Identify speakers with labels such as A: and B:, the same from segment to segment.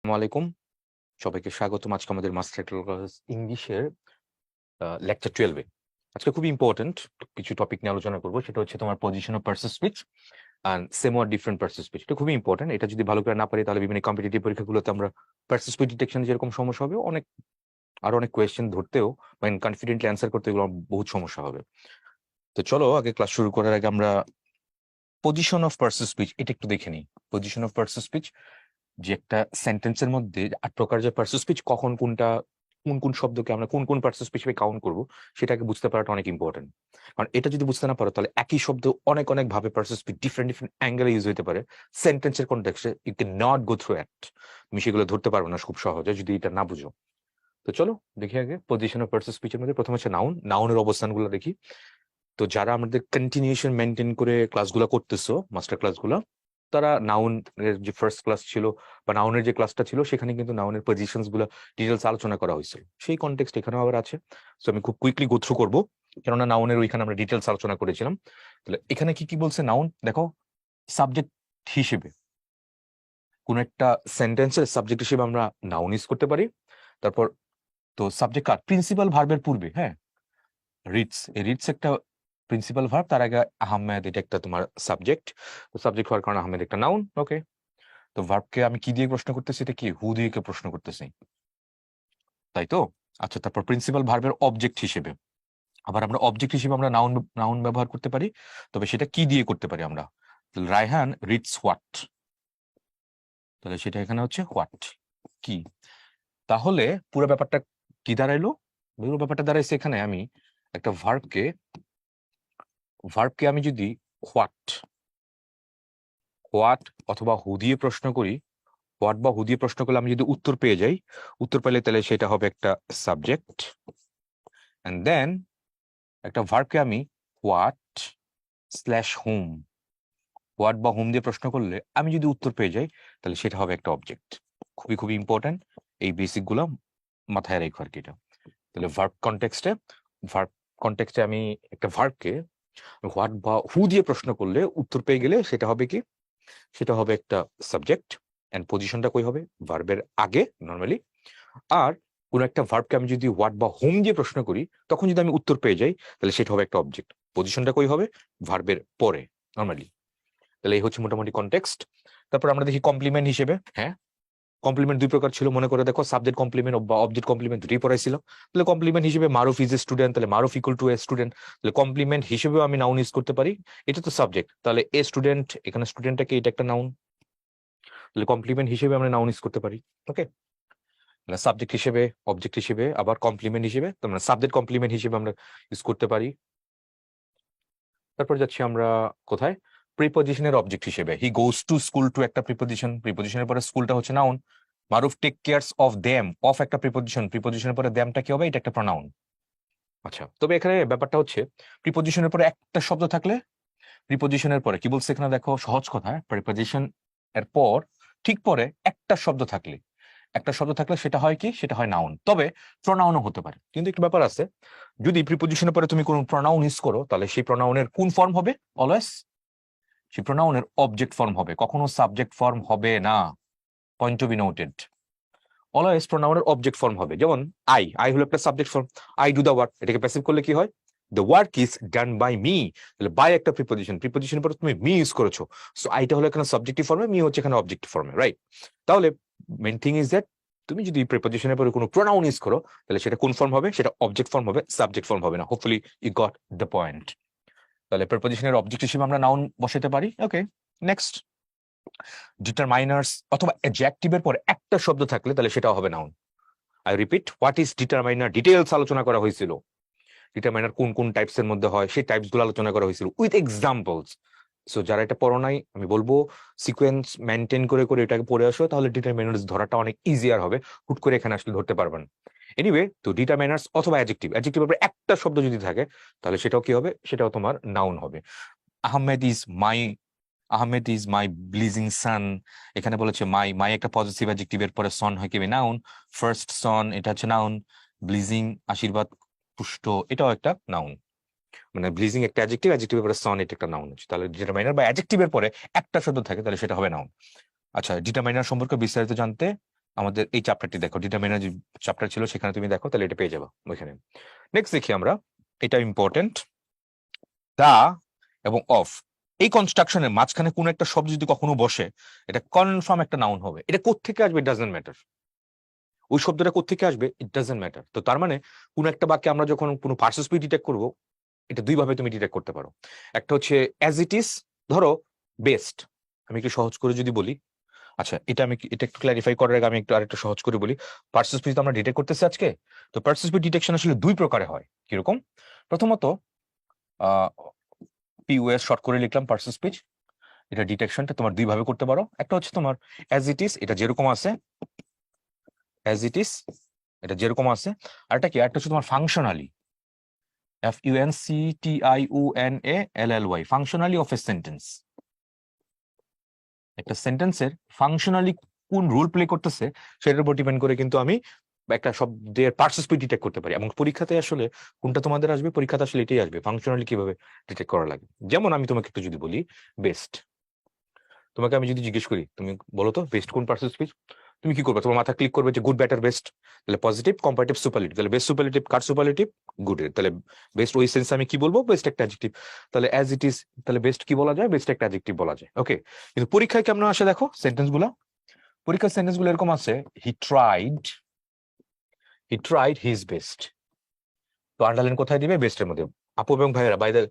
A: আসসালামু আলাইকুম। সবাইকে স্বাগতম আজকে আমাদের মাস্টার ক্লাস ইংলিশের লেকচার 12 এ। আজকে খুবই ইম্পর্টেন্ট কিছু টপিক নিয়ে আলোচনা করব। সেটা হচ্ছে তোমার position of person speech and same or different person speech. এটা খুবই ইম্পর্টেন্ট। এটা যদি ভালো করে না পারি তাহলে বিভিন্ন কম্পিটিটিভ পরীক্ষাগুলোতে আমরা পার্সন স্পিচ ডিটেকশনে যেরকম সমস্যা হবে আরো অনেক কোয়েশ্চেন ধরতেও মানে কনফিডেন্টলি অ্যান্সার করতে এগুলো বহুত সমস্যা হবে। তো চলো আগে ক্লাস শুরু করার আগে আমরা পজিশন অফ পার্সন স্পিচ এটা একটু দেখে নিই। পজিশন অফ পার্সন স্পিচ যে একটা সেন্টেন্সের মধ্যে ৮ প্রকার যে পার্সন স্পিচ কখন কোনটা কোন শব্দকে আমরা কোন পার্সন স্পিচ হিসেবে কাউন্ট করবো সেটাকে বুঝতে পারাটা অনেক ইম্পর্টেন্ট। কারণ এটা যদি বুঝতে না পারো তাহলে একই শব্দ অনেক ভাবে পার্সন স্পিচ ডিফারেন্ট অ্যাঙ্গেলে ইউজ হতে পারে। সেন্টেন্সের কনটেক্সটে you can not go through it, তুমি সেগুলো ধরতে পারবে না খুব সহজে যদি এটা না বুঝো। তো চলো দেখি আগে পজিশন অফ পার্সন স্পিচের মধ্যে প্রথম হচ্ছে নাউনের অবস্থানগুলো দেখি। তো যারা আমাদের কন্টিনিউশন মেনটেন করে ক্লাসগুলো করতেছো মাস্টার ক্লাসগুলো, তারা নাউনের যে ফার্স্ট ক্লাস ছিল বা নাউনের যে ক্লাসটা ছিল সেখানে কিন্তু নাউনের পজিশনস গুলো ডিটেলস আলোচনা করা হয়েছিল, সেই কনটেক্সট এখানেও আবার আছে। সো আমি খুব কুইকলি গো থ্রু করবো, কেননা নাউনের ওইখানে আমরা ডিটেলস আলোচনা করেছিলাম। তাহলে এখানে কি কি বলছে নাউন দেখো। সাবজেক্ট হিসেবে কোন একটা সেন্টেন্সের সাবজেক্ট হিসেবে আমরা নাউন ইউজ করতে পারি। তারপর তো সাবজেক্ট কার প্রিন্সিপাল ভার্বের পূর্বে, হ্যাঁ, রিডস একটা প্রিন্সিপাল ভার্ব, তার আগে আহমেদ এটা একটা তোমার সাবজেক্ট। তো সাবজেক্ট হওয়ার কারণে আহমেদ একটা নাউন। ওকে, তো ভার্বকে আমি কি দিয়ে প্রশ্ন করতেছি, এটা কি হু দিয়ে প্রশ্ন করতেছি, তাই তো? আচ্ছা, তারপর প্রিন্সিপাল ভার্বের অবজেক্ট হিসেবে আবার আমরা অবজেক্ট হিসেবে আমরা নাউন নাউন ব্যবহার করতে পারি। তবে সেটা কি দিয়ে করতে পারি আমরা? রায়হান রিডস হোয়াট, তাহলে সেটা এখানে হচ্ছে হোয়াট, কি। তাহলে পুরো ব্যাপারটা কি দাঁড়াইলো? পুরো ব্যাপারটা দাঁড়াইছে এখানে আমি একটা ভার্বকে আমি যদি হোয়াট হোয়াট অথবা হু দিয়ে প্রশ্ন করি, হোয়াট বা হু দিয়ে প্রশ্ন করলে আমি যদি উত্তর পেয়ে যাই, উত্তর পেলে তাহলে সেটা হবে একটা সাবজেক্ট। এন্ড দেন একটা ভার্বকে আমি হোয়াট স্ল্যাশ হুম, হোয়াট বা হুম দিয়ে প্রশ্ন করলে আমি যদি উত্তর পেয়ে যাই তাহলে সেটা হবে একটা অবজেক্ট। খুবই ইম্পর্টেন্ট, এই বেসিক গুলো মাথায় রেখো আর কি। এটা তাহলে ভার্ব কনটেক্সটে আমি একটা ভার্বকে হোয়াট বা হু দিয়ে প্রশ্ন করলে উত্তর পেয়ে গেলে সেটা হবে কি, সেটা হবে একটা সাবজেক্ট। এন্ড পজিশনটা কই হবে? ভার্বের আগে নরমালি। আর কোন একটা ভার্বকে আমি যদি হোয়াট বা হোম দিয়ে প্রশ্ন করি তখন যদি আমি উত্তর পেয়ে যাই তাহলে সেটা হবে একটা অবজেক্ট। পজিশনটা কই হবে? ভার্বের পরে নরমালি। তাহলে এই হচ্ছে মোটামুটি কনটেক্সট। তারপর আমরা দেখি কমপ্লিমেন্ট হিসেবে, হ্যাঁ, কমপ্লিমেন্ট দুই প্রকার ছিল মনে করে দেখো, সাবজেক্ট কমপ্লিমেন্ট বা অবজেক্ট কমপ্লিমেন্ট দুটোই পড়াইছিল। তাহলে কমপ্লিমেন্ট হিসেবে মারুফ ইজ এ স্টুডেন্ট, তাহলে মারুফ ইকুয়াল টু এ স্টুডেন্ট। তাহলে কমপ্লিমেন্ট হিসেবেও আমি নাউন ইউজ করতে পারি। এটা তো সাবজেক্ট, তাহলে এ স্টুডেন্ট, এখানে স্টুডেন্টটাকে এটা একটা নাউন, তাহলে কমপ্লিমেন্ট হিসেবে আমরা নাউন ইউজ করতে পারি। ওকে, সাবজেক্ট হিসেবে, অবজেক্ট হিসেবে, আবার কমপ্লিমেন্ট হিসেবে, তোমরা সাবজেক্ট কমপ্লিমেন্ট হিসেবে আমরা ইউজ করতে পারি। তারপর যাচ্ছি আমরা কোথায়? প্রিপজিশনের অবজেক্ট হিসেবে। He goes to school, to একটা প্রিপজিশন, প্রিপজিশনের পরে স্কুলটা হচ্ছে noun. Maruf take cares of them, of একটা প্রিপজিশন, প্রিপজিশনের পরে দেমটা কি হবে? এটা একটা প্রনাউন। আচ্ছা, তবে এখানে ব্যাপারটা হচ্ছে প্রিপজিশনের পরে একটা শব্দ থাকলে, প্রিপজিশনের পরে কি বলছে এখানে দেখো, সহজ কথা, প্রিপজিশন এর পর ঠিক পরে একটা শব্দ থাকলে সেটা হয় কি, সেটা হয় নাউন। তবে প্রনাউনও হতে পারে, কিন্তু একটু ব্যাপার আছে। যদি প্রিপজিশনের পরে তুমি কোনো প্রনাউন ইউজ করো তাহলে সেই প্রনাউনের কোন ফর্ম হবে? অলওয়েজ সেই প্রনাউনের অবজেক্ট ফর্ম হবে, কখনো সাবজেক্ট ফর্ম হবে না। Point to be noted. Always প্রনাউনের অবজেক্ট ফর্ম হবে। যেমন আই হলো একটা subject form, I do the work, এটাকে প্যাসিভ করলে কি হয়? The work is done by me. তাহলে বাই একটা প্রিপজিশন, প্রিপজিশনের পরে তুমি মি ইউজ করেছো, সো আইটা হলো এখানে সাবজেক্টিভ ফর্মে, মি হচ্ছে এখানে অবজেক্টিভ ফর্মে, রাইট? তাহলে মেইন থিং ইজ দ্যাট তুমি যদি প্রিপজিশনের পরে কোনো প্রোনাউন ইউজ করো তাহলে সেটা কোন ফর্ম হবে? সেটা অবজেক্ট ফর্ম হবে, সাবজেক্ট ফর্ম হবে না। Hopefully you got the point. তাহলে প্রিপজিশনের অবজেক্ট হিসেবে আমরা নাউন বসাতে পারি। ওকে, নেক্সট, ডিটারমাইনার্স অথবা অ্যাডজেক্টিভের পরে একটা শব্দ থাকলে তাহলে সেটা হবে noun. I repeat, what is determiner? Details আলোচনা করা হয়েছিল। ডিটারমাইনার কোন টাইপস এর মধ্যে হয় সেই টাইপস গুলো আলোচনা করা হয়েছিল উইথ এক্সাম্পলস। সো যারা এটা পড়ো নাই, আমি বলবো সিকোয়েন্স মেনটেন করে এটাকে পড়ে আসো, তাহলে ডিটারমাইনার্স ধরাটা অনেক ইজিয়ার হবে। হুট করে এখানে আসলে ধরতে পারবেন। এনিওয়ে, তো ডিটারমাইনার্স অথবা অ্যাডজেক্টিভের উপরে একটা শব্দ যদি থাকে তাহলে সেটাও কি হবে? সেটাও তোমার নাউন হবে। Ahmed is my, Ahmed is my blazing son, এখানে বলেছে মাই একটা পজিটিভ অ্যাডজেক্টিভের পরে সন হয় কি নাউন। ফার্স্ট সন এটা হচ্ছে নাউন। ব্লিজিং আশীর্বাদ পুষ্ট, এটাও একটা নাউন। মানে ব্লিজিং একটা অ্যাডজেক্টিভ, অ্যাডজেক্টিভের পরে সন এটা একটা নাউন হচ্ছে। তাহলে ডিটারমাইনার বা অ্যাডজেক্টিভের পরে একটা শব্দ থাকে তাহলে সেটা হবে নাউন। আচ্ছা, ডিটারমাইনার সম্পর্কে বিস্তারিত জানতে আমাদের এই চ্যাপ্টারটি দেখো, ডিটারমিনার যে চ্যাপ্টার ছিল সেখানে তুমি দেখো, তাহলে এটা পেয়ে যাবো ওইখানে। নেক্সট দেখি আমরা, এটা ইম্পর্টেন্ট, দা এবং অফ এই কনস্ট্রাকশনের মাঝখানে কোন একটা শব্দ যদি কখনো বসে, এটা কনফার্ম একটা নাউন হবে। এটা কোত্থেকে আসবে ইট ডাজন্ট ম্যাটার, ওই শব্দটা কোত্থেকে আসবে ইট ডাজন্ট ম্যাটার। তো তার মানে কোন একটা বাক্যে আমরা যখন কোনো পার্সেসপি ডিটেক্ট করবো, এটা দুই ভাবে তুমি ডিটেক্ট করতে পারো। একটা হচ্ছে অ্যাজ ইট ইজ, ধরো বেস্ট, আমি একটু সহজ করে যদি বলি, আচ্ছা এটা একটু ক্ল্যারিফাই করার আগে আমি একটু আরেকটু সহজ করে বলি। পার্সেসপি তো আমরা ডিটেক্ট করতেছি আজকে, তো পার্সেসপি ডিটেকশন আসলে দুই প্রকারে হয়। কিরকম? প্রথমত পিওএস শর্ট করে লিখলাম পার্সেস স্পিচ, এটা ডিটেকশনটা তোমার দুই ভাবে করতে পারো। একটা হচ্ছে তোমার অ্যাজ ইট ইজ, এটা যেরকম আছে অ্যাজ ইট ইজ, এটা যেরকম আছে। আর একটা কি, একটা হচ্ছে তোমার functionally, FUNCTIONALLY, functionally of a sentence. একটা সেন্টেন্সের ফাংশনালি কোন রোল প্লে করতেছে সেটার উপর ডিপেন্ড করে কিন্তু আমি একটা শব্দের পার্সেসপি ডিটেক্ট করতে পারি। এবং পরীক্ষাতে আসলে কোনটা তোমাদের আসবে, পরীক্ষাতে আসলে এটাই আসবে, ফাংশনালি কিভাবে ডিটেক্ট করা লাগে। যেমন আমি তোমাকে একটু যদি বলি বেস্ট, তোমাকে আমি যদি জিজ্ঞেস করি তুমি বলো তো বেস্ট কোন পার্সেস স্পিচ, তুমি কি করবে? তোমার মাথা ক্লিক করবে যে গুড, বেটার, বেস্ট, তাহলে পজিটিভ, কম্পারেটিভ, সুপারলেটিভ। তাহলে বেস্ট সুপারলেটিভ, কার সুপারলেটিভ? গুড এর। তাহলে বেস্ট ওই সেন্সে আমি কি বলবো? বেস্ট একটা অ্যাডজেক্টিভ। তাহলে অ্যাজ ইট ইজ, তাহলে বেস্ট কি বলা যায়? বেস্ট একটা অ্যাডজেক্টিভ বলা যায়। ওকে, কিন্তু পরীক্ষায় কেমন আসে দেখো সেন্টেন্স গুলা, পরীক্ষার সেন্টেন্স গুলো এরকম আছে, হি ট্রাইড হিজ বেস্ট। তো আন্ডারলাইন কোথায় দিবে? বেস্টের মধ্যে। আপু এবং ভাইয়েরা বাই দ্য,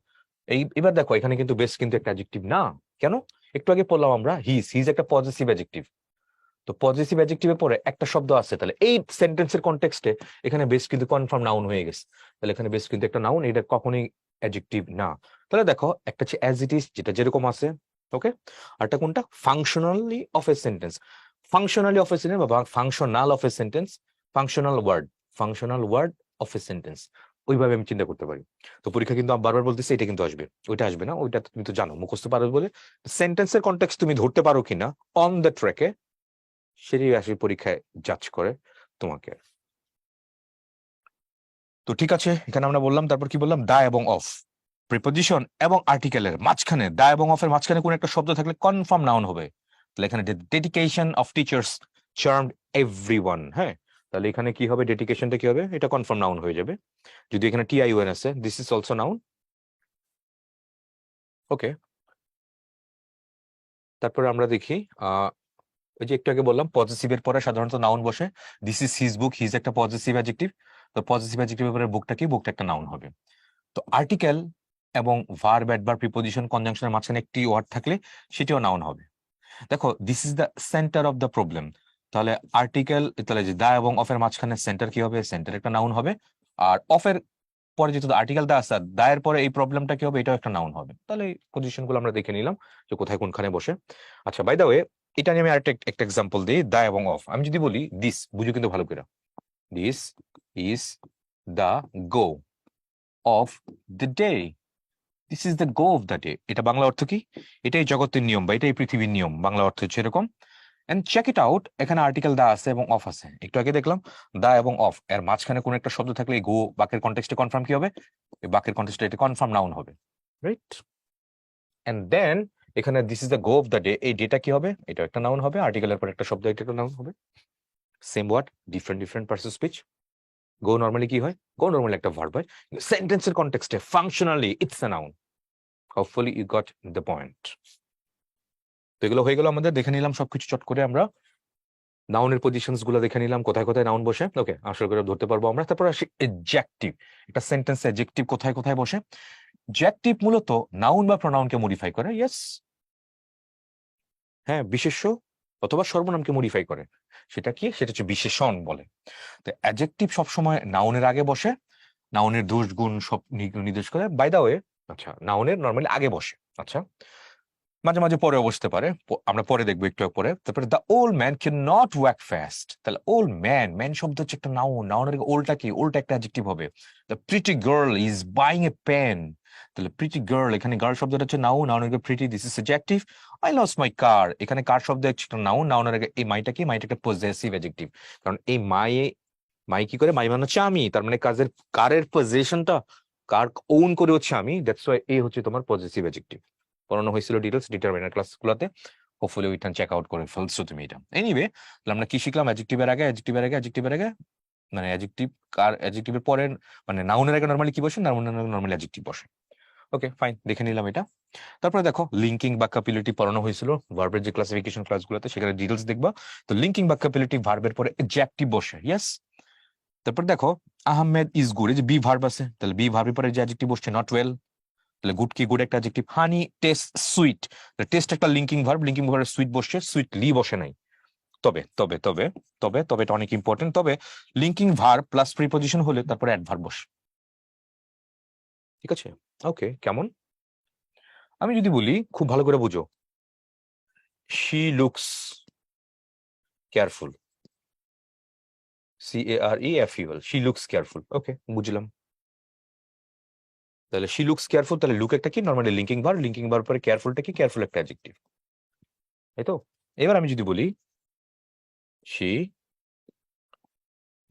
A: এবার দেখো এখানে কিন্তু বেস্ট কিন্তু একটা অ্যাডজেক্টিভ না। কেন? একটু আগে বললাম আমরা হিজ একটা পজিটিভ অ্যাডজেক্টিভ। তো পজিটিভ অ্যাডজেক্টিভের পরে একটা শব্দ আছে, তাহলে এই সেন্টেন্সের কনটেক্সটে এখানে বেস্ট কিন্তু কনফার্ম নাউন হয়ে গেছে। তাহলে এখানে বেস্ট কিন্তু একটা নাউন, এটা কখনোই অ্যাডজেক্টিভ না। তাহলে দেখো একটা হচ্ছে অ্যাজ ইট ইজ, যেটা যেরকম আছে, ওকে। আরটা কোনটা? Functionally of a sentence. Functionally of a sentence বা functional of a sentence, functional word of a sentence, ওইভাবে আমি চিন্তা করতে পারি। তো পরীক্ষা কিন্তু বারবার বলতেছে এটা কিন্তু আসবে, ওইটা আসবে না, ওইটা তুমি তো জানো, মুখস্থ পারো বলে। সেন্টেন্সের কনটেক্সট তুমি ধরতে পারো কিনা অন দ্য ট্র্যাকে, সেটাই আসলে পরীক্ষায় জাজ করে তোমাকে। তো ঠিক আছে, এখানে আমরা বললাম, তারপর কি বললাম? দা এবং অফ, প্রিপোজিশন এবং আর্টিকেলের মাঝখানে, দা এবং অফের মাঝখানে কোন একটা শব্দ থাকলে কনফার্ম নাউন হবে। তাহলে এখানে dedication of teachers charmed everyone, হ্যাঁ, তাহলে এখানে কি হবে? ডেডিকেশনটা কি হবে? এটা কনফার্ম নাউন হয়ে যাবে। যদি এখানে TION আছে, দিস ইজ অলসো নাউন। ওকে, তারপরে আমরা দেখি ওই যে একটু আগে বললাম পজিটিভের পরে সাধারণত নাউন বসে। This is his book, his একটা পজিটিভ অ্যাডজেক্টিভ। তো পজিটিভ অ্যাডজেক্টিভের পরে বুকটা কি? বুকটা একটা নাউন হবে। তো আর্টিকেল এবং ভার্ব, অ্যাডভার্ব, প্রিপোজিশন, কনজাংশনের মাঝখানে একটি ওয়ার্ড থাকলে সেটিও নাউন হবে। দেখো this is the centre of the problem, তাহলে আর্টিকেল, তাহলে যে দা এবং অফের মাঝখানে সেন্টার কি হবে? সেন্টার একটা নাউন হবে। আর অফের পরে যেহেতু আর্টিকেল দা আছে, দায়ের পরে এই প্রবলেমটা কি হবে? এটাও একটা নাউন হবে। তাহলে এই পজিশন গুলো আমরা দেখে নিলাম যে কোথায় কোনখানে বসে। আচ্ছা বাই দা ওয়ে, এটা নিয়ে আমি আরেকটা একটা এক্সাম্পল দিই, দা এবং অফ। আমি যদি বলি দিস, বুঝো কিন্তু ভালো করে, this is the go of the day, this is the go of the day. এটা বাংলা অর্থ কি? এটাই জগতের নিয়ম বা এটাই পৃথিবীর নিয়ম, বাংলা অর্থ হচ্ছে এরকম। এন্ড চেক ইট আউট, এখানে আর্টিকেল দা আছে এবং অফ আছে। একটু আগে দেখলাম দা এবং অফ এর মাঝখানে কোন একটা শব্দ থাকলে গো বাক্যের কন্টেক্সটে কনফার্ম কি হবে? এই বাক্যের কন্টেক্সটে এটা কনফার্ম নাউন হবে, রাইট? এন্ড দেন এখানে this is the go of the day, এই ডেটা কি হবে? এটা একটা নাউন হবে। আর্টিকেলের পর একটা শব্দ, এটা একটা নাউন হবে। Same word, different person speech. Go normally কি হয়? গো নরমালি একটা ভার্ব হয়, সেন্টেন্সের কনটেক্সটে functionally it's a noun. Hopefully you got the point. তো এগুলো হয়ে গেল আমাদের, দেখে নিলাম সবকিছু চট করে আমরা। নাউনের পজিশনস গুলো দেখে নিলাম, কোথায় কোথায় নাউন বসে। ওকে, আশা করে ধরতে পারবো আমরা। তারপর আসি এডজেক্টিভ, একটা সেন্টেন্স এডজেক্টিভ কোথায় কোথায় বসে। জ্যাকটিভ মূলত নাউন বা প্রোনাউনকে মডিফাই করে, ইয়েস, হ্যাঁ, বিশেষ্য অথবা সর্বনামকে মডিফাই করে। সেটা কি? সেটা হচ্ছে বিশেষণ বলে। তো অ্যাডজেক্টিভ সবসময় নাউনের আগে বসে, নাউনের দোষ গুণ সব নির্দেশ করে। বাই দা ওয়ে, আচ্ছা নাউনের নরমালি আগে বসে, আচ্ছা মাঝে মাঝে পরে বসতে পারে, আমরা পরে দেখবো একটু পরে। তারপরে the old man can not walk fast, তাহলে ওল্ড ম্যান, ম্যান শব্দ হচ্ছে একটা নাউন, নাউনের ওল্ডটা কি? ওল্ডটা একটা অ্যাডজেক্টিভ হবে। The pretty girl is buying a pen, তাহলে প্রিটি গার্ল, এখানে গার্ল শব্দটা হচ্ছে নাউন, নাউনের pretty, this is adjective. I lost my car, এখানে কার শব্দ হচ্ছে একটা নাউন, নাউনের আগে এই মাইটা কি? মাইটা একটা পজেসিভ অ্যাডজেক্টিভ। কারণ এই মাই কি করে? মাই মানে হচ্ছে আমি, তার মানে কাজের কারের পজিশনটা কার ওন করে হচ্ছে আমি, দ্যাটস ওয়াই এ হচ্ছে তোমার পজেসিভ অ্যাডজেক্টিভ। পড়ানো হয়েছিল ডিটেলস ডিটারমিনার ক্লাসগুলোতে, হোপফুলি ওইটা চেক আউট করে ফেলছো তুমি এটা। এনিওয়ে, আমরা কি শিখলাম? অ্যাডজেক্টিভের আগে মানে অ্যাডজেক্টিভ আর অ্যাডজেক্টিভের পরে মানে নাউনের আগে নরমালি কি বসে? নরমালি অ্যাডজেক্টিভ বসে। ওকে ফাইন, দেখে নিলাম এটা। তারপরে দেখো লিঙ্কিং বা ক্যাপিলিটি পড়ানো হয়েছিল ভার্বের যে ক্লাসিফিকেশন ক্লাসগুলোতে, সেখানে ডিটেলস দেখবা। তো লিঙ্কিং বা ক্যাপিলিটি ভার্বের পরে অ্যাডজেক্টিভ বসে, ইয়েস। তারপর দেখো আহমেদ ইজ গুড, এই যে বি ভার্ব আছে, তাহলে বি ভার্বের পরে যে অ্যাডজেক্টিভ বসছে নট ওয়েল, তাহলে গুড কি? গুড একটা adjective. Honey taste sweet, test একটা লিঙ্কিং ভার্ব, লিঙ্কিং ভার্বে সুইট বসছে, সুইটলি বসে নাই। তবে তবে তবে তবে তবে এটা অনেক ইম্পর্টেন্ট, তবে লিঙ্কিং ভার্ব প্লাস প্রিপোজিশন হলে তারপরে অ্যাডভার্ব বসে, ঠিক আছে? ওকে, কেমন? আমি যদি বলি খুব ভালো করে বুঝো, she looks careful, CAREFUL, she looks careful. Okay, বুঝলাম। তাহলে শি লুকস কেয়ারফুল, তাহলে লুক একটা কি? Normally linking verb, linking verb পরে কেয়ারফুলটা কি? কেয়ারফুল একটা অ্যাডজেক্টিভ, তাই তো? এবার আমি যদি বলি শি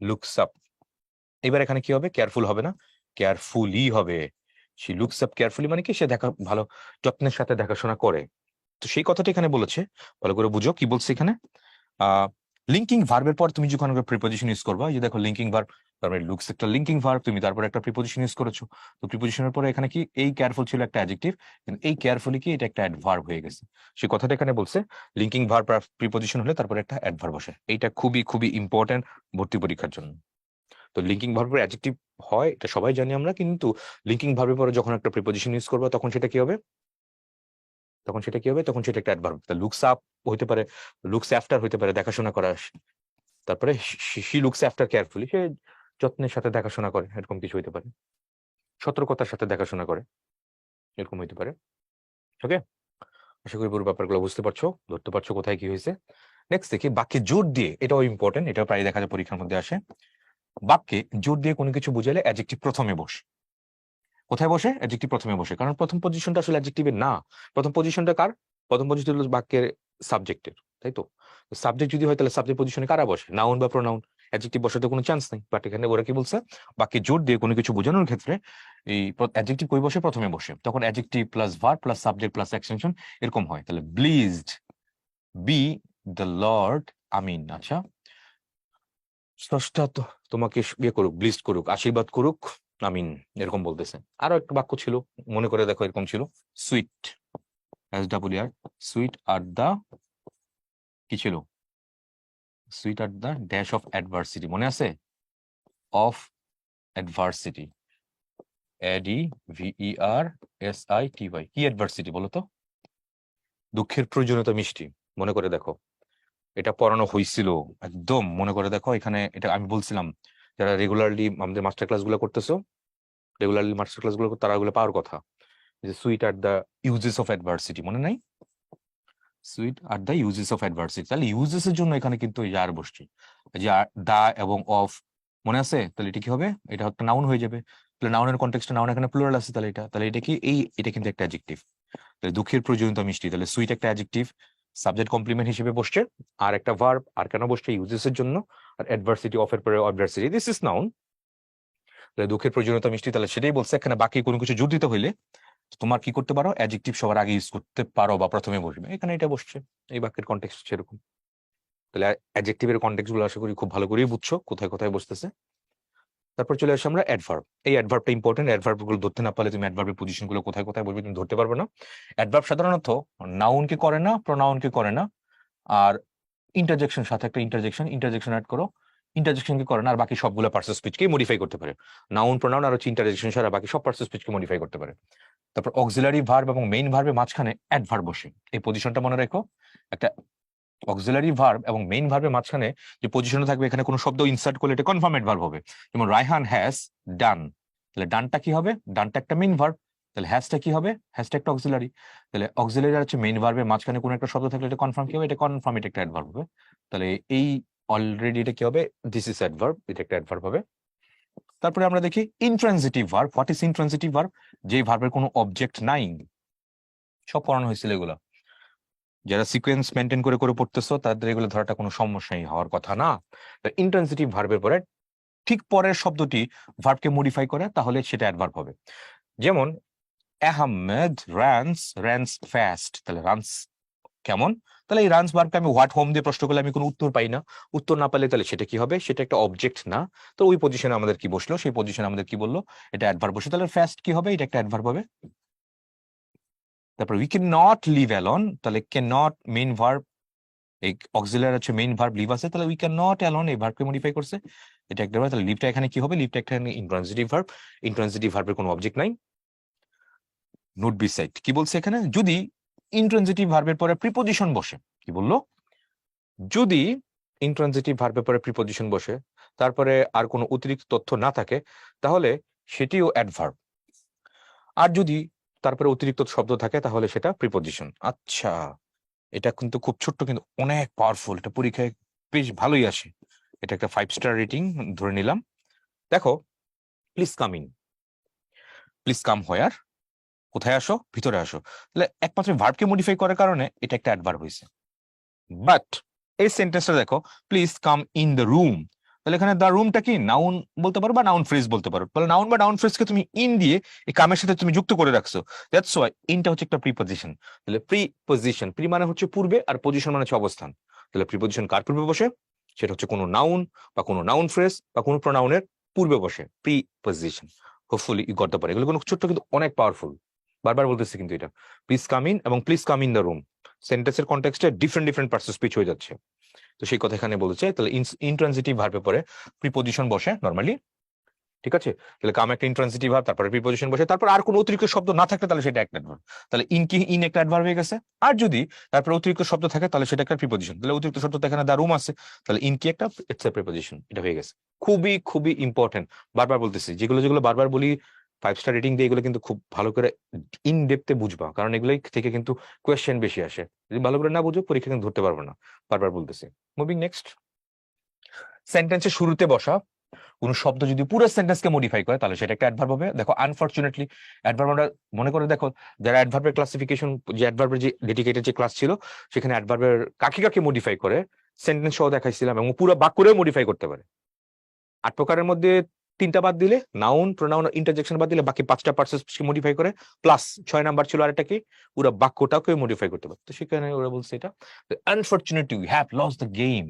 A: লুকস আপ, এবার এখানে কি হবে? কেয়ারফুল হবে না, কেয়ারফুলি হবে। শি লুকস আপ কেয়ারফুলি মানে কি? সে ভালো যত্নের সাথে দেখাশোনা করে। তো সেই কথাটা এখানে বলেছে, ভালো করে বুঝো কি বলছে এখানে। লিঙ্কিং ভার্বের পর তুমি যখন প্রিপোজিশন ইউজ করবা, এই যে দেখো লিঙ্কিং ভার্ব, তারপরে লুকস একটা লিঙ্কিং ভার্ব, তুমি তারপরে একটা প্রিপোজিশন ইউজ করেছো। তো প্রিপোজিশনের পরে এখানে কি? এই কেয়ারফুল ছিল একটা অ্যাডজেক্টিভ, কিন্তু এই কেয়ারফুলি কি? এটা একটা অ্যাডভার্ব হয়ে গেছে। সেই কথাটা এখানে বলছে, লিঙ্কিং ভার্ব প্রিপোজিশন হলে তারপরে একটা অ্যাডভার্ব বসে। এইটা খুবই খুবই ইম্পর্টেন্ট ভর্তি পরীক্ষার জন্য। তো লিঙ্কিং ভার্বের অ্যাডজেক্টিভ হয় এটা সবাই জানি আমরা, কিন্তু লিঙ্কিং ভার্বের পরে যখন একটা প্রিপোজিশন ইউজ করবো তখন সেটা কি হবে? তখন সেটা একটা অ্যাডভার্ব। লুকস আপ হইতে পারে, লুকস আফটার হইতে পারে, দেখাশোনা করা। তারপরে শি লুকস আফটার কেয়ারফুলি, সে যত্নের সাথে দেখাশোনা করে, এরকম কিছু হইতে পারে। সতর্কতার সাথে দেখাশোনা করে, এরকম হইতে পারে। ওকে, আশা করি পুরো ব্যাপারগুলো বুঝতে পারছো, ধরতে পারছো কোথায় কি হয়েছে। নেক্সট দেখি বাক্যে জোর দিয়ে, এটাও ইম্পর্টেন্ট, এটাও প্রায় দেখা যায় পরীক্ষার মধ্যে আসে। বাক্যে জোর দিয়ে কোনো কিছু বুঝাইলে অ্যাডজেক্টিভ প্রথমে বসে। কোথায় বসে? অ্যাডজেক্টিভ প্রথমে বসে, কারণ প্রথম পজিশনটা আসলে অ্যাডজেক্টিভের না। প্রথম পজিশনটা কার? প্রথম পজিশন হলো বাক্যের সাবজেক্টের, তাই তো? সাবজেক্ট যদি হয় তাহলে সাবজেক্ট পজিশনে কারা বসে? নাউন বা প্রোনাউন। অ্যাডজেক্টিভ বসাতে কোনো চান্স নেই। বাট এখানে ওরা কি বলছে? বাক্যে জোর দিয়ে কোনো কিছু বোঝানোর ক্ষেত্রে এই অ্যাডজেক্টিভ কই বসে? প্রথমে বসে। তখন adjective plus verb plus subject plus extension এরকম হয়। তাহলে ব্লিজড বি দ্য লর্ড আমিন, আচ্ছা স্রষ্টা তো তোমাকে ইয়ে করুক, ব্লিজড করুক, আশীর্বাদ করুক, আমিন, এরকম বলতেছে। আরো একটা বাক্য ছিল, মনে করে দেখো, এরকম ছিল, sweet, SWR, sweet are the কি ছিল? Sweet are the dash of adversity, মনে আছে? অফ অ্যাডভার্সিটি, ADVERSITY, কি অ্যাডভার্সিটি বলো তো? দুঃখের প্রয়োজনীয়তা মিষ্টি, মনে করে দেখো। এটা পড়ানো হয়েছিল একদম, মনে করে দেখো। এখানে এটা আমি বলছিলাম, যারা রেগুলারলি আমাদের মাস্টার ক্লাসগুলো করতেছো, রেগুলারলি মাস্টার ক্লাসগুলো তারা ওগুলো পাওয়ার কথা, যে sweet are the uses of adversity, মনে নাই? Sweet are the uses of adversity, তাহলে ইউজেস এর জন্য এখানে কিন্তু আর বসছে, যে দা এবং অফ, মনে আছে? তাহলে এটা কি হবে? এটা একটা নাউন হয়ে যাবে। তাহলে নাউনের কনটেক্সটে নাউন এখানে প্লুরাল আছে, তাহলে এটা কি? এটা কিন্তু একটা অ্যাডজেক্টিভ। তাহলে দুঃখের প্রয়োজনীয়তা মিষ্টি, তাহলে সুইট একটা অ্যাডজেক্টিভ, সাবজেক্ট কমপ্লিমেন্ট হিসেবে বসছে, আর একটা ভার্ব, আর কেন বসছে? ইউজেস এর জন্য। আর অ্যাডভার্সিটি, অফ এর পরে অ্যাডভার্সিটি, দিস ইজ নাউন। তাহলে দুঃখের প্রয়োজনীয়তা মিষ্টি, তাহলে সেটাই বলছে এখানে। বাকি কোনো কিছু জোর দিতে হইলে তোমার কি করতে পারো? অ্যাডজেক্টিভ সবার আগে ইউজ করতে পারো বা প্রথমে বসবে, এখানে এটা বসছে। এই বাক্যের কনটেক্সট সেরকম। তাহলে অ্যাডজেক্টিভের কনটেক্সট গুলো আশা করি খুব ভালো করেই বুঝছো কোথায় কোথায় বসতেছে। তারপর চলে আসে আমরা অ্যাডভার্ব। এই অ্যাডভার্বটা ইম্পর্টেন্ট, অ্যাডভার্ব গুলো ধরতে না পারলে তুমি অ্যাডভার্বের পজিশন গুলো কোথায় কোথায় বসবে তুমি ধরতে পারবে না। অ্যাডভার্ব সাধারণত নাউনকে করে না, প্রোনাউনকে করে না, আর ইন্টারজেকশন, সাথে একটা ইন্টারজেকশন অ্যাড করো, ইন্টারজেকশনকে করে না, আর বাকি সবগুলো পার্টস অফ স্পিচকে মডিফাই করতে পারে। নাউন, প্রোনাউন আর হচ্ছে ইন্টারজেকশন ছাড়া বাকি সব পার্টস অফ স্পিচকে মডিফাই করতে পারে। তারপর অক্সিলারি ভার্ব এবং মেইন ভার্বের মাঝখানে অ্যাডভার্ব বসে, এই পজিশনটা মনে রাখো। একটা অক্সিলারি ভার্ব এবং মেইন ভার্বের মাঝখানে যে পজিশনে থাকবে, এখানে কোনো শব্দ ইনসার্ট করলে এটা কনফার্মেড ভার্ব হবে। যেমন রায়হান হ্যাজ ডান, তাহলে ডানটা কি হবে? ডানটা একটা মেইন ভার্ব, তাহলে হ্যাজটা কি হবে? হ্যাজটা একটা অক্সিলারি। তাহলে অক্সিলারি হচ্ছে মেইন ভার্বের মাঝখানে কোনো একটা শব্দ থাকলে এটা কনফার্ম কি হবে? এটা কনফার্ম, এটা একটা অ্যাডভার্ব হবে। তাহলে এই অলরেডি এটা কি হবে? দিস ইজ অ্যাডভার্ব, এটা একটা অ্যাডভার্ব হবে। তারপরে আমরা দেখি intransitive verb. What is intransitive verb? যে ভার্বের কোনো অবজেক্ট নাই। সব পড়ানো হয়েছিল এগুলো, যারা সিকোয়েন্স মেনটেন করে করে পড়তেছো তাদের এগুলো ধরাটা কোনো সমস্যাই হওয়ার কথা না। ইন্ট্রানজিটিভ ভার্বের পরে ঠিক পরের শব্দটি ভার্বকে মডিফাই করে, তাহলে সেটা অ্যাডভার্ব হবে। যেমন আহমেদ রানস ফাস্ট, তাহলে রানস কেমন? তাহলে এই রানস ভার্বকে আমি হোয়াট হোম দিয়ে প্রশ্ন করলে আমি কোনো উত্তর পাই না, উত্তর না পেলে তাহলে সেটা কি হবে? সেটা একটা অবজেক্ট না। তো ওই পজিশনে আমাদের কি বসলো? সেই পজিশনে আমাদের কি বললো? এটা অ্যাডভার্ব বসে, তাহলে ফার্স্ট কি হবে? এটা একটা অ্যাডভার্ব হবে। তারপর we can not live alone, তাহলে ক্যান নট মেইন ভার্ব, এই অক্সিলারি হচ্ছে মেইন ভার্ব, লিভ আছে, তাহলে উই ক্যান নট অ্যালোন এই ভার্বকে মডিফাই করছে, এটা একটা ভার্ব। তাহলে লিভটা এখানে কি হবে? লিভটা এখানে ইন্ট্রানজিটিভ ভার্ব, ইন্ট্রানজিটিভ ভার্বের কোনো অবজেক্ট নাই। নোট বিসাইড কি বলছে এখানে? যদি ইন্ট্রানজিটিভ ভার্বের পরে প্রিপোজিশন বসে, কি বললো? যদি ইন্ট্রানজিটিভ ভার্বের পরে প্রিপোজিশন বসে, তারপরে আর কোনো অতিরিক্ত তথ্য না থাকে, তাহলে সেটিও অ্যাডভার্ব। আর যদি তারপরে অতিরিক্ত শব্দ থাকে তাহলে সেটা প্রিপোজিশন। আচ্ছা, এটা কিন্তু খুব ছোট্ট কিন্তু অনেক পাওয়ারফুল, এটা পরীক্ষায় বেশ ভালোই আসে। এটা একটা 5 স্টার রেটিং ধরে নিলাম। দেখো, please come in, please come where, কোথায় আসো? ভিতরে আসো। তাহলে একমাত্র ভার্বকে মডিফাই করার কারণে এটা একটা অ্যাডভার্ব হয়েছে। বাট এই সেন্টেন্সটা দেখো, please come in the room, তাহলে এখানে দ্য রুমটা কি নাউন বলতে পারো বা নাউন ফ্রেজ বলতে পারো। তাহলে নাউন বা নাউন ফ্রেজকে তুমি ইন দিয়ে এই কামের সাথে তুমি যুক্ত করে রাখছো, দ্যাটস ওয়াই ইনটা হচ্ছে একটা প্রিপজিশন। তাহলে প্রিপজিশন, প্রি মানে হচ্ছে পূর্বে, আর পজিশন মানে হচ্ছে অবস্থান। তাহলে প্রিপজিশন কার পূর্বে বসে? সেটা হচ্ছে কোনো নাউন বা কোনো নাউন ফ্রেজ বা কোনো প্রোনাউনের পূর্বে বসে, preposition. Hopefully you got the point. এগুলো কোনো ছোট্ট কিন্তু অনেক পাওয়ারফুল, বারবার বলতেছি কিন্তু এটা। প্লিজ কাম ইন এবং please come in the room সেন্টেন্সের কনটেক্সটে ডিফারেন্ট ডিফারেন্ট পার্সেস স্পিচ হয়ে যাচ্ছে। তো সেই কথা এখানে বলছে। তাহলে ইন্ট্রানজিটিভ ভার্বের পরে প্রিপজিশন বসে নরমালি, ঠিক আছে? তাহলে কাম একটা ইন্ট্রানজিটিভ ভার্ব, তারপরে প্রিপজিশন বসে, তারপর আর কোনো অতিরিক্ত শব্দ না থাকলে তাহলে সেটা একটা অ্যাডভার্ব। তাহলে ইন কি? ইন একটা অ্যাডভার্ব হয়ে গেছে। আর যদি তারপরে অতিরিক্ত শব্দ থাকে তাহলে সেটা একটা প্রিপজিশন। তাহলে অতিরিক্ত শব্দ তো এখানে দা রুম আছে, তাহলে ইন কি একটা? It's a preposition. এটা হয়ে গেছে। খুবই খুবই ইম্পর্টেন্ট, বারবার বলতেছি, যেগুলো যেগুলো বারবার বলি 5 স্টার রেটিং দিয়ে, এগুলো কিন্তু খুব ভালো করে ইন ডেপথে বুঝবা, কারণ এগুলোই থেকে কিন্তু কোয়েশ্চেন বেশি আসে। যদি ভালো করে না বুঝো পরীক্ষা কিন্তু ধরতে পারবে না, বারবার বলতেছি। মুভিং নেক্সট, সেন্টেন্সের শুরুতে বসা কোন শব্দ যদি পুরো সেন্টেন্সকে মডিফাই করে তাহলে সেটা একটা অ্যাডভার্ব হবে। দেখো, আনফরচুনেটলি অ্যাডভার্ব আমরা মনে করে দেখো, যারা অ্যাডভার্বের ক্লাসিফিকেশন, যে অ্যাডভার্বের যে ডেডিকেটেড যে ক্লাস ছিল, সেখানে অ্যাডভার্বের কাকে কাকে মডিফাই করে সেন্টেন্স সহ দেখাইছিলাম, এবং পুরো বাক্য করেও মডিফাই করতে পারে। 8 প্রকারের মধ্যে 3টা বাদ দিলে, নাউন, প্রোনাউন, ইন্টারজেকশন বাদ দিলে বাকি 5টা পার্সেস মডিফাই করে, প্লাস 6 নাম্বার ছিল আরেকটা কি, পুরো বাক্যটাকে মডিফাই করতে পারে। তো সেখানে ওরা বলছে এটা unfortunately we have lost the game.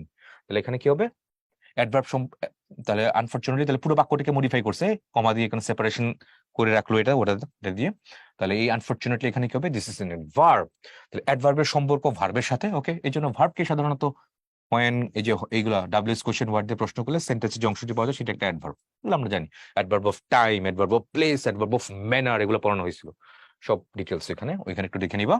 A: তাহলে এখানে কি হবে? অ্যাডভার্ব, তাহলে আনফরচুনেটলি তাহলে পুরো বাক্যটাকে মডিফাই করছে, কমা দিয়ে এখানে সেপারেশন করে রাখলো এটা ওটা দিয়ে। তাহলে এই আনফরচুনেটলি এখানে কি হবে? This is an verb. তাহলে অ্যাডভার্বের সম্পর্ক ভার্বের সাথে, ওকে? এই জন্য ভার্বকে সাধারণত when এই যে এইগুলা ডাব্লিউএস কোশ্চেন ওয়ার্ড দিয়ে প্রশ্ন করলে সেন্টেন্সের যে অংশটি পাওয়া যায় সেটা একটা অ্যাডভার্ব, এগুলো আমরা জানি। Adverb of time, adverb of place, adverb of manner, এগুলো পড়ানো হয়েছিল, সব ডিটেলস এখানে, ওইখানে একটু দেখে নিবা।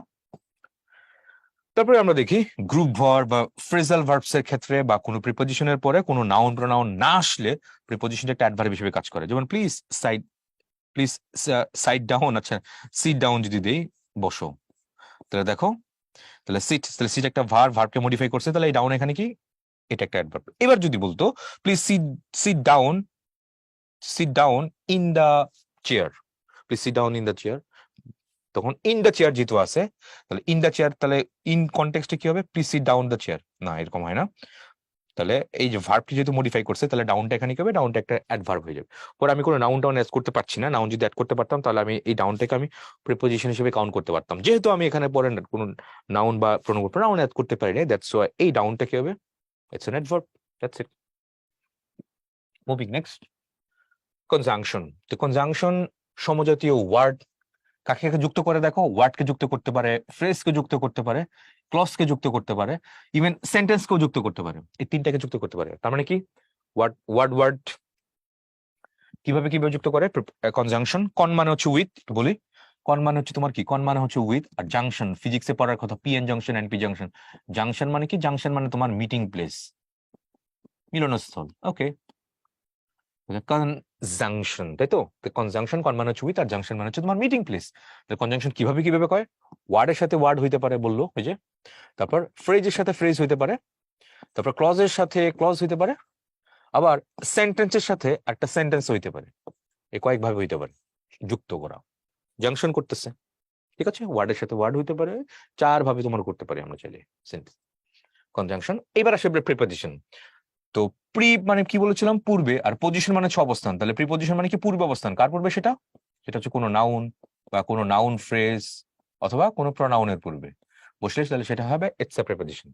A: তারপরে আমরা দেখি গ্রুপ ভার্ব বা ফ্রেজাল ভার্বস এর ক্ষেত্রে বা কোনো প্রিপজিশনের পরে কোনো নাউন প্রোনাউন না আসলে প্রিপজিশনটা একটা অ্যাডভার্ব হিসেবে কাজ করে। যেমন please side, please side down, আচ্ছা সিট ডাউন যদি দেই, বসো, তাহলে দেখো, তাহলে সিট, তাহলে সিট একটা ভার্ব, ভার্বকে মডিফাই করছে, তাহলে এই ডাউন এখানে কি? এটা একটা অ্যাডভার্ব। এবার যদি বলতো please sit down, sit down in the chair, please sit down in the chair, তখন ইন দ্য চেয়ার যেহেতু আছে, তাহলে ইন দ্য চেয়ার, তাহলে ইন কনটেক্সটে কি হবে? Please sit down the chair, না এরকম হয় না। তাহলে এই যে ভার্বটি যেহেতু মডিফাই করছে, তাহলে ডাউনটা এখানে কি হবে? ডাউনটা একটা অ্যাডভার্ব হয়ে যাবে। পরে আমি কোনো নাউন টাউন অ্যাড করতে পারছি না, নাউন যদি অ্যাড করতে পারতাম তাহলে আমি এই ডাউনটাকে আমি প্রিপজিশন হিসেবে কাউন্ট করতে পারতাম। যেহেতু আমি এখানে পরে কোনো নাউন বা প্রোনাউন অ্যাড করতে পারিনি, দ্যাটস ওয়াই এই ডাউনটা কি হবে? It's an adverb, that's it. Moving next, conjunction. তো কনজাংশন সমজাতীয় ওয়ার্ড কাকে কাকে যুক্ত করে? দেখো, ওয়ার্ডকে যুক্ত করতে পারে, ফ্রেজকে যুক্ত করতে পারে, ক্লজকে যুক্ত করতে পারে, ইভেন সেন্টেন্সকেও যুক্ত করতে পারে। এই তিনটাকে যুক্ত করতে পারে। তার মানে কি? ওয়ার্ড ওয়ার্ড ওয়ার্ড কিভাবে কিভাবে যুক্ত করে? কনজাংশন, কন মানে হচ্ছে উইথ, বলি কন মানে হচ্ছে তোমার কি? কন মানে হচ্ছে উইথ, আর জাংশন ফিজিক্সে পড়ার কথা, P N junction and P junction. Junction মানে কি? জাংশন মানে তোমার মিটিং প্লেস, মিলনস্থল, ওকে? কনজাংশন, তাই তো? কনজাংশন, কন মানে হচ্ছে উইথ, আর জাংশন মানে হচ্ছে তোমার মিটিং প্লেস। কনজাংশন কিভাবে কিভাবে কয়? ওয়ার্ডের সাথে ওয়ার্ড হইতে পারে, বললো ওই যে। তারপর ফ্রেজের সাথে ফ্রেজ হইতে পারে, তারপর ক্লজের সাথে ক্লজ হইতে পারে, আবার সেন্টেন্সের সাথে একটা সেন্টেন্স হইতে পারে। এ কয়েকভাবে হইতে পারে যুক্ত করা, জাংশন করতেছে, ঠিক আছে? ওয়ার্ডের সাথে ওয়ার্ড হইতে পারে, 4 ভাবে তোমার করতে পারি আমরা চাইলে সেন্টেন্স কনজাংশন। এবার আসে প্রিপজিশন। তো প্রি মানে কি বলেছিলাম? পূর্বে, আর পজিশন মানে হচ্ছে অবস্থান। তাহলে প্রিপজিশন মানে কি? পূর্বে অবস্থান। কার পূর্বে? সেটা সেটা হচ্ছে কোনো নাউন বা কোনো নাউন ফ্রেজ অথবা কোনো প্রোনাউনের পূর্বে। বসলে তাহলে সেটা হবে ইটস এ প্রিপোজিশন।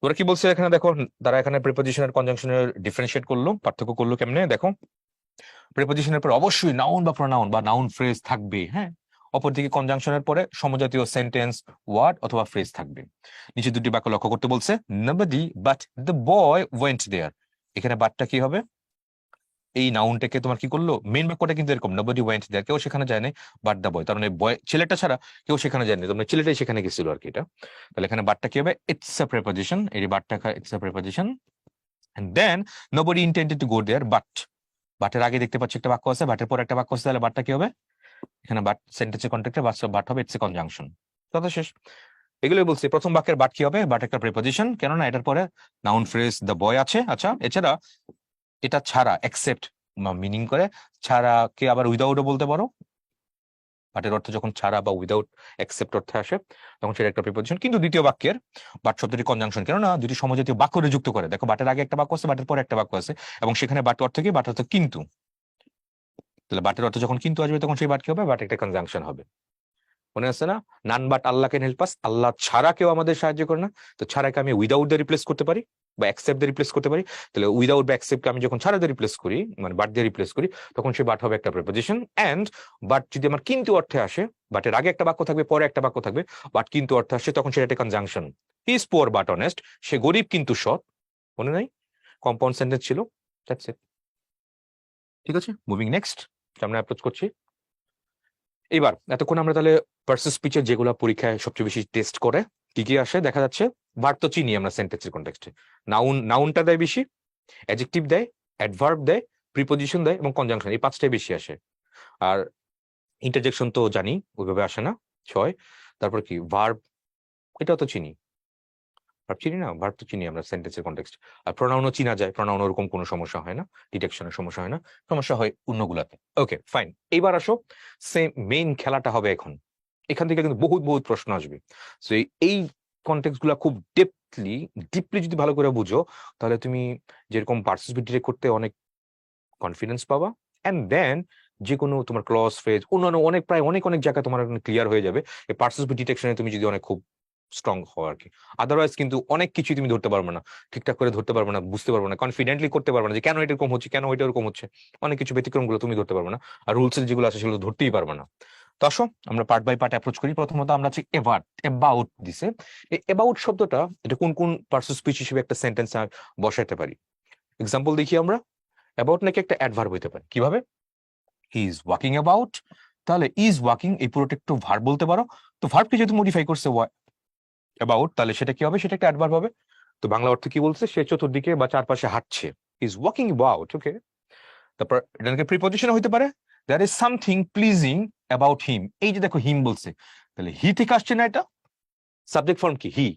A: তোরা কি বলছে এখানে দেখো, তারা এখানে প্রিপোজিশন আর কনজাংশনের ডিফারেন্সিয়েট করলো, পার্থক্য করলো কেমনে দেখো। প্রিপোজিশনের পর অবশ্যই নাউন বা প্রোনাউন বা নাউন ফ্রেজ থাকবে, হ্যাঁ। অপরদিকে কনজাংশনের পরে সমজাতীয় সেন্টেন্স, ওয়ার্ড অথবা ফ্রেজ থাকবে। নিচে দুটি বাক্য লক্ষ্য করতে বলছে, nobody but the boy went there। এখানে বাটটা কি হবে, এই নাউনটাকে তোমার কি করলো, মেইন বাক্যটা কিন্তু এরকম, nobody went there, কেউ সেখানে যায় নাই, বাট দ্য বয়, তার মানে বয় ছেলেটা ছাড়া কেউ সেখানে যায়নি, তার মানে ছেলেটাই সেখানে গেছিল আর কি। এটা তাহলে এখানে বাটটা কি হবে, ইটস আ প্রিপোজিশন, এই বাটটা it's a preposition. And then nobody intended to go there but, বাটের আগে দেখতে পাচ্ছি একটা বাক্য আছে, বাটের পর একটা বাক্য আছে, তাহলে বাটটা কি হবে, এখানে বাট সেন্টেন্সের কন্টেক্সটে বাট হবে ইটস এ কনজাংশন। কথা শেষ। এগুলোই বলছি, প্রথম বাক্যের বাট কি হবে, বাট একটা প্রিপোজিশন, কেননা এটার পরে নাউন ফ্রেজ দ্য বয় আছে। আচ্ছা, এছাড়া এটা ছাড়া এক্সেপ্ট মিনিং করে, ছাড়া কে আবার উইদাউটও বলতে পারো, বাটের অর্থ যখন ছাড়া বা উইদাউট এক্সেপ্ট অর্থে আসে তখন সেটা একটা প্রিপোজিশন। কিন্তু দ্বিতীয় বাক্যের বাট শব্দটি কনজাংশন, কেননা দুটি সমজাতীয় বাক্যরে যুক্ত করে। দেখো বাটের আগে একটা বাক্য আছে, বাটের পরে একটা বাক্য আছে, এবং সেখানে বাট অর্থ কি, বাট অর্থ কিন্তু। তাহলে বাটের অর্থ যখন কিন্তু আসবে তখন সেই বাট কি হবে, বাট একটা কনজাংশন হবে। মনে আছে না, none but Allah can help us, আল্লাহ ছাড়া কেউ আমাদের সাহায্য করে না। তো ছাড়াকে আমি উইদাউট দিয়ে রিপ্লেস করতে পারি বা অ্যাকসেপ্ট দিয়ে রিপ্লেস করতে পারি। তাহলে উইদাউট বা অ্যাকসেপ্টকে আমি যখন ছাড়া দিয়ে রিপ্লেস করি, মানে বাট দিয়ে রিপ্লেস করি, তখন সে বাট হবে একটা প্রিপোজিশন। এন্ড বাট যদি আমার কিন্তু অর্থে আসে, বাটের আগে একটা বাক্য থাকবে, পরে একটা বাক্য থাকবে, বাট কিন্তু অর্থে আসে, তখন সেটা একটা conjunction. He is poor but honest, সে গরিব কিন্তু সৎ। মনে নাই, কম্পাউন্ড সেন্টেন্স ছিল। That's it. ঠিক আছে, মুভিং নেক্সট, সামনে অ্যাপ্রোচ করছি। এবার এতক্ষণ আমরা তাহলে পার্সন স্পিচের যেগুলো পরীক্ষায় সবচেয়ে বেশি টেস্ট করে কি কি আসে দেখা যাচ্ছে, ভার্ব তো চিনি আমরা সেন্টেন্সের কনটেক্সটে, নাউনটা দেয় বেশি, অ্যাডজেক্টিভ দেয়, অ্যাডভার্ব দেয়, প্রিপোজিশন দেয় এবং কনজাংশন, এই পাঁচটাই বেশি আসে। আর ইন্টারজেকশন তো জানি ওইভাবে আসে না, 6। তারপর কি ভার্ব, এটাও তো চিনি, ভার্ব চিনি না, ভার্ব তো চিনি আমরা সেন্টেন্সের কনটেক্সট। আর প্রোনাউনও চিনা যায়, প্রোনাউন ওরকম কোনো সমস্যা হয় না, ডিটেকশনের সমস্যা হয় না, সমস্যা হয় অন্যগুলাতে। ওকে ফাইন, এইবার আসো, সেম মেইন খেলাটা হবে এখন। এখান থেকে কিন্তু বহুত বহুত প্রশ্ন আসবে। সো এই কনটেক্সট গুলা খুব ডিপলি যদি ভালো করে বুঝো, তাহলে তুমি যেরকম পার্টিসিপেট ডিরেক্ট করতে অনেক কনফিডেন্স পাবা। এন্ড দেন যে কোনো তোমার ক্লজ ফ্রেজ অন্যান্য অনেক প্রায় অনেক অনেক জায়গায় তোমার ক্লিয়ার হয়ে যাবে এই পার্টিসিপেট ডিটেকশনে, তুমি যদি অনেক খুব স্ট্রং হও আর কি। আদারওয়াইজ কিন্তু অনেক কিছুই তুমি ধরতে পারবে না, ঠিকঠাক করে ধরতে পারবে না, বুঝতে পারবে না, কনফিডেন্টলি করতে পারবে না যে কেন এটা এরকম হচ্ছে, কেন এটা এরকম হচ্ছে। অনেক কিছু ব্যতিক্রম গুলো তুমি ধরতে পারবে না, আর রুলস যেগুলো আছে সেগুলো ধরতেই পারবে না। তো আসো আমরা পার্ট বাই পার্ট অ্যাপ্রোচ করি। প্রথমত আমরা হচ্ছে অ্যাবাউট দিছে। এই অ্যাবাউট শব্দটা এটা কোন কোন পার্সন স্পিচ হিসেবে একটা সেন্টেন্স বসাইতে পারি। এক্সাম্পল দেখি আমরা, অ্যাবাউট নাকি একটা অ্যাডভার্ব হইতে পারে, কিভাবে, হি ইজ ওয়াকিং অ্যাবাউট, তাহলে ইজ ওয়াকিং এই পুরোটা একটু ভার্ব বলতে পারো। তো ভার্বকে যেহেতু মডিফাই করছে অ্যাবাউট, তাহলে সেটা কি হবে, সেটা একটা অ্যাডভার্ব হবে। তো বাংলা অর্থ কি বলছে, সে চতুর্দিকে বা চারপাশে হাঁটছে, ইজ ওয়াকিং অ্যাবাউট। ওকে, তারপর এটাকে প্রিপজিশন হইতে পারে, there is something pleasing about him. এই যে দেখো হিম বলছে, তাহলে হি থেকে আসছে না, এটা সাবজেক্ট ফর্ম কি হি,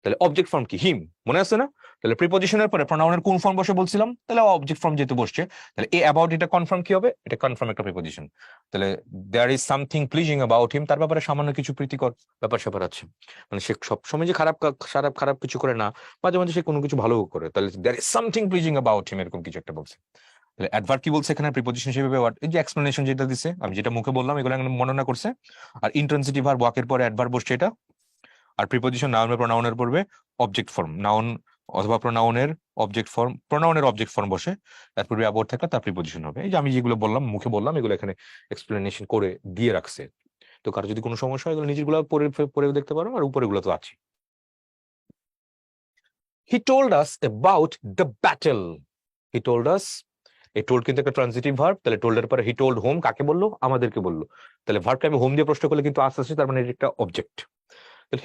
A: তাহলে অবজেক্ট ফর্ম কি হিম, মনে আছে না। তাহলে প্রিপজিশনের পরে প্রোনাউনের কোন ফর্ম বসে বলছিলাম, তাহলে অবজেক্ট ফর্ম যেহেতু বসছে, তাহলে এই অ্যাবাউট এটা কনফার্ম কি হবে, এটা কনফার্ম একটা প্রিপজিশন। তাহলে there is something pleasing about him, তার ব্যাপারে সামান্য কিছু প্রীতিকর ব্যাপার স্যাপার আছে, মানে সে সবসময় যে খারাপ খারাপ কিছু করে না, মাঝে মাঝে সে কোনো কিছু ভালো করে, তাহলে there is something pleasing about him, এরকম কিছু একটা বলছে। তাহলে অ্যাডভার্ব কি বলছে এখানে, প্রিপজিশন হিসেবে এই যে এক্সপ্লেনেশন যেটা দিছে, আমি যেটা মুখে বললাম এগুলো মননা করছে। আর ইন্ট্রান্সিটিভ ভার্ব ওয়াকের পরে অ্যাডভার্ব বসছে এটা। আর প্রিপজিশন নাউন বা প্রোনাউনের পড়বে অবজেক্ট ফর্ম, নাউন অথবা প্রোনাউনের অবজেক্ট ফর্ম বসে, তার পূর্বে অ্যাবাউট থাকলে তার প্রিপজিশন হবে। এই যে আমি যেগুলো বললাম মুখে বললাম, এগুলো এখানে এক্সপ্লেনেশন করে দিয়ে রাখছে। তো কারো যদি কোনো সমস্যা হয় এগুলো নিজেরগুলো পড়ে দেখতে পারো, আর উপরে গুলো তো আছে। হি told us about the battle, he told আস, এই টোল্ড কিন্তু একটা ট্রানজিটিভ ভার্ব। তাহলে টোল্ডের পরে হি টোল্ড হোম, কাকে বললো, আমাদেরকে বললো। তাহলে ভার্বকে আমি হোম দিয়ে প্রশ্ন করলে কিন্তু আসছে, তার মানে এটা একটা object.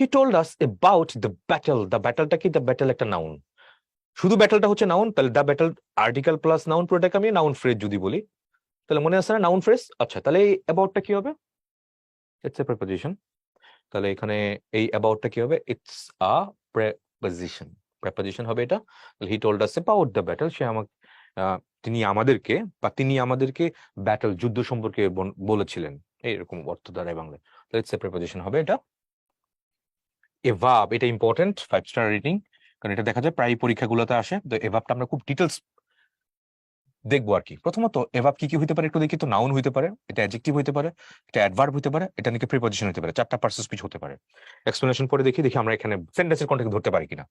A: He told us about the battle, the ব্যাটলটা কি, দ্য ব্যাটল একটা নাউন, শুধু ব্যাটলটা হচ্ছে নাউন, তাহলে the battle article plus noun, পুরোটাকে আমি নাউন ফ্রেজ যদি বলি, তাহলে মনে আসছে না নাউন ফ্রেজ। আচ্ছা, তাহলে এই অ্যাবাউটটা কি হবে, ইটস এ প্রিপজিশন। তাহলে এখানে এই অ্যাবাউটটা কি হবে, ইটস আ প্রিপজিশন, প্রিপজিশন হবে এটা। তাহলে he told us about the battle, সে আমাকে তিনি আমাদেরকে ব্যাটল যুদ্ধ সম্পর্কে বলেছিলেন, এইরকম অর্থ দ্বারাই বাংলায়। তাহলে ইটস এ প্রিপজিশন হবে এটা। এ ভার্ব, এটা ইম্পর্টেন্ট, 5 স্টার রেটিং, কারণ এটা দেখা যায় প্রায় পরীক্ষাগুলোতে আসে। তো এ ভার্বটা আমরা খুব ডিটেলস দেখবো আর কি। প্রথমত এভাব কি কি হইতে পারে একটু দেখি তো। নাউন হইতে পারে, এটা অ্যাডজেক্টিভ হইতে পারে, এটা অ্যাডভার্ব হইতে পারে, এটা নাকি প্রিপজিশন হতে পারে, চারটা পার্সন স্পিচ হতে পারে। এক্সপ্লেনেশন পরে দেখি দেখি আমরা এখানে সেন্টেন্সের কন্টেক্সট ধরতে পারি কিনা।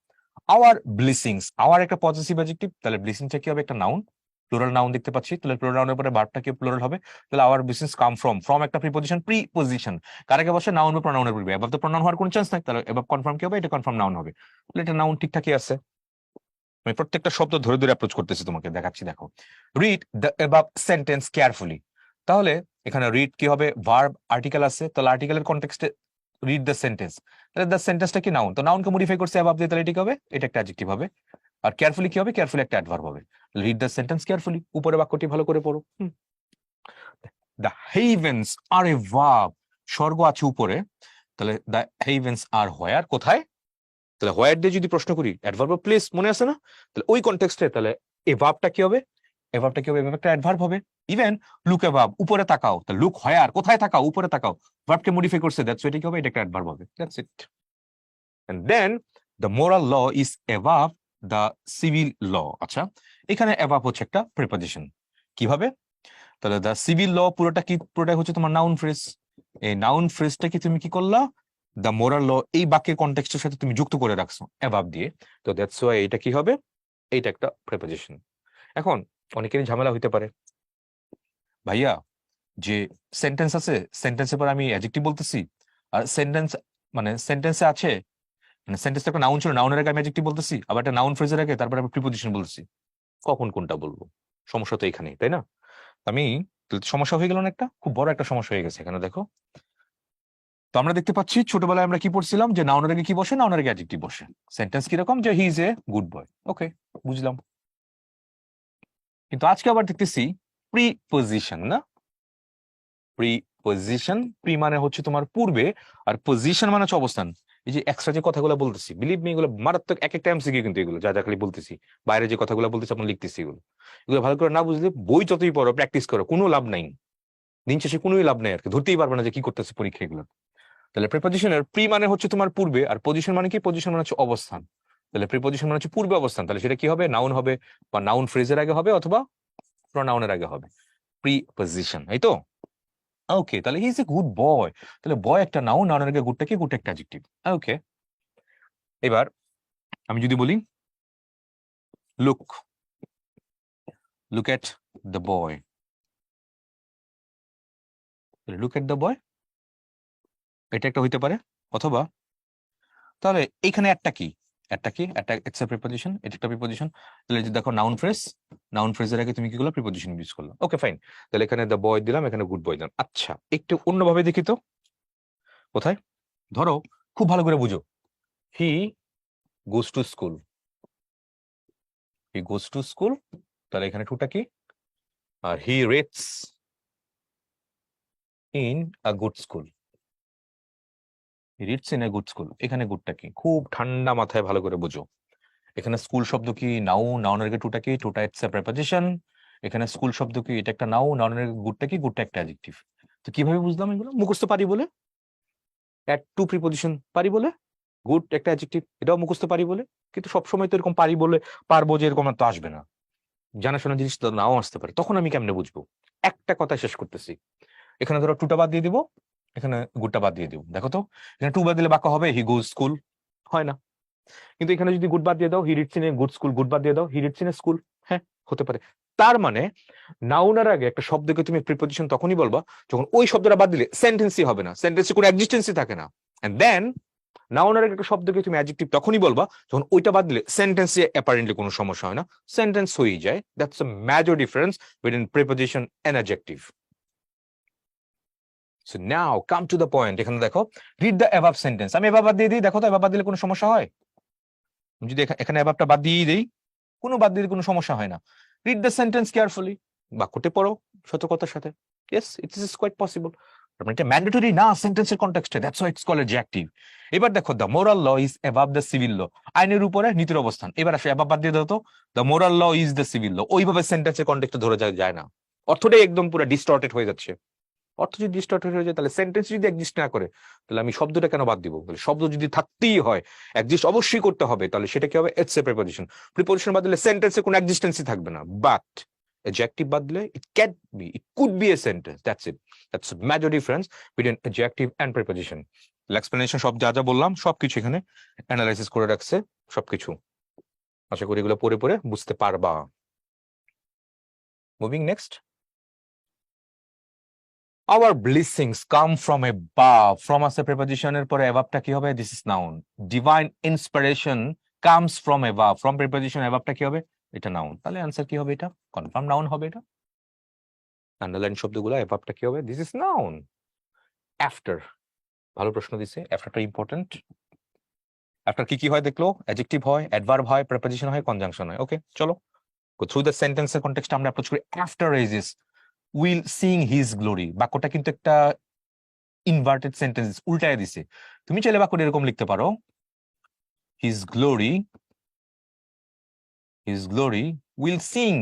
A: আওয়ার ব্লিসিংস, আওয়ার একটা পজিটিভ অ্যাডজেক্টিভ, তাহলে ব্লিসিংটা কি হবে? একটা নাউন, প্লুরাল নাউন দেখতে পাচ্ছি, তাহলে প্লুরাল নাউনের পরে ভার্বটা কি প্লুরাল হবে, তাহলে আওয়ার ব্লিসিংস কাম ফ্রম, ফ্রম একটা প্রিপজিশন কার আগে বসে? নাউন বা প্রনাউনের পূর্বে। এবার তো প্রনাউন হওয়ার কোনো চান্স নাই, তাহলে এবার কনফার্ম কি হবে? এটা কনফার্ম নাউন হবে, তাহলে এটা নাউন ঠিকঠাকই আছে। আমি প্রত্যেকটা শব্দ ধরে ধরে অ্যাপ্রোচ করতেছি, তোমাকে দেখাচ্ছি। দেখো, read the above sentence carefully, তাহলে এখানে রিড কি হবে? ভার্ব, আর্টিকেল আছে, তাহলে আর্টিকেলের কনটেক্সটে রিড দ্য সেন্টেন্স, তাহলে দ্য সেন্টেন্সটা কি নাউন, তো নাউনকে মডিফাই করছে এবাভ দিয়ে, তাহলে এটা কি হবে? এটা একটা অ্যাডজেক্টিভ হবে। আর কেয়ারফুলি কি হবে? কেয়ারফুলি একটা অ্যাডভার্ব হবে। রিড দ্য সেন্টেন্স কেয়ারফুলি, উপরে বাক্যটি ভালো করে পড়ো। The heavens are above, স্বর্গ আছে উপরে, তাহলে দ্য হেভেন্স আর হোয়ার, কোথায়? তাহলে হোয়ার দিয়ে যদি প্রশ্ন করি, অ্যাডভার্ব অফ প্লেস মনে আছে না? তাহলে ওই কনটেক্সটে তাহলে এ ভার্বটা কি হবে? এভাবটা কি হবে? এভাবে একটা অ্যাডভার্ব হবে। ইভেন লুক এভাব, উপরে তাকাও, তাহলে লুক হোয়ার, কোথায় তাকাও? উপরে তাকাও, ভার্বকে মডিফাই করছে, দ্যাটস এটা কি হবে? এটা একটা অ্যাডভার্ব হবে। That's it. And then the moral law is above the civil law. আচ্ছা, এখানে অ্যাবাভ হচ্ছে একটা প্রিপজিশন। কিভাবে? তাহলে দ্য সিভিল ল পুরোটা কি? পুরোটা হচ্ছে তোমার নাউন ফ্রেজ। এই নাউন ফ্রেজটাকে তুমি কি করলা? দ্য মোরাল ল এই বাক্যের কনটেক্সটের সাথে তুমি যুক্ত করে রাখছো অ্যাবাভ দিয়ে, তো দ্যাটস ওয়াই এটা কি হবে? এইটা একটা প্রিপজিশন। এখন অনেকেরই ঝামেলা হইতে পারে, ভাইয়া যে সেন্টেন্স আছে, সেন্টেন্সের পর আমি অ্যাডজেক্টিভ বলতেছি, আর সেন্টেন্স মানে সেন্টেন্সে আছে, মানে সেন্টেন্সে একটা নাউন ছিল, নাউনের আগে আমি অ্যাডজেক্টিভ বলতেছি, আবার একটা নাউন ফ্রেজের আগে তারপর আমি প্রিপজিশন বলতেছি, কখন কোনটা বলবো? সমস্যা তো এখানেই, তাই না? আমি সমস্যা হয়ে গেল না, একটা খুব বড় একটা সমস্যা হয়ে গেছে এখানে। দেখো, তো আমরা দেখতে পাচ্ছি ছোটবেলায় আমরা কি পড়ছিলাম, যে নাউনের আগে কি বসে? নাউনের আগে অ্যাডজেক্টিভ বসে। সেন্টেন্স কিরকম? যে he is a good boy. ওকে, বুঝলাম। কিন্তু আজকে আবার দেখতেছি প্রিপজিশন, না? প্রিপজিশন, প্রি মানে হচ্ছে তোমার পূর্বে, আর পজিশন মানে হচ্ছে অবস্থান। এই যে এক্সট্রা যে কথাগুলো বলতেছি, বিলিভ মি, এগুলো মারাত্মক, এক একটা এমসিকিউ কিন্তু এগুলো, যা যা খালি বলতেছি, বাইরে যে কথাগুলো বলতেছি আপনি লিখতেছি, এগুলো এগুলো ভালো করে না বুঝলে বই যতই পড়ো, প্র্যাকটিস করো, কোনো লাভ নাই। দিন শেষে কোনোই লাভ নাই আর কি, ধরতেই পারবে না যে কি করতেছে পরীক্ষা এগুলো। তাহলে প্রিপজিশনের প্রি মানে হচ্ছে তোমার পূর্বে, আর পজিশন মানে কি? পজিশন মানে হচ্ছে অবস্থান। তাহলে প্রিপজিশন মানে হচ্ছে পূর্বে অবস্থান, তাহলে সেটা কি হবে? নাউন হবে, বা নাউন ফ্রেজের আগে হবে, অথবা প্রনাউনের আগে হবে। প্রিপজিশন, এই তো। ওকে, তাহলে he is a good boy, তাহলে বয় একটা নাউন, নাউনের আগে গুডটা কি? গুড একটা অ্যাডজেক্টিভ। ওকে, এবার আমি যদি বলি look, look at the boy, look at the boy এটা একটা হইতে পারে, অথবা তাহলে এখানে একটা কি? একটা কি? একটা ইটস এ প্রিপজিশন, এটা একটা প্রিপজিশন। তাহলে যে দেখো নাউন ফ্রেজ, নাউন ফ্রেজের আগে তুমি কি করলো? প্রিপজিশন ইউজ করলো। ওকে ফাইন, তাহলে এখানে দ্য বয় দিলাম, এখানে গুড বয় দিলাম। আচ্ছা, একটু অন্যভাবে দেখি তো। কোথায়? ধরো, খুব ভালো করে বুঝো, he goes to school, he goes to school, তাহলে এখানে টুটা কি? আর he reads in a good school, reads in a good school, এখানে গুডটা কি? খুব ঠান্ডা মাথায় ভালো করে বুঝো, এখানে স্কুল শব্দ কি? নাউন, নাউনের আগে টুটা কি? টুটা ইটস এ প্রিপজিশন। এখানে স্কুল শব্দ কি? এটা একটা নাউন, নাউনের আগে গুডটা কি? গুডটা একটা অ্যাডজেক্টিভ। তো কিভাবে বুঝলাম এগুলো? মুখস্থ পারি বলে, অ্যাড টু প্রিপজিশন পারি বলে, গুড একটা অ্যাডজেক্টিভ, এটাও মুখস্থ পারি বলে। কিন্তু সবসময় তো এরকম পারি বলে পারবো যে এরকম তো আসবে না, জানাশোনা জিনিস তো নাও আসতে পারে, তখন আমি কেমনে বুঝবো? একটা কথা শেষ করতেছি, এখানে ধরো টুটা বাদ দিয়ে দিব, এখানে গুডটা বাদ দিয়ে দিব। দেখো তো, এখানে টু বাদ দিলে বাক্য হবে হি গোজ স্কুল, হয় না? কিন্তু এখানে যদি গুড বাদ দিয়ে দাও, he reads in a good school, good বাদ দিয়ে দাও, he reads in A school, হ্যাঁ হতে পারে। তার মানে নাউনের আগে একটা শব্দকে তুমি প্রিপজিশন তখনই বলবা যখন ওই শব্দটা বাদ দিলে সেন্টেন্সই হবে না, সেন্টেন্সে কোনো এক্সিস্টেন্সই থাকে না। এন্ড দেন নাউনের আগে একটা শব্দকে তুমি অ্যাডজেক্টিভ তখনই বলবা যখন ওইটা বাদ দিলে সেন্টেন্সে অ্যাপারেন্টলি কোনো সমস্যা হয় না, সেন্টেন্স হয়ে যায়। That's a major difference between preposition and adjective. So now come to the point. এখানে দেখো, রিড দ্য অ্যাবাভ সেন্টেন্স, আমি এভাবে বাদ দিয়ে দিই, দেখো তো এভাবে বাদ দিলে কোনো সমস্যা হয়? যদি এখানে অ্যাবাভটা বাদ দিয়েই দেই, কোনো বাদ দিলে কোনো সমস্যা হয় না। রিড দ্য সেন্টেন্স কেয়ারফুলি, বাক্যটি পড়ো সতর্কতার সাথে। Yes, it is quite possible. এটা ম্যান্ডেটরি না সেন্টেন্সের কনটেক্সটে, that's why it's called adjective. এবার দেখো, the moral law is above the civil law, আইনের উপরে নীতির অবস্থান। এবার আসে অ্যাবাভ বাদ দিয়ে দাও তো, the moral law is the civil law, ওইভাবে সেন্টেন্সের কনটেক্সটে ধরে যায় না, অর্থটাই একদম পুরো ডিস্টর্টেড হয়ে যাচ্ছে। অর্থ যদি ডিস্টর্টেড হয়ে যায়, তাহলে সেন্টেন্স যদি এক্সিস্ট না করে, তাহলে আমি শব্দটা কেন বাদ দিব? তাহলে শব্দ যদি থাকতেই হয়, এক্সিস্ট অবশ্যই করতে হবে, তাহলে সেটা কি হবে? It's a preposition. প্রিপজিশন বাদ দিলে সেন্টেন্সে কোনো এক্সিস্টেন্সই থাকবে না। বাট adjective বাদ দিলে it can be, it could be a sentence. That's it. That's the major difference between adjective and preposition. Explanation সব যা যা বললাম সবকিছু এখানে অ্যানালাইসিস করে রাখছে সবকিছু। আশা করি এগুলো পড়ে পড়ে বুঝতে পারবা। Moving next. Our blessings come from above. From আছে preposition-এর পরে above-টা কি হবে? This is noun. Divine inspiration comes from above. From preposition above-টা কি হবে? এটা noun. তাহলে आंसर কি হবে এটা? Confirm noun হবে এটা। আন্ডারলাইন শব্দগুলো above-টা কি হবে? This is noun. After. ভালো প্রশ্ন দিছে। After-টা ইম্পর্টেন্ট। After কি কি হয় দেখলো? Adjective হয়, adverb হয়, preposition হয়, conjunction হয়। ওকে, চলো। Go through the sentence-এর context আমরা approach করি। After raises will sing his glory. বাক্যটা কিন্তু একটা ইনভার্টেড সেন্টেন্স, উল্টায় দিছে। তুমি চাইলে বাক্যটা এরকম লিখতে পারো, his glory will sing,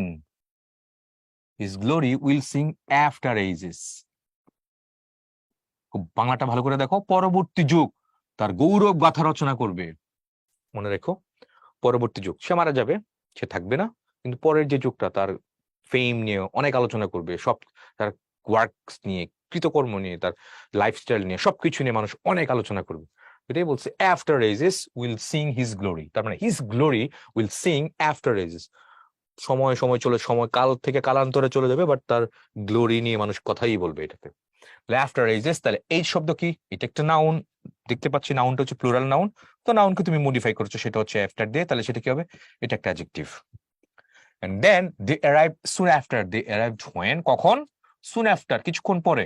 A: his glory will sing after ages. খুব বাংলাটা ভালো করে দেখো, পরবর্তী যুগ তার গৌরব গাথা রচনা করবে। মনে রেখো, পরবর্তী যুগ, সে মারা যাবে, সে থাকবে না, কিন্তু পরের যে যুগটা তার ফেম নিয়ে অনেক আলোচনা করবে, সব তার ওয়ার্কস নিয়ে, কৃতকর্ম নিয়ে, তার লাইফস্টাইল নিয়ে, সবকিছু নিয়ে মানুষ অনেক আলোচনা করবে। এটাই বলছে after ages will sing his glory, তার মানে his glory will sing after ages. সময় সময় চলে, সময় কাল থেকে কালান্তরে চলে যাবে, বাট তার গ্লোরি নিয়ে মানুষ কথাই বলবে এটাতে। আফটার এজেস, তাহলে এই শব্দ কি? এটা একটা নাউন, দেখতে পাচ্ছি নাউনটা হচ্ছে প্লুরাল নাউন, তো নাউনকে তুমি মডিফাই করছো, সেটা হচ্ছে আফটার দিয়ে, তাহলে সেটা কি হবে? এটা একটা adjective. And then they arrived soon after. They arrived when? কখন? Soon after, কিছুক্ষণ পরে।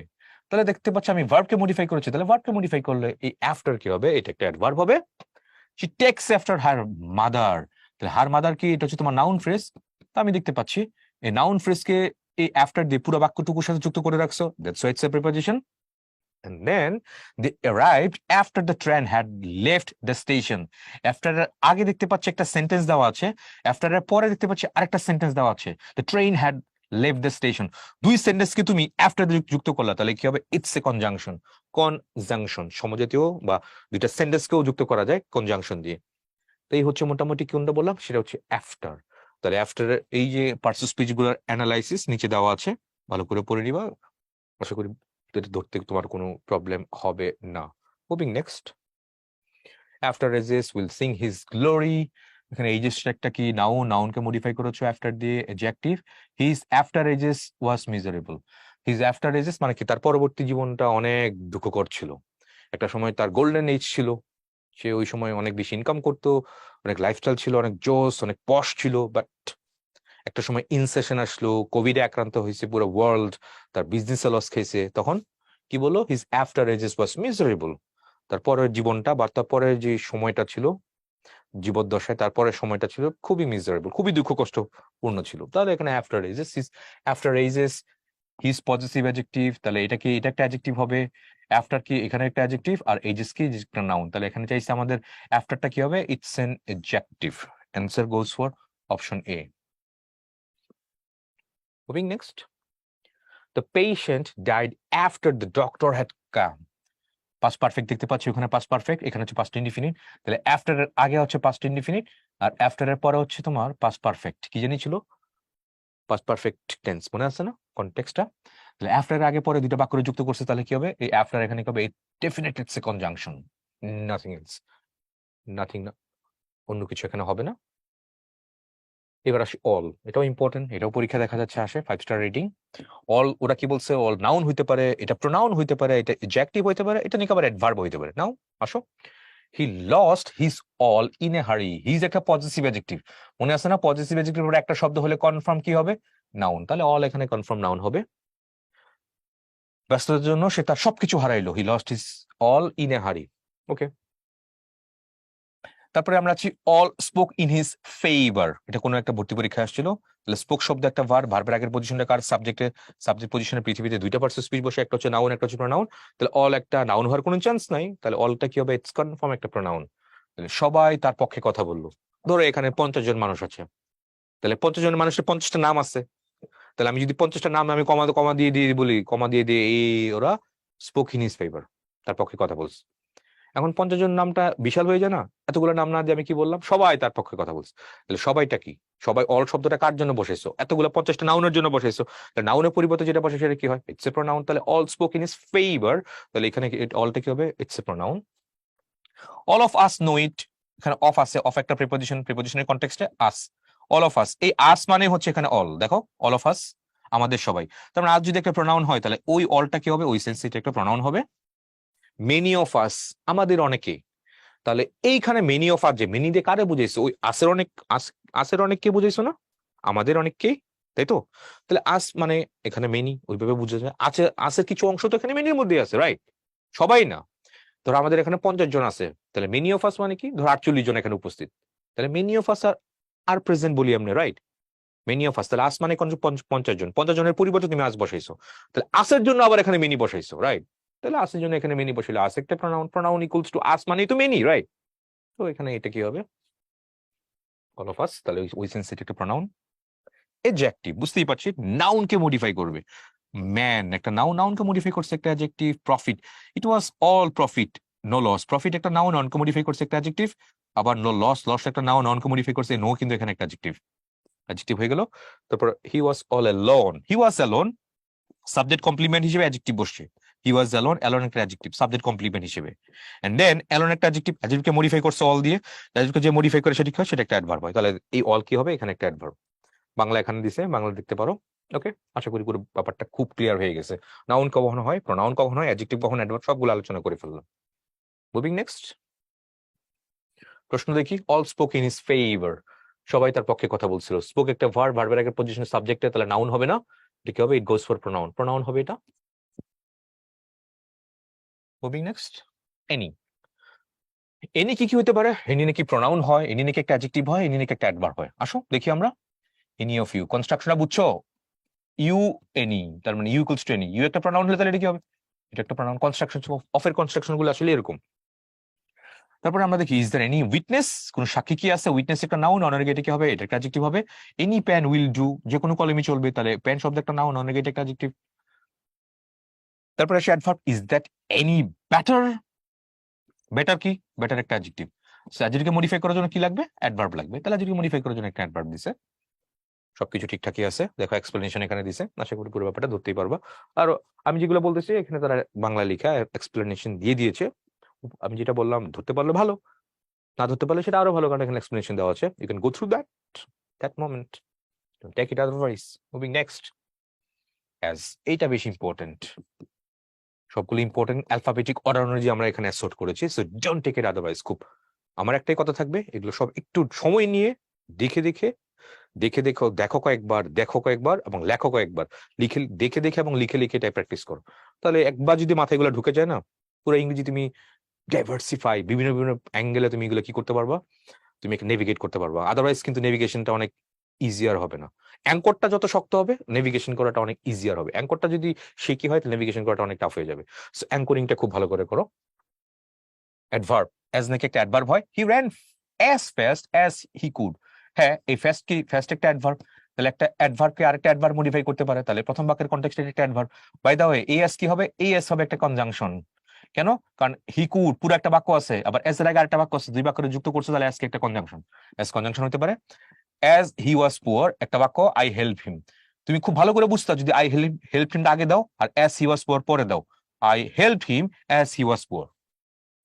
A: তাহলে দেখতে পাচ্ছি আমি ভার্বকে মডিফাই করেছি, তাহলে ভার্বকে মডিফাই করলে এই আফটার কি হবে? এটা একটা অ্যাডভার্ব হবে। She takes after her mother. তাহলে হার মাদার কি? এটা হচ্ছে তোমার নাউন ফ্রেজ। তো আমি দেখতে পাচ্ছি এই নাউন ফ্রেজকে এই আফটার দিয়ে পুরো বাক্যটুকুর সাথে যুক্ত করে রাখছো, that's why it's a preposition. And then they arrived after the train had left the station. After এর আগে দেখতে পাচ্ছি একটা সেন্টেন্স দেওয়া আছে, আফটার এর পরে দেখতে পাচ্ছি আরেকটা সেন্টেন্স দেওয়া আছে, the train had left the station. দুই সেন্টেন্সকে তুমি আফটার দিয়ে যুক্ত করলা, তাহলে কি হবে? It's a conjunction. কনজাংশন সমজাতীয় বা দুইটা সেন্টেন্সকেও যুক্ত করা যায় কনজাংশন দিয়ে। তো এই হচ্ছে মোটামুটি কোনটা বললাম, সেটা হচ্ছে আফটার। তাহলে আফটার এই যে পার্টস স্পিচ গুলোর অ্যানালাইসিস নিচে দেওয়া আছে, ভালো করে পড়ে নিবা, আশা করি ধরতে তোমার কোনো প্রবলেম হবে না। Moving next. After ages will sing his glory, এখানে এজেসটা একটা কি? নাউন, নাউনকে মডিফাই করেছো আফটার দিয়ে, adjective. His after ages was miserable. His after ages মানে কি? তার পরবর্তী জীবনটা অনেক দুঃখকর ছিল। একটা সময় তার গোল্ডেন এজ ছিল, সে ওই সময় অনেক বেশি ইনকাম করতো, অনেক লাইফস্টাইল ছিল, অনেক জোস, অনেক পশ ছিল, বাট একটা সময় ইনসেশন আসলো, কোভিডে আক্রান্ত হয়েছে পুরো ওয়ার্ল্ড, তার বিজনেসে লস খেয়েছে, তখন কি বললো? His after ages was miserable. তারপরের জীবনটা বা তারপরের যে সময়টা ছিল জীবদ্দশায়, তারপরের সময়টা ছিল খুবই মিজারেবল, খুবই দুঃখ কষ্টপূর্ণ ছিল। তাহলে এখানে after ages, his after ages, his positive adjective, তাহলে এটা কি? এটা একটা অ্যাডজেক্টিভ হবে। আফটার কি? এখানে একটা অ্যাডজেক্টিভ, আর এজেস কি? একটা নাউন। তাহলে এখানে চাইছে আমাদের আফটারটা কি হবে? It's an adjective. Answer goes for option A. Moving next. The patient died after the doctor had come. Past perfect দেখতে পাচ্ছি, ওখানে পাস্ট পারফেক্ট, এখানে হচ্ছে পাস্ট ইনডিফিনিট। তাহলে আফটার এর আগে হচ্ছে পাস্ট ইনডিফিনিট, আর আফটার এর পরে হচ্ছে তোমার পাস্ট পারফেক্ট। কি জানি ছিল? পাস্ট পারফেক্ট টেন্স, মনে আছে না কনটেক্সটটা? তাহলে আফটার এর আগে পরে দুটো বাক্য যুক্ত করছে, তাহলে কি হবে? এই আফটার এখানে কি হবে? Definitely it's a conjunction, nothing else, nothing, না অন্য কিছু এখানে হবে না। এবার আসি অল, এটাও ইম্পর্টেন্ট, এটাও পরীক্ষা দেখা যাচ্ছে আসে 5 স্টার রেটিং। অল, ওরা কি বলছে? অল নাউন হইতে পারে, এটা প্রোনাউন হইতে পারে, এটা অ্যাডজেক্টিভ হইতে পারে, এটা নিয়ে আবার অ্যাডভার্ব হইতে পারে। নাও আসো, হি lost his all in a হারি। হিজ একটা পজিটিভ অ্যাডজেক্টিভ, মনে আছে না? পজিটিভ অ্যাডজেক্টিভ পরে একটা শব্দ হলে কনফার্ম কি হবে? নাউন। তাহলে অল এখানে কনফার্ম নাউন হবে। ব্যস্ততার জন্য সে তার সবকিছু হারাইলো, he lost his all in a hurry. Okay, তারপরে আমরা আছি all spoke in his favour. এটা কোনো একটা ভর্তি পরীক্ষা আসছিল। তাহলে স্পোক শব্দ একটা ভার্ব, ভার্বের আগের পজিশনটা কার? সাবজেক্টে। সাবজেক্ট পজিশনে পৃথিবীতে দুইটা পার্টস স্পিচ বসে, একটা হচ্ছে নাউন, একটা হচ্ছে প্রোনাউন। তাহলে অল একটা নাউন হওয়ার কোনো চান্স নাই, তাহলে অলটা কি হবে? ইটস কনফার্ম একটা প্রোনাউন। তাহলে সবাই তার পক্ষে কথা বললো। ধরো এখানে 50 জন মানুষ আছে, তাহলে 50 জন মানুষের 50টা নাম আছে, তাহলে আমি যদি 50টা নাম আমি কমা কমা দিয়ে দিয়ে বলি, কমা দিয়ে দিয়ে এই ওরা স্পোক ইন হিজ ফেভার, তার পক্ষে কথা বলছে। এখন 50 জন নামটা বিশাল হয়ে যায় না? এতগুলো নাম না দিয়ে আমি কি বললাম, সবাই তার পক্ষে কথা বলছে। তাহলে সবাইটা কি? সবাই অল শব্দটা কার জন্য বসাইছো? এতগুলো 50টা নাউনের জন্য বসাইছো। নাউনের পরিবর্তে যেটা বসে সেটা কি হয়? It's a pronoun. তাহলে all spoke in his favour, তাহলে এখানে অলটা কি হবে? It's a pronoun. All of us know it, এখানে অফ আছে, অফ একটা প্রিপোজিশন, প্রিপোজিশনের কনটেক্সটে আস, অল অফ আস, এই আস মানে হচ্ছে এখানে অল, দেখো অল অফ আস, আমাদের সবাই। তার মানে আজ যদি একটা প্রোনাউন হয় তাহলে ওই অলটা কি হবে? ওই সেন্সে এটা একটা প্রোনাউন হবে। মেনি অফ আস, আমাদের অনেকে, তাহলে এইখানে মেনি অফ আস, যে মেনি দিয়ে কারে বুঝাইছো? ওই আসের অনেক, আসের অনেককে বুঝাইছো না? আমাদের অনেককেই, তাই তো? তাহলে আস মানে এখানে মেনি, ওইভাবে বুঝা যায়। আছে, আসের কিছু অংশ তো এখানে মেনির মধ্যে আছে, রাইট? সবাই না। ধরো আমাদের এখানে 50 জন আছে, তাহলে মেনি অফ আস মানে কি? ধরো 48 জন এখানে উপস্থিত, তাহলে many of us are present বলি আমরা, রাইট? মেনি অফ আস, তাহলে আস মানে 50 জন, 50 জনের পরিবর্তে তুমি আস বসাইছো, তাহলে আসের জন্য আবার এখানে মেনি বসাইছো, রাইট? তাহলে আসের জন্য এখানে মেনি বসাইলে আস একটা pronoun, pronoun equals to us মানে তো মেনি, রাইট? তো এখানে এটা কি হবে? অল অফ আস, তাহলে ওই সেন্স এটা একটা প্রোনাউন। এডজেক্টিভ, বুঝতেই পারছি নাউনকে মডিফাই করবে। ম্যান একটা নাউন, নাউনকে মডিফাই করছে একটা adjective. Profit, it was all profit, no loss, profit একটা নাউন, নাউনকে মডিফাই করছে একটা অ্যাডজেক্টিভ। আবার নো লস, লস একটা নাউন, নাউনকে মডিফাই করছে নো, কিন্তু এখানে একটা অ্যাডজেক্টিভ, অ্যাডজেক্টিভ হয়ে গেল। তারপর he was all alone, he was alone, subject complement হিসেবে অ্যাডজেক্টিভ বসছে। হি ওয়াজ অ্যালোন, অ্যালোন একটা অ্যাডজেক্টিভ সাবজেক্ট কমপ্লিমেন্ট হিসেবে। এন্ড দেন অ্যালোন একটা অ্যাডজেক্টিভ, অ্যাডজেক্টিভকে মডিফাই করছে অল দিয়ে, অ্যাডজেক্টিভকে যে মডিফাই করে সেটা কি হয়? সেটা একটা অ্যাডভার্ব হয়। তাহলে এই অল কি হবে? এখানে একটা অ্যাডভার্ব। বাংলা এখানে দিছে, বাংলা দেখতে পারো। ওকে, আশা করি পুরো ব্যাপারটা খুব ক্লিয়ার হয়ে গেছে। নাউন কখন হয়, প্রোনাউন কখন হয়, অ্যাডজেক্টিভ কখন, অ্যাডভার্ব, সবগুলো আলোচনা করে ফেললাম। মুভিং নেক্সট প্রশ্ন দেখি। All spoke in his favour, সবাই তার পক্ষে কথা বলছিল। স্পোক একটা ভার্ব, ভার্বের আগে পজিশন সাবজেক্টে, তাহলে নাউন হবে না, এটা কি হবে? ইট গোস ফর প্রোনাউন, প্রোনাউন হবে এটা। Moving next, any. এনি কি কি হতে পারে? এনি নাকি প্রোনাউন হয়, এনি নাকি একটা অ্যাডজেক্টিভ হয়, এনি নাকি একটা অ্যাডভার্ব হয়। আসো দেখি আমরা। এনি অফ ইউ, কনস্ট্রাকশনটা বুঝছো? ইউ এনি, তার মানে you equals to any, you একটা প্রোনাউন হলে তাহলে এটা কি হবে? এটা একটা প্রোনাউন। কনস্ট্রাকশন, অফের কনস্ট্রাকশন গুলো আসলে এরকম। তারপরে আমরা দেখি, ইজ দেয়ার এনি উইটনেস, কোন সাক্ষী কি আছে? উইটনেস একটা নাউন, অনার এটা কি হবে? এটা একটা অ্যাডজেক্টিভ হবে। এনি প্যান উইল ডু, যে কোনো কলমই চলবে, তাহলে প্যান শব্দ একটা নাউন, অনার এটা একটা অ্যাডজেক্টিভ। তারপরে আসে adverb, is that any better, better কি? বেটার একটা অ্যাডজেক্টিভ। অ্যাডজেক্টিভকে মডিফাই করার জন্য কি লাগবে? অ্যাডভার্ব লাগবে। তাহলে অ্যাডজেক্টিভ মডিফাই করার জন্য একটা অ্যাডভার্ব দিছে। সবকিছু ঠিকঠাকই আছে, দেখো এক্সপ্লেনেশন এখানে দিছে, আশা করি পুরো ব্যাপারটা ধরতেই পারবা। আর আমি যেগুলো বলতেছি এখানে তারা বাংলা লেখা এক্সপ্লেনেশন দিয়ে দিয়েছে। আমি যেটা বললাম ধরতে পারলে ভালো, না ধরতে পারলে সেটা আরো ভালো, কারণ এখানে এক্সপ্লেনেশন দেওয়া আছে। You can go through that moment, don't take it otherwise. Moving next, as, এইটা বেশি ইম্পর্টেন্ট। সবগুলো ইম্পর্টেন্ট অ্যালফাবেটিক অর্ডার অনুযায়ী আমরা এখানে অ্যাসর্ট করেছি, so don't take it otherwise. খুব আমার একটাই কথা থাকবে, এগুলো সব একটু সময় নিয়ে দেখে দেখে, দেখো কয়েকবার, দেখো কয়েকবার এবং লেখো কয়েকবার, লিখে দেখে দেখে এবং লিখে লিখে এটাই প্র্যাকটিস করো। তাহলে একবার যদি মাথায় এগুলো ঢুকে যায় না, পুরো ইংরেজি তুমি ডাইভার্সিফাই, বিভিন্ন বিভিন্ন অ্যাঙ্গেলে তুমি এগুলো কি করতে পারবা? তুমি নেভিগেট করতে পারবা। আদারওয়াইজ কিন্তু নেভিগেশনটা অনেক ইজিয়ার হবে না। অ্যাঙ্করটা যত শক্ত হবে, নেভিগেশন করাটা অনেক ইজিয়ার হবে। অ্যাঙ্করটা যদি শেকি হয়, তাহলে নেভিগেশন করাটা অনেক টাফ হয়ে যাবে। সো অ্যাঙ্করিংটা খুব ভালো করে করো। অ্যাডভার্ব, অ্যাজ নাকি একটা অ্যাডভার্ব হয়। হি ran as fast as he could, হ্যাঁ এই ফাস্ট কি? ফাস্ট একটা অ্যাডভার্ব, তাহলে একটা অ্যাডভার্বকে আরেকটা অ্যাডভার্ব মডিফাই করতে পারে, তাহলে প্রথম বাক্যের কনটেক্সটে একটা adverb. By the way, as কি হবে? এস হবে একটা কনজাংশন। কেন? কারণ হি কুড পুরো একটা বাক্য আছে, আবার এস এর আগে আরেকটা বাক্য আছে, দুই বাক্যের যুক্ত করছে, তাহলে আজকে একটা কনজাংশন, এস কনজাংশন হতে পারে। অ্যাজ হি ওয়াজ পুয়ার একটা বাক্য, আই হেল্প হিম। তুমি খুব ভালো করে বুঝতে, যদি আই হেল্প হিম আগে দাও আর অ্যাজ হি ওয়াজ পুয়ার পরে দাও, I help him as he was poor,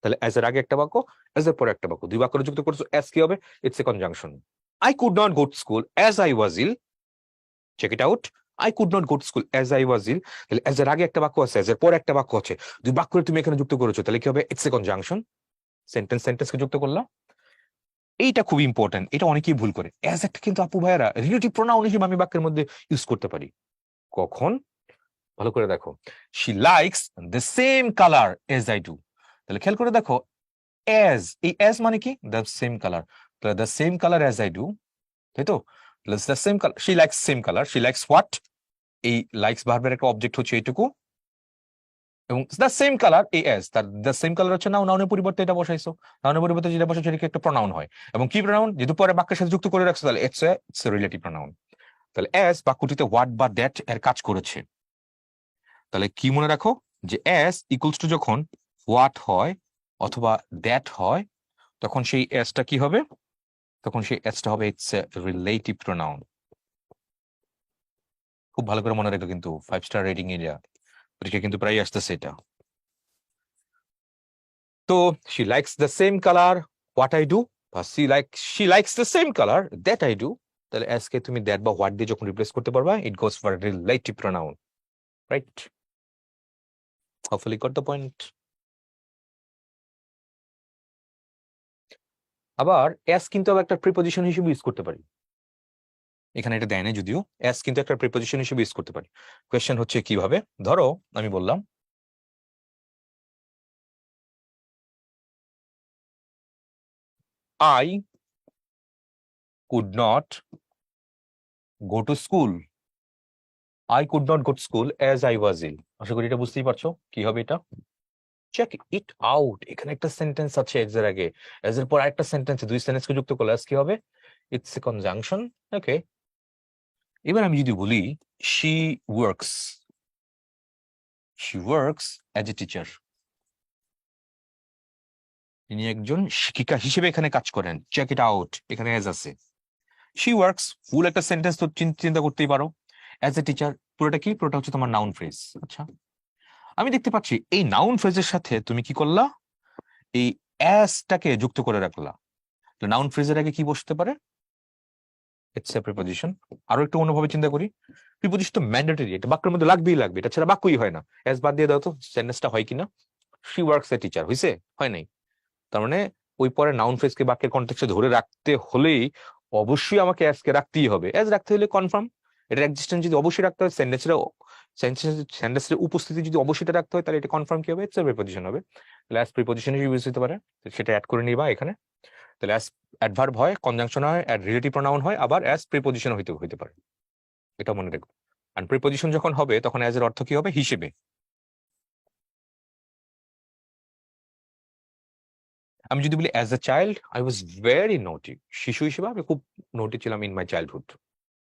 A: তাহলে অ্যাজ এর আগে একটা বাক্য, অ্যাজ এর পরে একটা বাক্য, দুই বাক্য যুক্ত করছো, অ্যাজ কি হবে? It's a conjunction. I could not go to school as I was ill, check it out. I could not go to school as I was ill, তাহলে অ্যাজ এর আগে একটা বাক্য আছে, অ্যাজ এর পরে একটা বাক্য আছে, দুই বাক্য তুমি এখানে যুক্ত করেছো, তাহলে কি হবে? It's a conjunction. সেন্টেন্সকে যুক্ত করলাম। এইটা খুব ইম্পর্টেন্ট, এটা অনেকেই ভুল করে। অ্যাজ একটা কিন্তু আপু ভাইয়ারা রিলেটিভ প্রোনাউন হিসেবে আমি বাক্যের মধ্যে ইউজ করতে পারি। কখন? ভালো করে দেখো, she likes the same colour age I do, তাহলে খেয়াল করে দেখো, as, এই as মানে কি? দ্য সেম কালার, তাহলে the same colour as I do, তাই তো? The same colour, she likes same colour, she likes what? এই লাইকস ভার্বের একটা অবজেক্ট হচ্ছে এইটুকু, এবং দ্য সেম কালার এই as, তার দ্য সেম কালার হচ্ছে নাউন, নাউনের পরিবর্তে এটা বসাইছো, নাউনের পরিবর্তে যেটা বসাইছো সেটা একটা প্রোনাউন হয়। এবং কি প্রোনাউন? যেহেতু পরে বাক্যের সাথে যুক্ত করে রাখছো, তাহলে ইটস এ রিলেটিভ প্রোনাউন। তাহলে as বাক্যটিতে হোয়াট বা দ্যাট এর কাজ করেছে। তাহলে কি মনে রাখো, যে as ইকুয়ালস টু যখন হোয়াট হয় অথবা দ্যাট হয়, তখন সেই এসটা কি হবে? তখন সেই এসটা হবে ইটস রিলেটিভ প্রোনাউন। খুব ভালো করে মনে রেখো, কিন্তু 5 স্টার রেটিং এরিয়া পরীক্ষা কিন্তু প্রায় আসতেছে এটা। তো she likes the same color what I do, বা she likes the same color that I do, তাহলে as কে তুমি that বা what দিয়ে যখন রিপ্লেস করতে পারবা, it goes for a relative pronoun, right? Hopefully got the point. আবার as কিন্তু আবার একটা প্রিপজিশন হিসেবে ইউজ করতে পারি। এখানে এটা দেয় না যদিও, as কিন্তু একটা প্রিপজিশন হিসেবে ইউজ করতে পারি। কোয়েশ্চেন হচ্ছে কিভাবে? ধরো আমি বললাম I could not go to school. I could not go to school as I was ill. আশা করি এটা বুঝতেই পারছো কি হবে এটা। Check it out. এখানে একটা সেন্টেন্স আছে এজ এর আগে, এজ এর পর আরেকটা সেন্টেন্স, দুই সেন্টেন্সকে যুক্ত করলে কি হবে? It's a conjunction. ওকে, এবার আমি যদি বলি she works, she works as a teacher, তিনি একজন শিক্ষিকা হিসেবে এখানে কাজ করেন। চেক ইট আউট, এখানে এজ আছে। শি ওয়ার্কস ফুল একটা সেন্টেন্স তো চিন্তা করতেই পারো। অ্যাজ এ টিচার পুরোটা কি? পুরোটা হচ্ছে তোমার নাউন ফ্রেজ। আচ্ছা, আমি দেখতে পাচ্ছি এই নাউন ফ্রেজের সাথে তুমি কি করলা? এই অ্যাজটাকে যুক্ত করে রাখলা। নাউন ফ্রেজের আগে কি বসতে পারে? It's a preposition. আরো একটু অন্যভাবে চিন্তা করি, প্রিপজিশন তো ম্যান্ডেটরি, এটা বাক্যের মধ্যে লাগবেই লাগবে, এটা ছাড়া বাক্যই হয় না। অ্যাজ বাদ দিয়ে দাও তো সেন্টেন্সটা হয় কিনা? শি ওয়ার্কস এ টিচার হইছে? হয় নাই। তার মানে ওই পরে নাউন ফ্রেজকে বাক্যের কনটেক্সটে ধরে রাখতে হলেই অবশ্যই আমাকে অ্যাজ কে রাখতেই হবে। অ্যাজ রাখতে হলে কনফার্ম, এটার এক্সিস্টেন্স যদি অবশ্যই রাখতে হয়, সেন্টেন্সের উপস্থিতি যদি অবশ্যই রাখতে হয়, তাহলে এটা কনফার্ম কি হবে? ইটস এ প্রিপজিশন হবে। তাহলে অ্যাজ প্রিপজিশন হিসেবে ইউজ হতে পারে, সেটা অ্যাড করে নিবা এখানে। তাহলে অ্যাজ অ্যাডভার্ব হয়, কনজাংশন হয়, অ্যাড রিলেটিভ প্রোনাউন হয়, আবার অ্যাজ প্রিপজিশন হইতে পারে। এটা মনে রাখবো। আর প্রিপজিশন যখন হবে তখন অ্যাজ এর অর্থ কি হবে? হিসেবে। আমি যদি বলি as a child I was very naughty, শিশু হিসেবে আমি খুব নোটি ছিলাম in my childhood.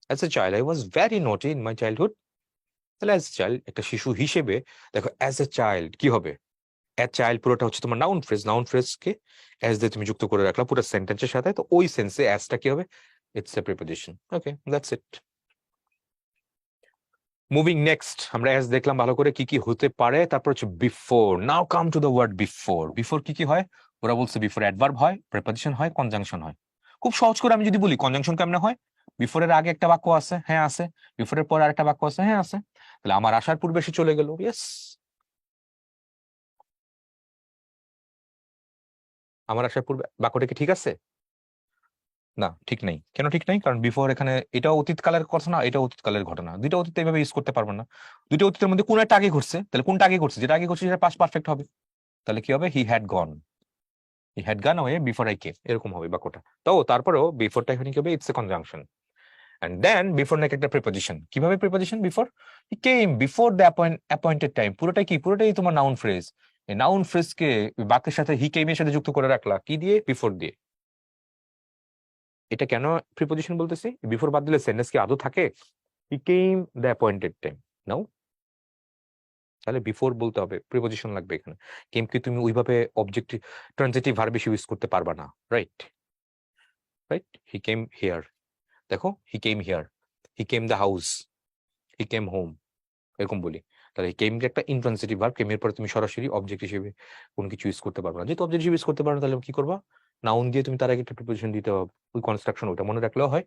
A: As a child I was very naughty in my childhood. তাহলে অ্যাজ এ চাইল্ড একটা শিশু হিসেবে, দেখো অ্যাজ এ চাইল্ড কি হবে? অ্যাজ চাইল্ড পুরোটা হচ্ছে তোমার নাউন ফ্রেজ, নাউন ফ্রেজকে অ্যাজ দিয়ে তুমি যুক্ত করে রাখলা পুরো সেন্টেন্সের সাথে, তো ওই সেন্সে অ্যাজটা কি হবে? It's a preposition. Okay, that's it. Moving next, আমরা অ্যাজ দেখলাম ভালো করে কি কি হতে পারে, তারপর হচ্ছে before. Now come to the word before. Before কি কি হয়? ওরা বলছে বিফোর অ্যাডভার্ব হয়, প্রিপজিশন হয়, কনজাংশন হয়। খুব সহজ করে আমি যদি বলি কনজাংশন কেমনে হয়? বিফোরের আগে একটা বাক্য আছে, হ্যাঁ আছে। বিফোরের পর আরেকটা বাক্য আছে, হ্যাঁ আছে। তাহলে আমার আসার পূর্বে সে চলে গেল, ইয়েস। আমার আসার পূর্বে বাক্যটা কি ঠিক আছে? না, ঠিক নেই। কেন ঠিক নেই? কারণ বিফোর এখানে এটা অতীতকালের কথা না, এটা অতীতকালের ঘটনা, দুইটা অতীত এইভাবে ইউজ করতে পারবো না। দুইটা অতীতের মধ্যে কোন একটা আগে ঘটছে, তাহলে কোনটা আগে ঘটছে? যেটা আগে ঘটছে সেটা পাস্ট পারফেক্ট হবে। তাহলে কি হবে? He had gone away before I came, এরকম হবে বাক্যটা। তো তারপরেও বিফোরটা এখানে কি হবে? It's a conjunction. And then before নাকি একটা প্রিপজিশন। কিভাবে preposition? Before he came before the appointed time, পুরোটাই কি? পুরোটাই তোমার নাউন ফ্রেজ। এই নাউন ফ্রেজকে বাক্যের সাথে হি কেম এর সাথে যুক্ত করে রাখলা কি দিয়ে? বিফোর দিয়ে। এটা কেন প্রিপজিশন বলতেছি? বিফোর বাদ দিলে সেন্টেন্স কি আদৌ থাকে? হি কেম দ্য অ্যাপয়েন্টেড টাইম, নাও। তাহলে বিফোর বলতে হবে, প্রিপজিশন লাগবে এখানে। কেম কি তুমি ওইভাবে অবজেক্টিভ ট্রানজিটিভ ভার্ব বেশি ইউজ করতে পারবা না, right? Right, he came here, দেখো he came here, he came the house, he came home, এরকম বলি। তাহলে কেম যে একটা ইনট্রান্সিটিভ ভার্ব, কেমের পরে তুমি সরাসরি অবজেক্ট হিসেবে কোনো কিছু ইউজ করতে পারবে না। যেহেতু অবজেক্ট হিসেবে ইউজ করতে পারবে না, তাহলে কি করবা? নাউন দিয়ে তুমি তার আগে একটা প্রিপোজিশন দিতে হবে। ওই কনস্ট্রাকশন ওটা মনে রাখলেও হয়।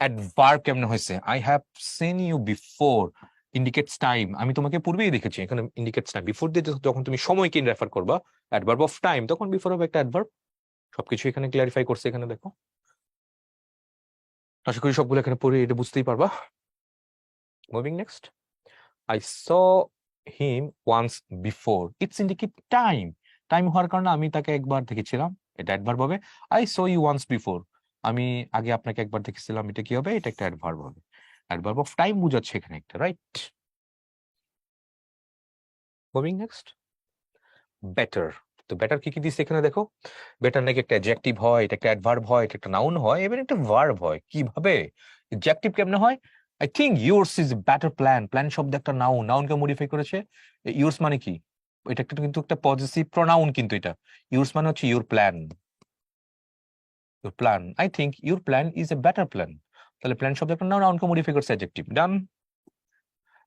A: অ্যাডভার্ব কেমনে হয়েছে? I have seen you before indicates time, আমি তোমাকে পূর্বেই দেখেছি। এখানে ইন্ডিকেটস টাইম, বিফোর দিয়ে যখন তুমি সময়কে রেফার করবা অ্যাডভার্ব অফ টাইম, তখন বিফোর হবে একটা অ্যাডভার্ব। সবকিছু এখানে ক্লারিফাই করছে, এখানে দেখো। আশা করি সবগুলো এখানে পড়ে এটা বুঝতেই পারবা। Moving next, I saw him once before. It's indicate time. Time হওয়ার কারণে আমি তাকে একবার দেখেছিলাম, এটা অ্যাডভার্ব হবে। I saw you once before. আমি আগে আপনাকে একবার দেখেছিলাম, এটা কি হবে? এটা একটা অ্যাডভার্ব হবে। অ্যাডভার্ব অফ টাইম বুঝাচ্ছে এখানে একটা, রাইট? Moving next, better. তো বেটার কি কি দিচ্ছে এখানে দেখো। বেটার নাকি একটা অ্যাডজেক্টিভ হয়, এটা একটা অ্যাডভার্ব হয়, এটা একটা নাউন হয়, এবার একটা ভার্ব হয়। কিভাবে? অ্যাডজেক্টিভ কেমনে হয়? I think yours is better plan. Plan শব্দ একটা নাউন, নাউনকে মডিফাই করেছে। ইয়োর্স মানে কি? এটা কিন্তু একটা পজিটিভ প্রোনাউন, কিন্তু এটা ইউরস মানে হচ্ছে your plan. Your plan, I think your plan is a better plan. তাহলে প্ল্যান শব্দ একটা নাউনকে মডিফাই করছে অ্যাডজেক্টিভ, ডান।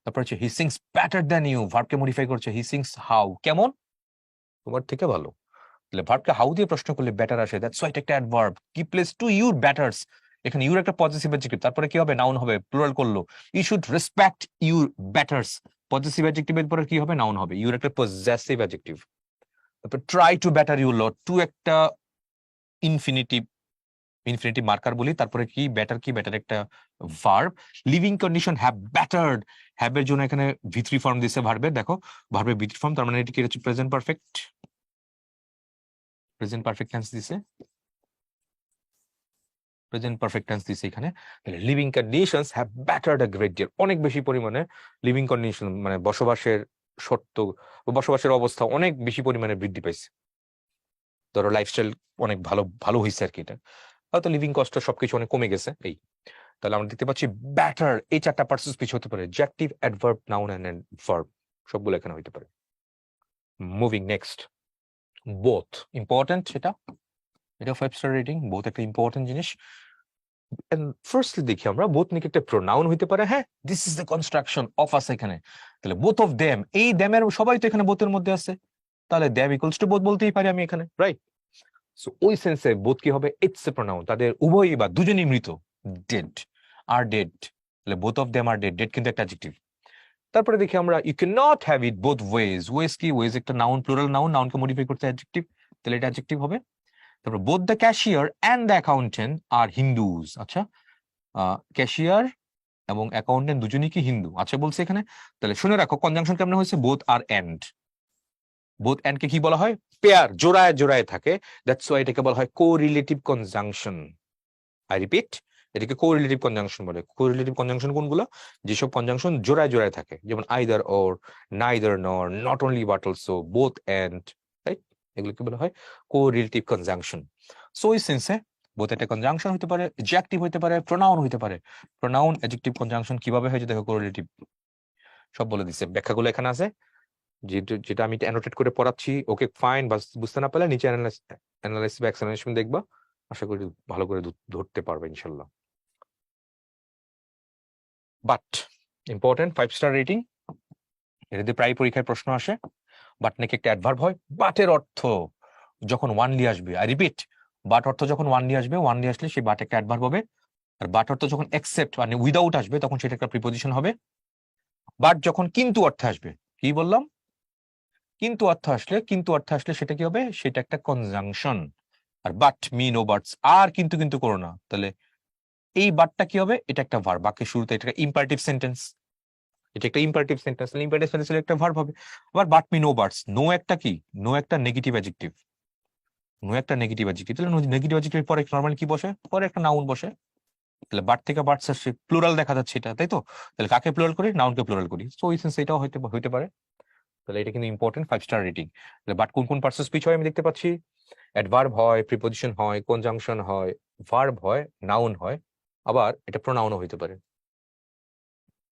A: তারপর হচ্ছে he sings better than you, ভার্বকে মডিফাই করছে, হি সিংস হাউ, কেমন, তোমার থেকে ভালো। তাহলে ভার্বকে হাউ দিয়ে প্রশ্ন করলে বেটার আসে, দ্যাটস হোয়াই এটা একটা অ্যাডভার্ব, কি প্লেস টু ইউর বেটারস, এখানে ইউর একটা পজিটিভ অ্যাডজেক্টিভ, তারপরে কি হবে, নাউন হবে, প্লুরাল করলো, you should respect your betters, positive অ্যাডজেক্টিভের পরে কি হবে, নাউন হবে, ইউর একটা পজেসিভ অ্যাডজেক্টিভ। তারপর try to better your lot, to একটা ইনফিনিটিভ, ইনফিনিটিভ মার্কার বলি, তারপরে কি বেটার, কি বেটার একটা verb. Living condition have bettered, have এর জন্য এখানে ভি3 ফর্ম দিছে ভার্বের, দেখো ভার্বের ভি3 ফর্ম, তার মানে এটি কি হচ্ছে, present perfect, present perfect tense দিছে, প্রেজেন্ট পারফেক্ট টেন্স দিছে এখানে। তাহলে living conditions have bettered a great deal, অনেক বেশি পরিমাণে লিভিং কন্ডিশন মানে বসবাসের শর্ত, বসবাসের অবস্থা অনেক বেশি পরিমাণে বৃদ্ধি পাইছে, ধরো লাইফস্টাইল অনেক ভালো ভালো হয়েছে আর কি, এটা হয়তো লিভিং কস্ট সবকিছু অনেক কমে গেছে এই। তাহলে আমরা দেখতে পাচ্ছি ব্যাটার, এই চারটা পার্সেস পিছ হতে পারে, adjective, adverb, noun and verb, সবগুলো এখানে হতে পারে। মুভিং নেক্সট, বোথ ইম্পর্টেন্ট, এটা 5 স্টার রেটিং, বোথ একটা ইম্পর্টেন্ট জিনিস। ফার্স্টলি দেখি আমরা বোথ নাকি একটা প্রোনাউন হইতে পারে, হ্যাঁ, this is the construction of us এখানে। তাহলে বোথ অফ দেম, এই দেমের সবাই তো এখানে বোথের মধ্যে আছে, তাহলে দেম ইকুয়ালস টু বোথ বলতেই পারি আমি এখানে, রাইট। সো ওই সেন্সে বোথ কি হবে, ইটস এ প্রোনাউন, তাদের উভয়ই বা দুজনই মৃত, ডেড, আর ডেড, তাহলে both of them are dead, dead কিন্তু একটা অ্যাডজেক্টিভ। তারপরে দেখি আমরা you can not have it both ways, ways কি, ওয়েজ একটা নাউন, প্লুরাল নাউন, নাউনকে মডিফাই করতে অ্যাডজেক্টিভ, তাহলে এটা অ্যাডজেক্টিভ হবে। তারপর both the cashier and the accountant are Hindus, আচ্ছা ক্যাশিয়ার এবং অ্যাকাউন্টেন্ট দুজনই কি হিন্দু, আচ্ছা বলছে এখানে। তাহলে শুনে রাখো কনজাংশন কেমন হয়েছে, বোথ আর এন্ড, বোথ এন্ড কে কি বলা হয়, পেয়ার, জোড়ায় জোড়ায় থাকে, দ্যাটস ওয়াই এটাকে বলা হয় কোরিলেটিভ কনজাংশন। আই রিপিট, এটাকে কোরিলেটিভ কনজাংশন বলে। কোরিলেটিভ কনজাংশন কোনগুলো, যেসব কনজাংশন জোড়ায় জোড়ায় থাকে, যেমন either or, neither nor, not only but also, both and, right, এগুলোকে বলা হয় কোরিলেটিভ কনজাংশন। সো এই সেন্সে বোথ একটা কনজাংশন হতে পারে, অ্যাডজেক্টিভ হতে পারে, প্রোনাউন হতে পারে। প্রোনাউন, অ্যাডজেক্টিভ, কনজাংশন কিভাবে হয়েছে দেখো, কোরিলেটিভ, সব বলে দিচ্ছে, ব্যাখ্যাগুলো এখানে আছে, যেটা আমি অ্যানোটেট করে পড়াচ্ছি, ওকে ফাইন, বাস বুঝতে না পারলে নিচে অ্যানালাইসিস বা এক্সপ্লেনেশন দেখবা, আশা করি ভালো করে ধরতে পারবে ইনশাল্লাহ। বাট ইম্পর্টেন্ট 5 স্টার রেটিং, এটাতে প্রায় পরীক্ষায় প্রশ্ন আসে, বাট নাকি একটা অ্যাডভার্ব হয়, বাটের অর্থ যখন ওয়ানলি আসবে, আই রিপিট, বাট অর্থ যখন ওয়ানলি আসবে, ওয়ানলি আসলে সেই বাট একটা অ্যাডভার্ব হবে। আর বাট অর্থ যখন এক্সেপ্ট মানে উইদাউট আসবে, তখন সেটা একটা প্রিপোজিশন হবে। বাট যখন কিন্তু অর্থে আসবে, কি বললাম, কিন্তু অর্থ আসলে সেটা কি হবে, সেটা একটা কনজাংশন। আর বাট, মি, নো বাটস, আর কিন্তু কিন্তু করো না, তাহলে এই বাটটা কি হবে, এটা একটা ভার্ব, বাক্যের শুরুতে এটা ইম্পারেটিভ সেন্টেন্স, এটা একটা ইম্পারেটিভ সেন্টেন্স, ইম্পারেটিভ সেন্টেন্স একটা ভার্ব হবে। আবার but, me, no buts, no একটা কি, নো একটা নেগেটিভ অ্যাডজেক্টিভ, নো একটা নেগেটিভ অ্যাডজেক্টিভ, তাহলে নেগেটিভ অ্যাডজেক্টিভের পরে নরমালি কি বসে, পরে একটা নাউন বসে, তাহলে বাট থেকে বাটস আসছে, প্লুরাল দেখা যাচ্ছে এটা, তাই তো, তাহলে কাকে প্লুরাল করি, নাউনকে প্লুরাল করি, সো এই সেন্স এটাও হইতে পারে। তাহলে এটা কিন্তু ইম্পর্টেন্ট 5 স্টার রেটিং। বাট কোন কোন পার্সেস স্পিচ হয় আমি দেখতে পাচ্ছি, অ্যাডভার্ব হয়, প্রিপোজিশন হয়, কনজাংশন হয়, ভার্ব হয়, নাউন হয়, আবার এটা প্রোনাউনও হইতে পারে।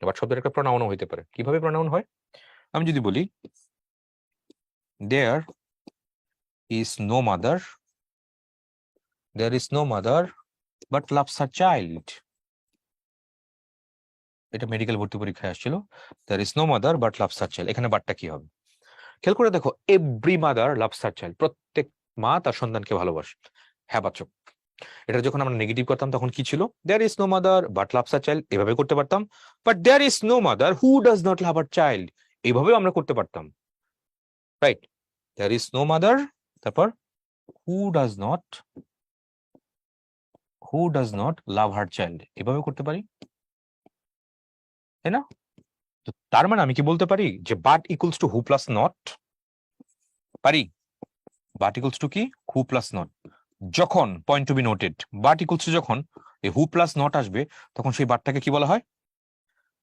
A: এবার শব্দের একটা প্রোনাউনও হইতে পারে, কিভাবে প্রোনাউন হয়, আমি যদি বলি there is no mother, there is no mother but loves her child, এটা মেডিকেল ভর্তি পরীক্ষায় আসছিল, there is no mother but loves her child, এখানে বাটটা কি হবে, খেয়াল করে দেখো, every mother loves her child, প্রত্যেক মা তার সন্তানকে ভালোবাসে, হ্যাঁ বাচক। এটা যখন আমরা নেগেটিভ করতাম তখন কি ছিল, there is no mother but loves a child, এভাবে করতে পারতাম। But there is no mother who does not love a child, এইভাবেও আমরা করতে পারতাম, right. There is no mother, তারপর who does not love her child, এভাবে করতে পারি, তাই না। তো তার মানে আমি কি বলতে পারি যে but equals to who plus not, পারি, বাট ইকুয়ালস টু কি, হু প্লাস নট, যখন point to be noted, but equals to যখন এই হু প্লাস নট আসবে, তখন সেই বাটটাকে কি বলা হয়,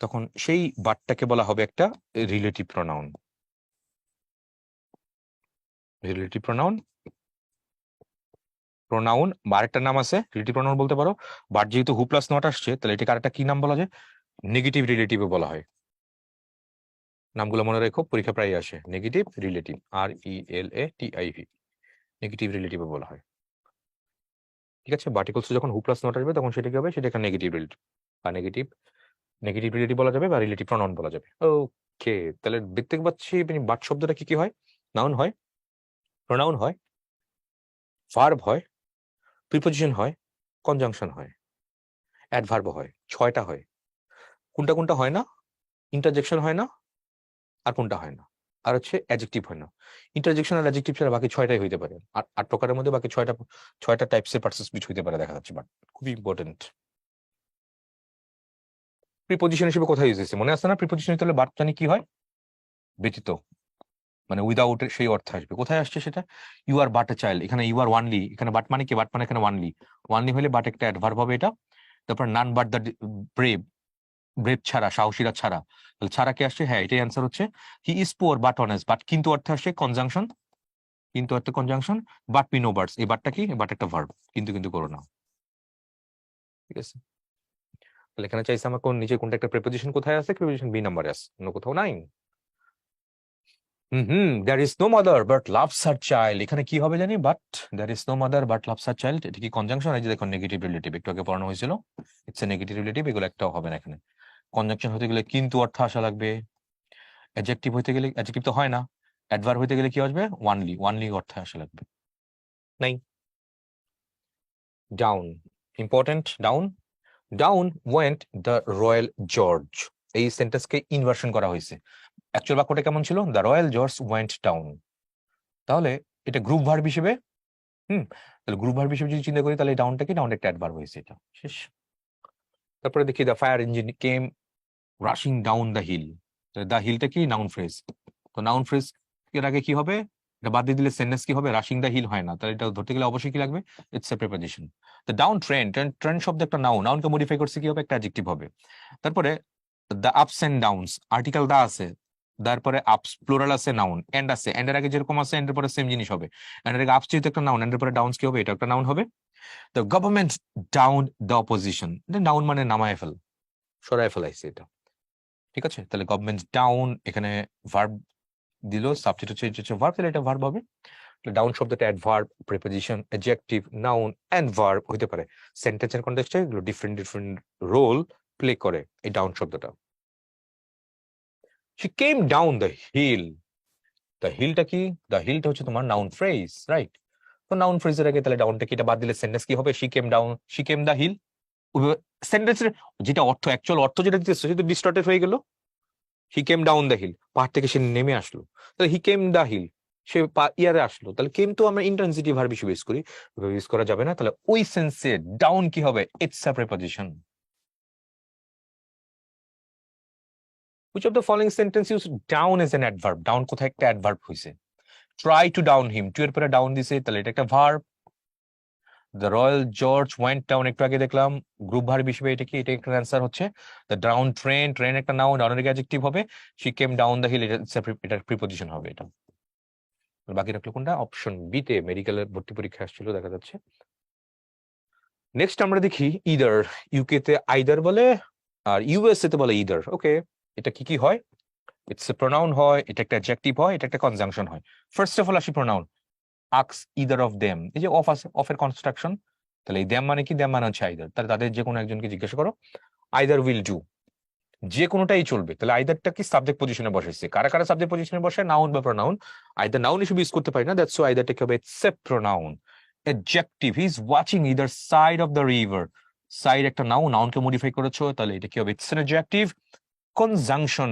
A: তখন সেই বাটটাকে বলা হবে একটা relative pronoun, relative pronoun. Pronoun আরেকটা নাম আছে, রিলেটিভ প্রোনাউন বলতে পারো, বাট যেহেতু হু প্লাস নট আসছে, তাহলে এটাকে আরেকটা কি নাম বলা যায়, নেগেটিভ রিলেটিভও বলা হয়, নামগুলো মনে রেখো, পরীক্ষা প্রায় আসে। Negative relative, RELATIV, negative relative বলা হয়। ঠিক আছে, বার্টিকলস যখন হু প্লাস নট আসবে তখন সেটা কি হবে, সেটা একটা নেগেটিভ রিলেটিভ, বা নেগেটিভ নেগেটিভ রিলেটিভ বলা যাবে, বা রিলেটিভ প্রনাউন বলা যাবে। ওকে, তাহলে দেখতে পাচ্ছি বাট শব্দটা কি কি হয়? নাউন হয়, প্রনাউন হয়, ভার্ব হয়, প্রিপোজিশন হয়, কনজাংশন হয়, অ্যাডভার্ব হয়, 6টা হয়। কোনটা কোনটা হয় না? ইন্টারজেকশন হয় না, আর কোনটা হয় না? আর হচ্ছে অ্যাডজেক্টিভ হয় না। ইন্টারজেকশন আর অ্যাডজেক্টিভ ছাড়া বাকি 6টাই হইতে পারে। আর 8 প্রকারের মধ্যে বাকি 6টা টাইপসের পার্সেস স্পিচ হইতে পারে দেখা যাচ্ছে, বাট খুবই ইম্পর্টেন্ট। প্রিপোজিশন হিসেবে কোথায় ইউজ হয়েছে মনে আছে না? প্রিপোজিশন হলে বাট জানি কি হয়, ব্যতীত, মানে উইদাউট সেই অর্থে আসবে। কোথায় আসছে সেটা? You are but a child, এখানে ইউ আর ওয়ানলি, এখানে বাট মানে কি? বাট মানে এখানে ওয়ানলি, ওয়ানলি হলে বাট একটা অ্যাডভার্ব হবে এটা। তারপর none but the brave, brave ছাড়া, সাহসীরা ছাড়া, তাহলে ছাড়া কে আসছে? হ্যাঁ, এটাই অ্যান্সার হচ্ছে। He is poor but honest, but কিন্তু অর্থে আসছে কনজাংশন, কিন্তু অর্থে conjunction. But P no birds, এই বাটটা কি? বাট একটা ভার্ব, কিন্তু কিন্তু করো না। ঠিক আছে, তাহলে এখানে চাইছে আমার কোন নিচে কোনটা একটা প্রিপোজিশন কোথায় আছে? প্রিপোজিশন বি নাম্বারে আছে, অন্য কোথাও নাই। There is no mother but loves her child, এখানে কি হবে জানি? But there is no mother but loves her child, এটা কি কনজাংশন? এই যে দেখো নেগেটিভ রিলেটিভ, একটু আগে পড়ানো হয়েছিল, ইটস এ নেগেটিভ রিলেটিভ, এগুলো একটাও হবে না এখানে। কনজাংশন হতে গেলে কিন্তু অর্থ আসা লাগবে, অ্যাডজেক্টিভ হইতে গেলে, অ্যাডজেক্টিভ তো হয় না, অ্যাডভার্ব হইতে গেলে কি আসবে? ওয়ানলি, ওয়ানলি অর্থে আসা লাগবে। নাই। Down, important. Down, down went the royal George, এই সেন্টেন্সকে ইনভার্সন করা হয়েছে। অ্যাকচুয়াল বাক্যটা কেমন ছিল? The royal George went down. তাহলে এটা গ্রুপ ভার্ব হিসেবে, তাহলে গ্রুপ ভার্ব হিসেবে যদি চিন্তা করি, তাহলে ডাউনটা কি? ডাউনটা একটা অ্যাডভার্ব হয়েছে, এটা শেষ। তারপরে দেখি the fire engine came rushing down the hill, the হিলটা কি? Noun phrase. তো নাউন ফ্রেজ এর আগে কি হবে? এটা বাদ দিয়ে দিলে সেন্টেন্স কি হবে? রাশিং দ্য হিল হয় না, তাহলে এটা ধরতে গেলে অবশ্যই কি লাগবে? It's a preposition. The down train, train শব্দ একটা নাউন, নাউনকে মডিফাই করছে কি হবে? একটা অ্যাডজেক্টিভ হবে। তারপরে the ups and downs, article দা আছে, তারপরে আপস প্লুরাল আছে, নাউন, এন্ড আছে, এন্ডের আগে যেরকম আছে এন্ডের পরে সেম জিনিস হবে। এন্ডের আগে আপস যেহেতু একটা নাউন, এন্ডের পরে ডাউনস কি হবে? এটা একটা নাউন হবে। The government down the opposition, noun মানে নামায় ফেল, সরায় ফেলাইছে এটা। ঠিক আছে, তাহলে গভর্নমেন্ট ডাউন, এখানে ভার্ব দিল, সাবজেক্ট হচ্ছে, এটা হচ্ছে ভার্ব, তাহলে এটা ভার্ব হবে। ডাউন শব্দটা adverb, preposition, adjective, noun and verb হতে পারে। সেন্টেন্সের কনটেক্সটে এগুলো ডিফারেন্ট ডিফারেন্ট রোল প্লে করে এই ডাউন শব্দটা। She came down the hill, the হিলটা কি? দ্য হিলটা হচ্ছে তোমার নাউন ফ্রেজ, রাইট? তো নাউন ফ্রেজের আগে তাহলে ডাউনটা কি, এটা বাদ দিলে সেন্টেন্স কি হবে? She came down, she came the hill. সেন্টেন্সের যেটা অর্থ, অ্যাকচুয়াল অর্থ যেটা দিতেছে সেটা ডিস্টর্টেড হয়ে গেল। হি কেম ডাউন দ্য হিল, পাহাড় থেকে সে নেমে আসলো, তাহলে হি কেম দ্য হিল, সে ইয়ারে আসলো। তাহলে কেম তো আমরা ইন্ট্রান্সিটিভ ভার্ব হিসেবে ইউজ করি, ইউজ করা যাবে না। তাহলে ওই সেন্সে ডাউন কি হবে? It's a preposition. Which of the following sentence use down as an adverb? Down কোথায় একটা অ্যাডভার্ব হইছে? Try to down him, to এর পরে ডাউন দিছে, তাহলে এটা একটা verb. The royal George went down, একটু আগে দেখলাম গ্রুপ ভার্ব হিসেবে, এটা কি? এটা একটা অ্যান্সার হচ্ছে। দ্য ডাউন ট্রেন, ট্রেন একটা নাউন, ডাউনের অ্যাডজেক্টিভ হবে। She came down the hill, এটা প্রিপোজিশন হবে এটা। বাকি রাখলো কোনটা? অপশন বি তে, মেডিকেলের ভর্তি পরীক্ষা আসছিল দেখা যাচ্ছে। নেক্সট আমরা দেখি ইদার। ইউকে তে আইদার বলে, আর ইউএসএ তে বলে ইদার। ওকে, এটা কি কি হয়? ইটস এ প্রোনাউন হয়, এটা একটা অ্যাডজেক্টিভ হয়, এটা একটা কনজাংশন হয়। ফার্স্ট অফ অল আসি প্রোনাউন। আক্স ইদার অফ দেম, এই যে অফ আছে, অফের কনস্ট্রাকশন। তাহলে এই দেম মানে কি? দেম মানে হচ্ছে আইদার, তাহলে তাদের যে কোনো একজনকে জিজ্ঞাসা করো, আইদার উইল ডু, যে কোনোটাই চলবে। তাহলে আইদারটা কি? সাবজেক্ট পজিশনে বসাইছে। কারা কারা সাবজেক্ট পজিশনে বসে? নাউন বা প্রোনাউন। আইদার নাউন হিসেবে ইউজ করতে পারি না, দ্যাটস ওয়াই আইদারটা কি হবে? It's a pronoun. Adjective, he is watching either side of the river, side একটা নাউন, নাউনকে মডিফাই করেছো, তাহলে এটা কি হবে? It's an adjective. কনজাংশন,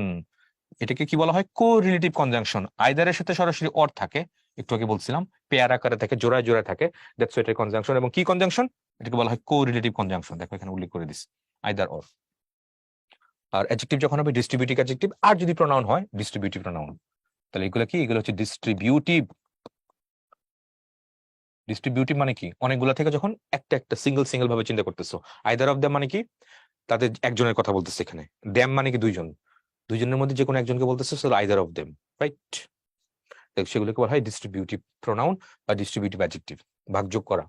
A: এটাকে কি বলা হয়? কো রিলেটিভ কনজাংশন। আইদারের সাথে সরাসরি অর থাকে, একটু আগে বলছিলাম পেয়ার আকারে থাকে, জোড়ায় জোড়ায় থাকে, দ্যাটস ওয়াই এটা কনজাংশন। এবং কি কনজাংশন? এটাকে বলা হয় কো রিলেটিভ কনজাংশন, দেখো এখানে উল্লেখ করে দিস, আইদার অর। আর অ্যাডজেক্টিভ যখন হবে ডিস্ট্রিবিউটিভ অ্যাডজেক্টিভ, আর যদি প্রোনাউন হয় ডিস্ট্রিবিউটিভ প্রোনাউন। তাহলে এগুলো কি? এগুলো হচ্ছে ডিস্ট্রিবিউটিভ। ডিস্ট্রিবিউটিভ মানে কি? অনেকগুলা থেকে যখন একটা একটা সিঙ্গেল সিঙ্গেল ভাবে চিন্তা করতেছো। আইদার অফ দেম মানে কি? তাদের একজনের কথা বলতেছে এখানে। দেম মানে কি? দুইজন, দুইজনের মধ্যে যে কোনো একজনকে বলতেছে, আইদার অফ দেম, রাইট? সেগুলোকে বলা হয় ডিস্ট্রিবিউটিভ প্রোনাউন বা ডিস্ট্রিবিউটিভ অ্যাডজেক্টিভ, ভাগযোগ করা।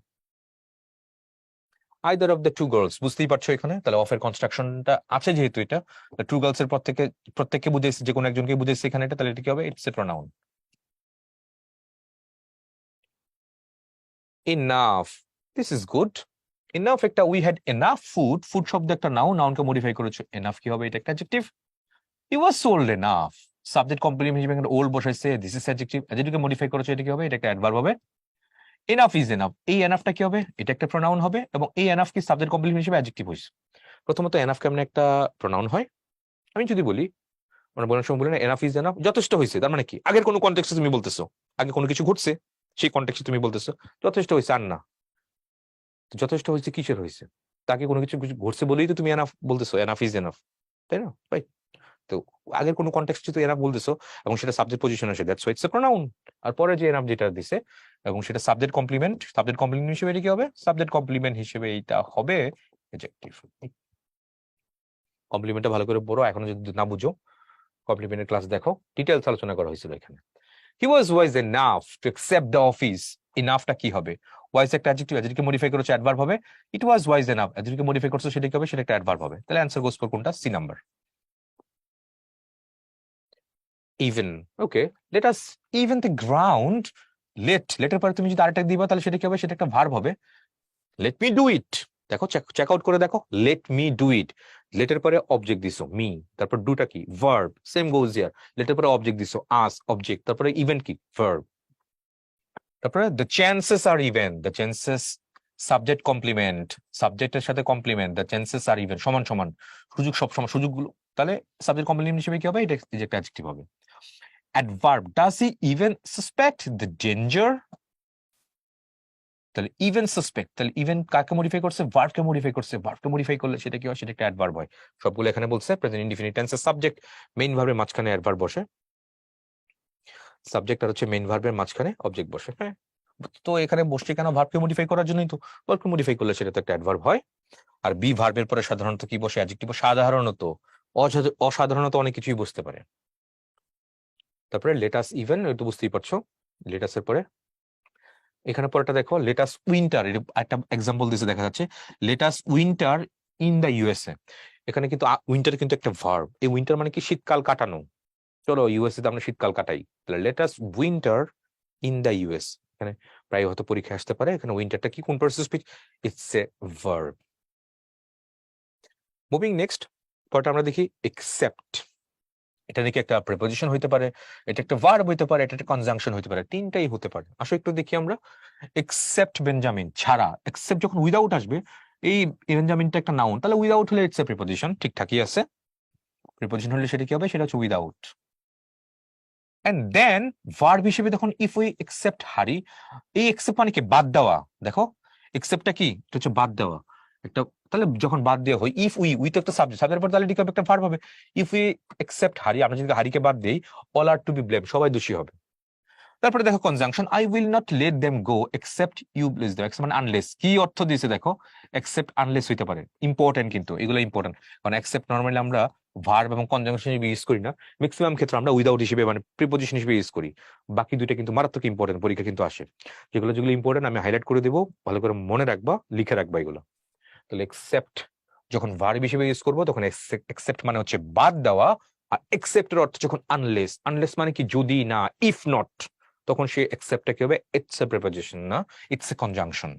A: Either of the two girls, বুঝতেই পারছো এখানে তাহলে অফ এর কনস্ট্রাকশনটা আছে যেহেতু এটা টু গার্লস এর প্রত্যেককে বুঝাইছে, যে কোনো একজনকে বুঝাইছে এখানে এটা, তাহলে এটা কি হবে? It's a pronoun. Enough, this is good. Enough একটা, we had enough food, food শব্দ একটা নাউন, নাউনকে মডিফাই করেছে, এনাফ কি হবে? এটা একটা adjective. He was old enough, subject complement হিসেবে এখানে ওল্ড বসাইছে, দিস ইজ অ্যাডজেক্টিভ, অ্যাডজেক্টিভকে মডিফাই করেছে, এটা কি হবে? এটা একটা অ্যাডভার্ব হবে। এনাফ ইজ এনাফ, এই এনাফটা কি হবে? এটা একটা প্রোনাউন হবে, এবং এই এনাফ কি সাবজেক্ট কমপ্লিমেন্ট হিসেবে অ্যাডজেক্টিভ হইছে। প্রথমত এনাফ কেমন একটা প্রোনাউন হয়? আমি যদি বলি, মানে বোনের সময় বলি না এনাফ ইজ এনাফ, যথেষ্ট হয়েছে, তার মানে কি আগের কোনো কনটেক্সটে তুমি বলতেছো, আগে কোনো কিছু ঘটছে সেই কনটেক্সটে তুমি বলতেছো যথেষ্ট হয়েছে, আর না। যথেষ্ট হয়েছে কিসের হয়েছে? তাকে কোনো কিছু কিছু ঘটছে বলেই তো তুমি এনাফ বলতেছো, এনাফ ইজ এনাফ, তাই না ভাই? তো আগের কোনো কনটেক্সটে তো এনাফ বলতেছো, এবং সেটা সাবজেক্ট পজিশন আসে, that's why it's a pronoun. আর পরে যে এনাফ যেটা দিছে এবং সেটা সাবজেক্ট কমপ্লিমেন্ট, সাবজেক্ট কমপ্লিমেন্ট হিসেবে এটা কি হবে? সাবজেক্ট কমপ্লিমেন্ট হিসেবে এইটা হবে অ্যাডজেক্টিভ। কমপ্লিমেন্টটা ভালো করে পড়ো, এখনো যদি না বুঝো কমপ্লিমেন্টের ক্লাস দেখো, ডিটেইলস আলোচনা করা হয়েছিল এখানে। He was wise enough to accept the office, ইনাফটা কি হবে? ওয়াইজ একটা অ্যাডজেক্টিভ, অ্যাডজেক্টিভকে মডিফাই করেছে, অ্যাডভার্ব হবে। ইট ওয়াজ ওয়াইজ এনাফ, অ্যাডজেক্টিভকে মডিফাই করছে, সেটা কি হবে? সেটা একটা অ্যাডভার্ব হবে। তাহলে অ্যানসার গোস ফর কোনটা? C number. Even, okay, let us even the ground. লেটের পরে তুমি যদি আরেকটা দিবা তাহলে সেটা কি হবে? সেটা একটা ভার্ব হবে। লেট মি ডু ইট, দেখো চেক আউট করে দেখো, লেট মি ডু ইট, লেটের পরে অবজেক্ট দিছো মি, তারপর ডুটা কি? ভার্ব, সেম গোজ হিয়ার, লেটের পরে অবজেক্ট দিছো আস, অবজেক্ট, তারপরে ইভেন্ট কি? ভার্ব। তারপরে the chances are even, the chances subject complement, সাবজেক্টের সাথে complement, the chances are even, সমান সমান, সুযোগ সব সমান, সুযোগগুলো, তাহলে সাবজেক্ট কমপ্লিমেন্ট হিসেবে কি হবে? এটা একটা অ্যাডজেক্টিভ হবে। Adverb, does he even suspect the danger, তাহলে ইভেন সাসপেক্ট, তাহলে ইভেন কাকে মডিফাই করছে? ভার্বকে মডিফাই করছে, ভার্বকে মডিফাই করলে সেটা কি হয়? সেটা একটা অ্যাডভার্ব হয়। সবগুলো এখানে বলছে প্রেজেন্ট ইনডিফিনিট টেন্সের সাবজেক্ট মেইন ভার্বের মাঝখানে অ্যাডভার্ব বসে, সাবজেক্ট আর হচ্ছে মেইন ভার্বের মাঝখানে অবজেক্ট বসে। হ্যাঁ, তো এখানে বসছে কেন? ভার্বকে মডিফাই করার জন্যই তো, ভার্বকে মডিফাই করলে সেটা তো একটা অ্যাডভার্ব হয়। আর বি ভার্বের পরে সাধারণত কি বসে? অ্যাডজেক্টিভ। সাধারণত, অসাধারণত অনেক কিছুই বসতে পারে। তারপরে লেটাস ইভেন, এটা বুঝতেই পারছো, লেটাসের পরে এখানে পরেটা দেখো, লেটাস উইন্টার, একটা এক্সাম্পল দিতে দেখা যাচ্ছে, let us winter in the USA. এখানে কিন্তু উইন্টার কিন্তু একটা ভার্ব, এই উইন্টার মানে কি? শীতকাল কাটানো। চলো ইউএসএ তে আমরা শীতকাল কাটাই, তাহলে let us winter in the US. এখানে প্রায় হয়তো পরীক্ষা আসতে পারে, এখানে উইন্টারটা কি? কোন person speech? It's a verb. Moving next, পরটা আমরা দেখি এক্সেপ্ট। এটা নাকি একটা প্রিপোজিশন হইতে পারে, এটা একটা ভার্ব হইতে পারে, এটা একটা কনজাংশন হইতে পারে, তিনটাই হতে পারে। আসো একটু দেখি আমরা। এক্সেপ্ট বেঞ্জামিন ছাড়া, এক্সেপ্ট যখন উইদাউট আসবে, এই বেঞ্জামিনটা একটা নাউন, তাহলে উইদাউট হলে ইটস এ প্রিপোজিশন, ঠিকঠাকই আছে। প্রিপোজিশন হলে সেটা কি হবে? সেটা হচ্ছে উইদাউট। এন্ড দেন ভার্ব হিসেবে তখন ইফ উই এক্সেপ্ট হারি, এই এক্সেপ্ট মানে কি? বাদ দেওয়া। দেখো এক্সেপ্টটা কি? এটা হচ্ছে বাদ দেওয়া একটা, তাহলে যখন বাদ দেওয়া হয়, ইফ উই তো একটা সাবজেক্ট, সাবজেক্টের পর তাহলে কি হবে? একটা ভার্ব হবে। ইফ উই এক্সেপ্ট হারি, আমরা যদি হারিকে বাদ দেই, all are to be blame, সবাই দোষী হবে। তারপরে দেখো conjunction, I will not let them go except you please them, মানে আনলেস, কি অর্থ দিয়েছে দেখো? এক্সেপ্ট আনলেস হইতে পারে, ইম্পর্টেন্ট কিন্তু এগুলো ইম্পর্টেন্ট, কারণ এক্সেপ্ট নরমালি আমরা ভার্ব এবং কনজাংশন হিসেবে ইউজ করি না, ম্যাক্সিমাম ক্ষেত্রে আমরা উইদাউট হিসেবে মানে প্রিপোজিশন হিসেবে ইউজ করি। বাকি দুইটা কিন্তু মারাত্মক ইম্পর্টেন্ট, পরীক্ষা কিন্তু আসে। যেগুলো যেগুলো ইম্পর্টেন্ট আমি হাইলাইট করে দেবো, ভালো করে মনে রাখবা, লিখে রাখবা এগুলো। তাহলে এক্সেপ্ট যখন ভার্ব হিসেবে ইউজ করবো তখন এক্সেপ্ট মানে হচ্ছে বাদ দেওয়া, আর এক্সেপ্টের অর্থ যখন আনলেস, আনলেস মানে কি? যদি না, ইফ নট, তখন সে এক্সেপ্টটা কি হবে? ইটস এ প্রিপোজিশন না, it's a conjunction.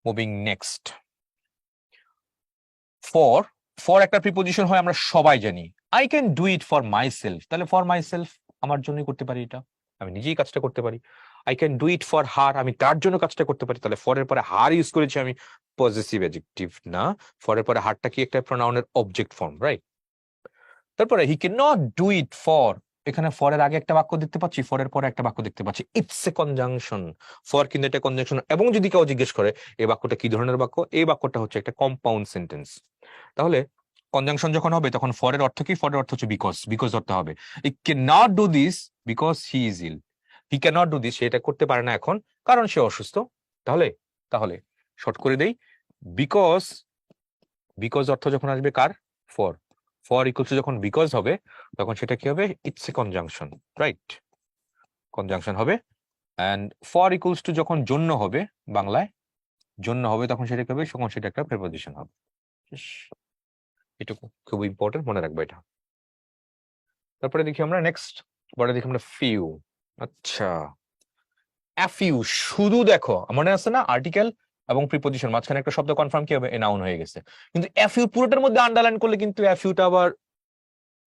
A: Moving next, for, for একটা প্রিপোজিশন হয়, আমরা সবাই জানি। I can do it for my self, তাহলে ফর মাই সেলফ আমার জন্যই করতে পারি, এটা আমি নিজেই কাজটা করতে পারি। I can do it for her, আমি তার জন্য কাজটা করতে পারি, তাহলে ফরের পরে হার ইউজ করেছি আমি, পজিটিভ অ্যাডজেক্টিভ না, ফরের পরে হারটা কি? একটা প্রোনাউনের অবজেক্ট ফর্ম, রাইট? তারপরে he can not do it for, এখানে ফরের আগে একটা বাক্য দেখতে পাচ্ছি, ফরের পরে একটা বাক্য দেখতে পাচ্ছি, ইটস এ কনজাংশন। ফর কিন্তু এটা কনজাংশন, এবং যদি কেউ জিজ্ঞেস করে এই বাক্যটা কি ধরনের বাক্য, এই বাক্যটা হচ্ছে একটা কম্পাউন্ড সেন্টেন্স। তাহলে কনজাংশন যখন হবে তখন ফরের অর্থ কি? ফরের অর্থ হচ্ছে বিকজ, বিকজ ধরতে হবে। He can not do this because he is ill, he can not do this, সে এটা করতে পারে না এখন কারণ সে অসুস্থ। তাহলে তাহলে শর্ট করে দেই, বিকজ, বিকজ অর্থ যখন আসবে কার? ফর, ফর ইকুয়ালস যখন বিকজ হবে তখন সেটা কি হবে? It's a conjunction, right? Conjunction হবে। এন্ড ফর ইকুয়ালস টু যখন জন্য হবে বাংলায়, জন্য হবে তখন সেটা কি হবে, তখন সেটা একটা প্রিপজিশন হবে। এটা খুব ইম্পর্টেন্ট, মনে রাখবো এটা। তারপরে দেখি আমরা নেক্সট, পরে দেখি আমরা ফিউ। আচ্ছা, অ্যাফিউ, শুধু দেখো মনে আছে না, আর্টিকেল এবং প্রিপজিশন মাঝখানে একটা শব্দ কনফার্ম কি হবে, এ নাউন হয়ে গেছে। কিন্তু অ্যাফিউ পুরোটার মধ্যে আন্ডারলাইন করলে কিন্তু অ্যাফিউটা আবার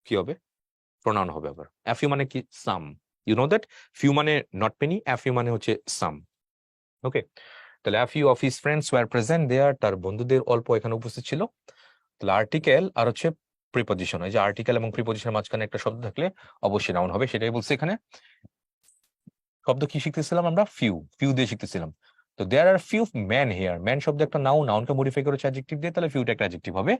A: কি হবে, প্রোনাউন হবে আবার। অ্যাফিউ মানে কি, সাম, ইউ নো দ্যাট। ফিউ মানে নট মেনি, অ্যাফিউ মানে হচ্ছে সাম। ওকে, তাহলে a few of his friends were present there, তার বন্ধুদের অল্প এখানে উপস্থিত ছিল। তাহলে আর্টিকেল আর হচ্ছে প্রিপজিশন, এই যে আর্টিকেল এবং প্রিপজিশনের মাঝখানে একটা শব্দ থাকলে অবশ্যই নাউন হবে, সেটাই বলছে এখানে। শব্দ কি শিখতেছিলাম আমরা, ফিউ, ফিউ দিয়ে শিখতেছিলাম। তো there are few men here, men শব্দ একটা নাউন, নাউনকে মডিফাই করেছে অ্যাডজেক্টিভ দিয়ে, তাহলে ফিউটা একটা অ্যাডজেক্টিভ হবে।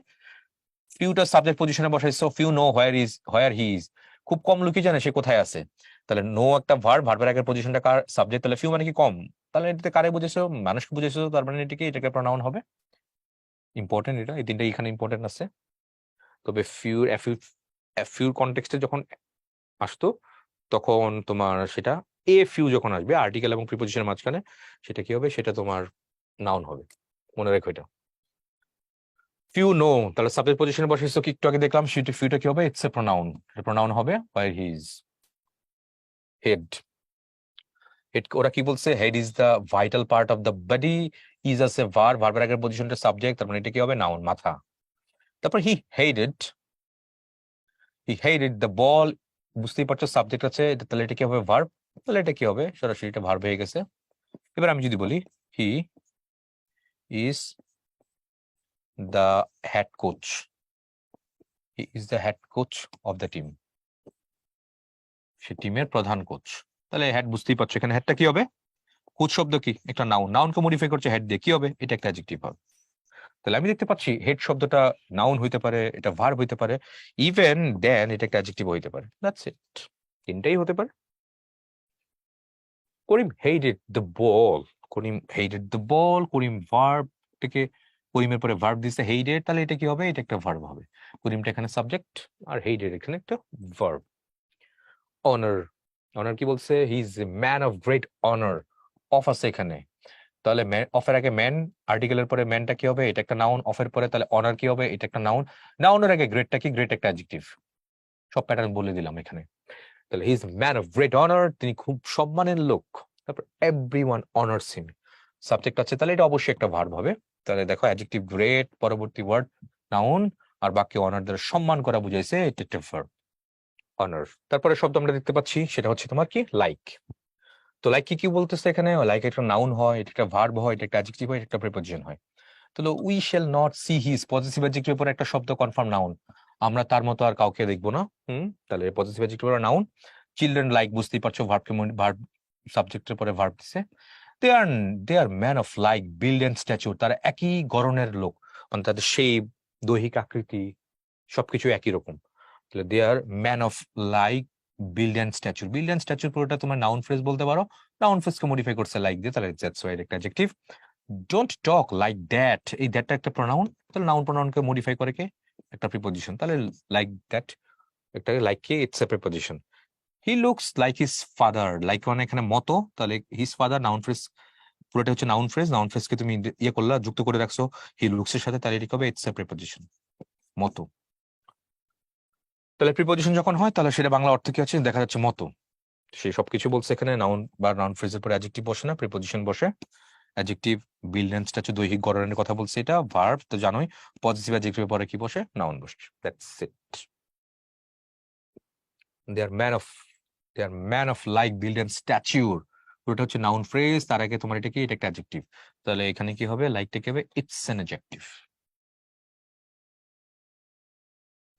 A: ফিউটা সাবজেক্ট পজিশনে বসাইছো, few know where he is, খুব কম লোকই জানে সে কোথায় আছে। তাহলে নো একটা ভার্ব, ভার্বের আগের পজিশনটা কার, সাবজেক্ট, তাহলে ফিউ মানে কি কম, তাহলে এটাতে কারে বুঝেছো, মানুষকে বুঝেছো, তার মানে এটাকে প্রোনাউন হবে। ইম্পর্টেন্ট এটা, এই তিনটা এখানে ইম্পর্টেন্ট আছে। তবে ফিউর কনটেক্সটে যখন আসতো তখন তোমার সেটা এ ফিউ যখন আসবে আর্টিকেল এবং প্রিপজিশনের মাঝখানে, সেটা কি হবে, সেটা তোমার নাউন হবে, মনে রেখো এটা। ফিউ নো, তাহলে সাবজেক্ট পজিশনে বসেছো, কি একটু আগে দেখলাম, সেটা ফিউটা কি হবে, ইটস এ প্রোনাউন, প্রোনাউন হবে হোয়ার হি ইজ। হেড, হেড ওরা কি বলছে, head is the vital part of the body, is আছে ভার্ব, ভার্বের আগের পজিশনটা সাবজেক্ট, তার মানে এটা কি হবে, নাউন, মাথা। তারপর হি হেটেড দ্য বল, বুঝতেই পারছো সাবজেক্ট আছে এটা, তাহলে এটা কি হবে, ভার্ব, তাহলে এটা কি হবে, সরাসরি এটা ভার্ব হয়ে গেছে। এবার আমি যদি বলি he is the head coach, he is the head coach of the team, সে টিমের প্রধান কোচ। তাহলে হেড, বুঝতেই পারছো এখানে হেডটা কি হবে, কোচ শব্দ কি একটা নাউন, নাউনকে মডিফাই করছে হেড দিয়ে, কি হবে, এটা একটা অ্যাডজেক্টিভ হবে। তাহলে আমি দেখতে পাচ্ছি হেড শব্দটা নাউন হইতে পারে, এটা ভার্ব হইতে পারে, ইভেন দেন এটা একটা অ্যাডজেক্টিভ হইতে পারে, দ্যাটস ইট, তিনটাই হতে পারে। Karim headed the ball, Karim headed the ball, Karim verb থেকে, করিমের পরে ভার্ব দিছে হেটেড, তাহলে এটা কি হবে, এটা একটা ভার্ব হবে। করিমটা এখানে সাবজেক্ট আর হেটেড এখানে একটা ভার্ব। অনার, অনার কি বলছে, he is a man of great honour, of আছে এখানে, তাহলে অফের আগে ম্যান, আর্টিকেলের পরে ম্যানটা কি হবে, এটা একটা নাউন, অফের পরে তাহলে অনার কি হবে, এটা একটা নাউন, নাউনের আগে গ্রেটটা কি, গ্রেট একটা অ্যাডজেক্টিভ, সব প্যাটার্ন বলে দিলাম এখানে। তাহলে he is man of great honour, তিনি খুব সম্মানের লোক। তারপর এভরিওয়ান অনার্স হিম, সাবজেক্ট আছে, তাহলে এটা অবশ্যই একটা ভার্ব হবে। তাহলে দেখো অ্যাডজেক্টিভ গ্রেট, পরবর্তী ওয়ার্ড নাউন, আর বাকি অনার দ্বারা সম্মান করা বুঝাইছে, এটা একটা ভার্ব, অনার। তারপরে শব্দ আমরা দেখতে পাচ্ছি সেটা হচ্ছে তোমার কি, লাইক। তো লাইক কি কি বলতেছে এখানে, লাইক একটা নাউন হয়, এটা একটা ভার্ব হয়, এটা একটা অ্যাডজেক্টিভ হয়, এটা একটা প্রিপোজিশন হয়। তাহলে we shall not see his, positive অ্যাডজেক্টিভের পরে একটা শব্দ কনফার্ম নাউন, আমরা তার মতো আর কাউকে দেখবো না। তাহলে পজিটিভ অ্যাডজেক্টিভের নাউন। চিলড্রেন লাইক, বুঝতেই পারছো ভার্বকে, ভার্ব সাবজেক্টের পরে ভার্ব দিছে। They are they are man of like build and stature, তারা একই গড়নের লোক, মানে তাদের শেপ, দৈহিক আকৃতি সবকিছু একই রকম। তাহলে they are man of like build and stature, build and stature পুরোটা তোমার নাউন ফ্রেজ বলতে পারো, নাউন ফ্রেজকে মডিফাই করছে লাইক দিয়ে, তাহলে দ্যাটস ওয়াই একটা adjective. Don't talk like that, এই দ্যাটটা একটা প্রোনাউন, তাহলে নাউন প্রোনাউনকে মডিফাই করে কে, একটা প্রিপোজিশন, তাহলে লাইক দ্যাট একটা like K, it's a preposition. He looks like his father, like মানে এখানে মতো, তাহলে হিজ ফাদার নাউন ফ্রেজ, পুরোটা হচ্ছে নাউন ফ্রেজ, নাউন ফ্রেজকে তুমি ইয়ে করলা, যুক্ত করে রাখছো হি লুকস এর সাথে, তাহলে এটা হবে ইটস এ প্রিপোজিশন, মতো। তাহলে প্রিপোজিশন যখন হয় তাহলে সেটা বাংলা অর্থ কি আছে, দেখা যাচ্ছে মতো, সেই সবকিছু বলছে এখানে, নাউন বা নাউন ফ্রেজের পরে অ্যাডজেক্টিভ বসে না, প্রিপোজিশন বসে। অ্যাডজেক্টিভ বিল্ড এন্ড স্ট্যাচু, দৈহিক গঠনের কথা বলছে এটা, ভার্ব তো জানোই, পজিটিভ অ্যাডজেক্টিভের পরে কি বসে, নাউন বসে, that's it. They are man of, they are man of like build and stature, ওটা হচ্ছে নাউন ফ্রেজ, তার আগে তোমার এটা কি, এটা একটা অ্যাডজেক্টিভ, তাহলে এখানে কি হবে, লাইকটা কি হবে, ইটস অ্যান অ্যাডজেক্টিভ।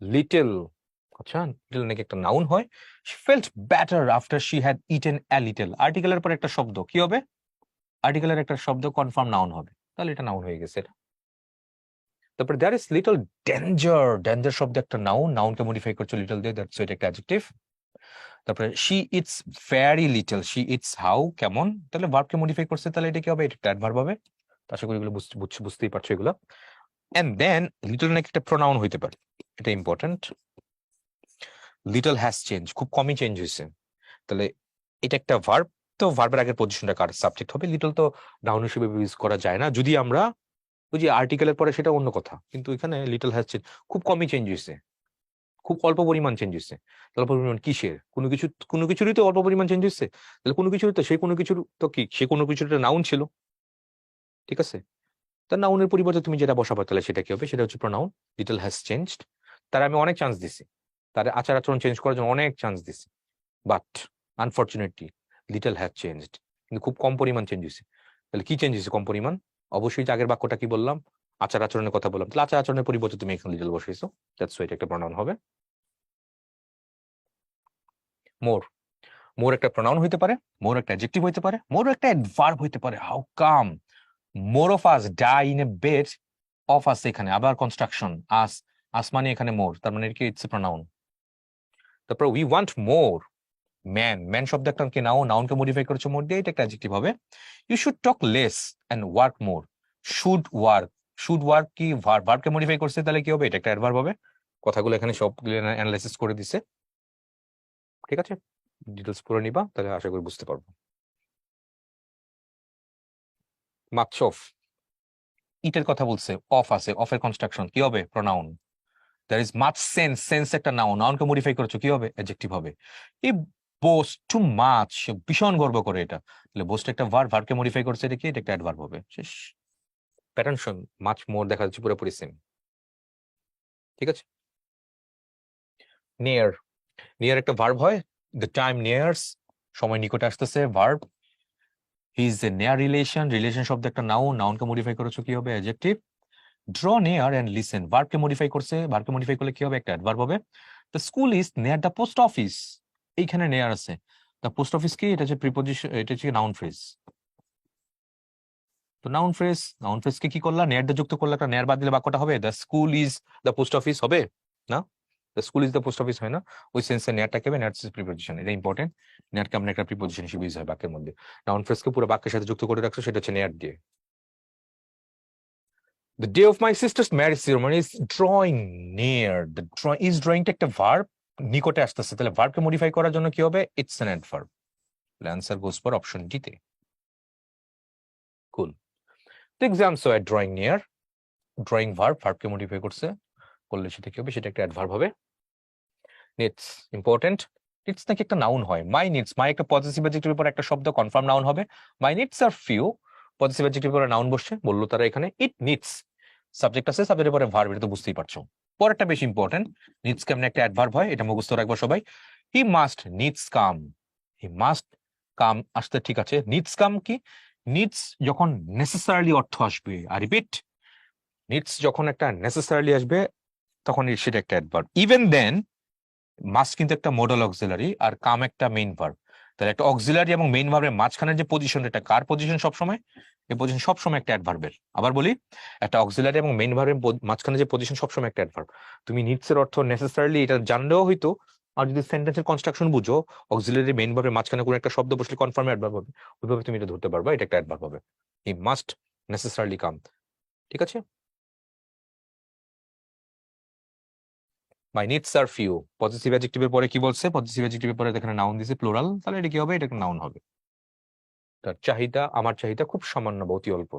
A: লিটল, আচ্ছা লিটল নাকি একটা নাউন হয়। she felt better after she had eaten a little, আর্টিকেলের পর একটা শব্দ কি হবে, আর্টিকেলের একটা শব্দ কনফার্ম নাউন হবে, তাহলে এটা নাউন হয়ে গেছে এটা। তারপর there is little danger, danger শব্দ একটা নাউন, নাউনকে মডিফাই করছে লিটল দিয়ে, দ্যাটস এটা একটা অ্যাডজেক্টিভ। তারপরে she eats very little, she eats how কেমন, তাহলে ভার্বকে মডিফাই করছে, তাহলে এটা কি হবে, এটা অ্যাডভার্ব হবে। আশা করি এগুলো বুঝতেই পারছো এগুলো। এন্ড দেন লিটল নাকি একটা প্রোনাউন হইতে পারে, এটা ইম্পর্টেন্ট। লিটল হ্যাজ চেঞ্জ, খুব কমই চেঞ্জ হয়েছে, তাহলে এটা একটা ভার্ব, তো তো ভার্বের আগের পজিশনটা কার সাবজেক্ট হবে, লিটল তো নাউন হিসেবে ইউজ করা যায় না, যদি আমরা ওই যে আর্টিকেলের পরে সেটা অন্য কথা, কিন্তু এখানে লিটল হ্যাজ চেঞ্জ, খুব কমই চেঞ্জ হয়েছে, খুব অল্প পরিমাণ চেঞ্জ হয়েছে। অল্প পরিমাণ কিসের, কোনো কিছুরই তো অল্প পরিমাণ চেঞ্জ হয়েছে, তাহলে কোনো কিছুর তো সেই কোনো কিছুর তো কি সে কোনো কিছুর একটা নাউন ছিল, ঠিক আছে? তার নাউনের পরিবর্তে তুমি যেটা বসাবো তাহলে সেটা কি হবে, সেটা হচ্ছে প্রোনাউন। লিটল হ্যাজ চেঞ্জড, তার আমি অনেক চান্স দিছি, তার আচার আচরণ চেঞ্জ করার জন্য অনেক চান্স দিছি, but unfortunately little has changed, কিন্তু খুব কম পরিমাণ চেঞ্জ হয়েছে। তাহলে কি চেঞ্জ হয়েছে কম পরিমাণ? অবশ্যই যে আগের বাক্যটা কি বললাম, আচার আচরণের কথা বললাম, তাহলে আচার আচরণের পরিবর্তে তুমি এখানে লিটল বসাইছো, দ্যাটস ওয়াই এটা একটা প্রোনাউন হবে। মোর, মোর একটা প্রোনাউন হইতে পারে, মোর একটা অ্যাডজেক্টিভ হইতে পারে, মোর একটা অ্যাডভার্ব হইতে পারে। How come? More of us die in a bed, of us এখানে আবার কনস্ট্রাকশন, আস, আস মানে এখানে মোর, তার মানে কি ইটস এ প্রোনাউন। তারপর we want more man, man শব্দ একটা কি নাউন, নাউনকে মডিফাই করেছে মোর দিয়ে, এটা একটা অ্যাডজেক্টিভ হবে। You should talk less and work more, should work, should work কি ভার্ব, ভার্বকে মডিফাই করছে, তাহলে কি হবে, এটা একটা অ্যাডভার্ব হবে। কথাগুলো এখানে সবগুলো অ্যানালাইসিস করে দিছে, ঠিক আছে? ডিটেলস পড়ে নিবা, তাহলে আশা করি বুঝতে পারবো। মাছ অফ, ইটের কথা বলছে, অফ আছে, অফের কনস্ট্রাকশন কি হবে, pronoun. There is much sense, sense একটা নাউন, নাউনকে মডিফাই করেছো কি হবে, অ্যাডজেক্টিভ হবে। এই বোস্ট টু মাচ, ভীষণ গর্ব করে, এটা তাহলে বোস্ট একটা ভার্ব, ভার্বকে মডিফাই করছে, এটা কি, এটা একটা অ্যাডভার্ব হবে, শেষ। প্যাটার্ন শোন, মাচ মোর দেখা যাচ্ছে পুরোপুরি সেম, ঠিক আছে? নিয়ার, নিয়ার একটা ভার্ব হয়, দ্য টাইম নিয়ার্স, সময় নিকটে আসতেছে, ভার্ব। হি ইজ এ নেয়ার রিলেশন, রিলেশন শব্দ একটা নাউন, নাউনকে মডিফাই করেছো কি হবে, adjective. Draw near and listen, ভার্বকে মডিফাই করছে, ভার্বকে মডিফাই করলে কি হবে, একটা অ্যাডভার্ব হবে। The school is near the post office, এইখানে নেয়ার আছে, দ্য পোস্ট অফিস কি, এটা হচ্ছে প্রিপোজিশন, এটা হচ্ছে নাউন ফ্রেজ। তো নাউন ফ্রেজ, নাউন ফ্রেজকে কি করলা, নেয়ার দ্য যুক্ত করলে, একটা নেয়ার বাদ দিলে বাক্যটা হবে the school is the post office হবে না, the school is the post office হয় না, ওই সেন্সে নেয়ারটাকে হবে, নেয়ার প্রিপোজিশন, এটা ইম্পর্টেন্ট। নেয়ারকে আমরা একটা প্রিপোজিশন হিসেবে ইউজ হয় বাক্যের মধ্যে, নাউন ফ্রেজকে পুরো বাক্যের সাথে যুক্ত করে রাখছো, সেটা হচ্ছে নেয়ার দিয়ে। The day of my sister's marriage ceremony is drawing near. The drawing is drawing একটা ভার্ব, নিকটে আসতেছে, তাহলে ভার্বকে মডিফাই করার জন্য কি হবে, ইটস অ্যান অ্যাডভার্ব। তাহলে answer goes for option D তে। Cool. The exams were drawing near. Drawing verb, ভার্বকে মডিফাই করছে, করলে সেটা কি হবে, সেটা একটা অ্যাডভার্ব হবে। Needs, important. নিডস নাকি একটা নাউন হয়, মাই নিডস, মাই একটা পজিটিভ অ্যাডজেক্টিভের পর একটা শব্দ কনফার্ম নাউন হবে, মাই নিডস আর ফিউ, পজিটিভ অ্যাডজেক্টিভের পরে নাউন বসছে, বললো তারা এখানে ইট নিডস, সাবজেক্ট আছে, সাবজেক্টের পরে ভার্ব, এটা তো বুঝতেই পারছো। পরেরটা বেশি ইম্পর্টেন্ট, নিডস কেমন একটা অ্যাডভার্ব হয়, এটা মুখস্থ রাখবো সবাই। He must needs come, he must come আসতে, ঠিক আছে, নিডস কাম কি, নিডস যখন নেসেসারিলি অর্থ আসবে, আর রিপিট, নিডস যখন একটা নেসেসারিলি আসবে তখন সেটা একটা অ্যাডভার্ব। ইভেন দেন, মাস্ট কিন্তু একটা মডাল অক্সিলারি, আর কাম একটা মেইন ভার্ব, তাহলে একটা অক্সিলারি এবং মেইন ভার্বের মাঝখানের যে পজিশন, এটা কার পজিশন সবসময়, এই পজিশন সবসময় একটা অ্যাডভার্বের। আবার বলি, একটা অক্সিলারি এবং মেইন ভার্বের মাঝখানে যে পজিশন সবসময় একটা অ্যাডভার্ব। তুমি নিডস এর অর্থ নেসেসারিলি এটা জানলেও হয়তো, আর যদি সেন্টেন্সের কনস্ট্রাকশন বুঝো, অক্সিলারি মেইন ভার্বের মাঝখানে কোনো একটা শব্দ বসলে কনফার্ম অ্যাডভার্ব হবে, ওইভাবে তুমি এটা ধরতে পারবা, এটা একটা অ্যাডভার্ব হবে। হি মাস্ট নেসেসারিলি কাম, ঠিক আছে? মাই নিডস আর ফিউ, পজিটিভ অ্যাডজেক্টিভের পরে কি বলছে, পজিটিভ অ্যাডজেক্টিভের পরে এখানে নাউন দিছে প্লুরাল, তাহলে এটা কি হবে, এটা একটা নাউন হবে। তার চাহিদা, আমার চাহিদা খুব সামান্য বা অতি অল্প।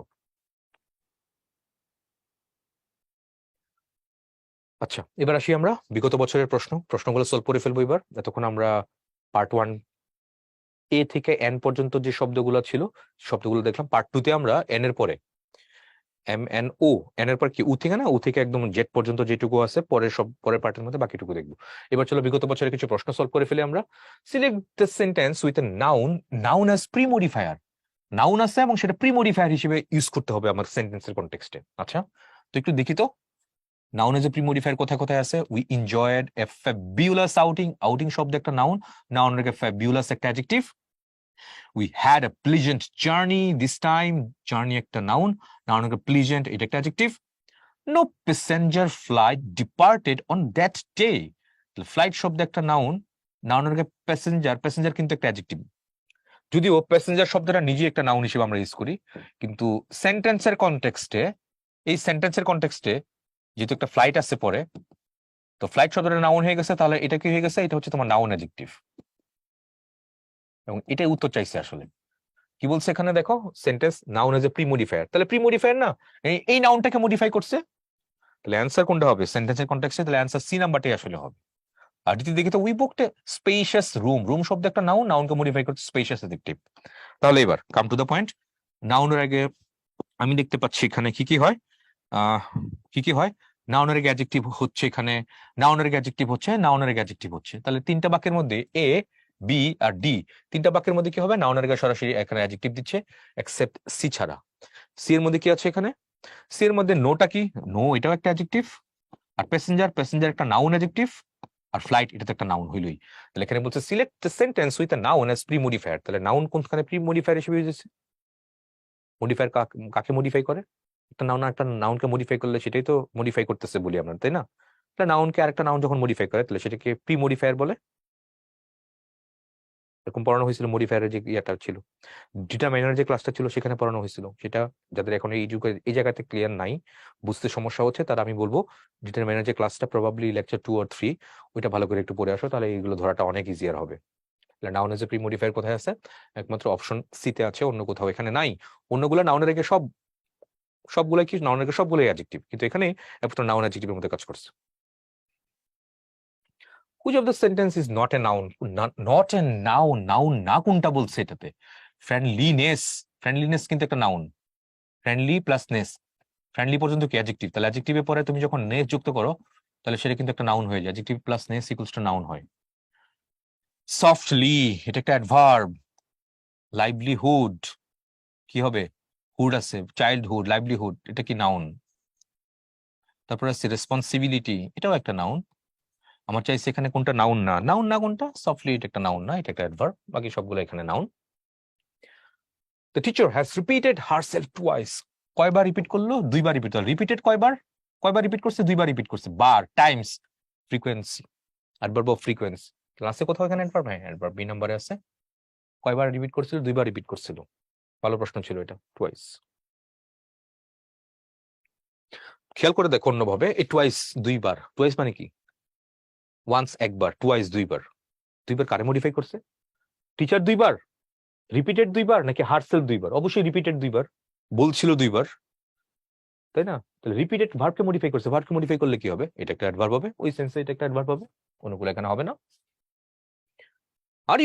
A: আচ্ছা, এবার আসি আমরা বিগত বছরের প্রশ্নগুলো সলভ করে ফেলবো এবার। এতক্ষণ আমরা পার্ট 1 এ থেকে এন পর্যন্ত যে শব্দগুলো ছিল, শব্দগুলো দেখলাম। পার্ট 2 তে আমরা এন এর পরে এম এন ও, এন এর পর কি, উ থেকে না, উ থেকে একদম জেড পর্যন্ত যেটুকু আছে পরের সব, পরের পার্টের মধ্যে বাকিটুকু দেখবো। এবার চলো বিগত বছরের কিছু প্রশ্ন সলভ করে ফেলি আমরা। Select the sentence with a noun, noun as pre modifier, noun আছে এবং সেটা প্রি মডিফায়ার হিসেবে ইউজ করতে হবে আমার সেন্টেন্সের কনটেক্সটে। আচ্ছা, তো একটু দেখি তো, noun as a pre modifier কোথায় কোথায় আছে। We enjoyed a fabulous outing, outing শব্দ একটা নাউন, নাউনের ফ্যাবুলাস একটা adjective. We had a pleasant journey this time, journey একটা নাউন, নাউনের প্লিজেন্ট এটা একটা adjective. No passenger flight departed on that day, flight শব্দ একটা নাউন, নাউনের প্যাসেঞ্জার, প্যাসেঞ্জার কিন্তু একটা অ্যাডজেক্টিভ, যদিও প্যাসেঞ্জার শব্দটা নিজে একটা নাউন হিসেবে আমরা ইউজ করি, কিন্তু সেন্টেন্সের কনটেক্সটে, এই সেন্টেন্সের কনটেক্সটে যেহেতু একটা ফ্লাইট আছে পরে, তো ফ্লাইট শব্দটা নাউন হয়ে গেছে, তাহলে এটা কি হয়ে গেছে, এটা হচ্ছে তোমার নাউন অ্যাডজেক্টিভ, এবং এটাই উত্তর চাইছে আসলে। কি বলছে এখানে দেখো, sentence noun as a pre modifier, তাহলে প্রি মডিফায়ার না, এই নাউনটাকে মডিফাই করছে, তাহলে অ্যান্সার কোনটা হবে সেন্টেন্সের কনটেক্সটে, তাহলে অ্যান্সার সি নাম্বারটাই আসলে হবে। আর দ্বিতীয় দিকে তো we booked A spacious room, room শব্দ একটা নাউন, নাউনকে মডিফাই করছে স্পেশিয়াস অ্যাডজেক্টিভ। তাহলে এবার কাম টু দ্য পয়েন্ট, নাউনের আগে আমি দেখতে পাচ্ছি এখানে কি কি হয়, কি কি হয়, নাউনের আগে অ্যাডজেক্টিভ হচ্ছে, এখানে নাউনের আগে অ্যাডজেক্টিভ হচ্ছে, নাউনের আগে অ্যাডজেক্টিভ হচ্ছে, তাহলে তিনটা বাক্যের মধ্যে এ বি আর ডি, তিনটা বাক্যের মধ্যে কি হবে, নাউনের আগে সরাসরি এখানে অ্যাডজেক্টিভ দিচ্ছে, এক্সেপ্ট সি ছাড়া। সি এর মধ্যে কি আছে এখানে, সি এর মধ্যে নোটা কি, নো এটাও একটা অ্যাডজেক্টিভ, আর প্যাসেঞ্জার, প্যাসেঞ্জার একটা নাউন অ্যাডজেক্টিভ, আর ফ্লাইট এটা তো একটা নাউন হইলই। তাহলে এখানে বলছে select the sentence with a noun as pre modifier, তাহলে নাউন কোনখানে প্রি মডিফায়ার হিসেবে ইউজ হচ্ছে, মডিফায়ার কাকে মডিফাই করে, একটা নাউনকে মডিফাই করলে সেটাই তো মডিফাই করতেছে বলি আমরা, তাই না? একটা নাউনকে আরেকটা নাউন যখন মডিফাই করে তাহলে সেটাকে প্রি মডিফায়ার বলে। এরকম পড়ানো হয়েছিল, মডিফায়ারের যে ইয়াটা ছিল, ডিটারমাইনার যে ক্লাসটা ছিল সেখানে পড়ানো হয়েছিল, সেটা যাদের এখন এই যুগে এই জায়গাতে ক্লিয়ার নাই, বুঝতে সমস্যা হচ্ছে, তারা আমি বলবো ডিটারমাইনার যে ক্লাসটা প্রবাবলি লেকচার 2 আর 3 ওইটা ভালো করে একটু পড়ে আসো, তাহলে এইগুলো ধরাটা অনেক ইজিয়ার হবে। Noun as a pre modifier কোথায় আছে, একমাত্র অপশন সি তে আছে, অন্য কোথাও এখানে নাই। অন্যগুলো নাউনের আগে সবগুলাই কি, নাউনের আগে সবগুলোই অ্যাডজেক্টিভ, কিন্তু এখানে একমাত্র নাউন অ্যাডজেক্টিভের মধ্যে কাজ করছে। Which of the sentence is not a noun? Not a noun, noun না কোনটা বলছে এটাতে, ফ্রেন্ডলিনেস, ফ্রেন্ডলিনেস কিন্তু একটা নাউন, ফ্রেন্ডলি প্লাস নেস, ফ্রেন্ডলি পর্যন্ত কি অ্যাডজেক্টিভ, তাহলে অ্যাডজেক্টিভের পরে তুমি যখন নেস যুক্ত করো তাহলে সেটা কিন্তু একটা নাউন হয়ে যায়, adjective plus ness equals to noun হয়। সফটলি এটা একটা অ্যাডভার্ব, লাইভলিহুড কি হবে, হুড আছে, চাইল্ডহুড, লাইভলিহুড এটা কি নাউন। তারপর আছে রেসপন্সিবিলিটি, এটাও একটা নাউন। আমার চাইছে এখানে কোনটা নাউন না, নাউন না কোনটা, সফটলি এটা একটা নাউন না, এটা একটা অ্যাডভার্ব, বাকি সবগুলো এখানে noun. The teacher has repeated herself twice. কয়বার রিপিট করলো, দুইবার রিপিট করলো, রিপিটেড কয়বার, কয়বার রিপিট করছে, দুইবার রিপিট করছে, বার times, frequency, adverb of frequency, ক্লাসে কোথাও এখানে অ্যাডভার্ব, হ্যাঁ অ্যাডভার্ব বি নম্বরে আছে, কয়বার রিপিট করছিল, দুইবার রিপিট করছিল, ভালো প্রশ্ন ছিল এটা, টুয়াইস। খেয়াল করে দেখো অন্যভাবে, এই টুয়াইস দুইবার, টুয়াইস মানে কি, ওয়ান্স একবার, টুয়াইস দুইবার, দুইবার কারে মডিফাই করছে, টিচার দুইবার, রিপিটেড দুইবার নাকি হারসেলফ দুইবার, অবশ্যই রিপিটেড দুইবার, বলছিল দুইবার, তাই না? তাহলে রিপিটেড ভার্বকে মডিফাই করছে, ভার্বকে মডিফাই করলে কি হবে, এটা একটা অ্যাডভার্ব হবে, ওই সেন্সে এটা একটা অ্যাডভার্ব হবে, অনুকূল এখানে হবে না। Are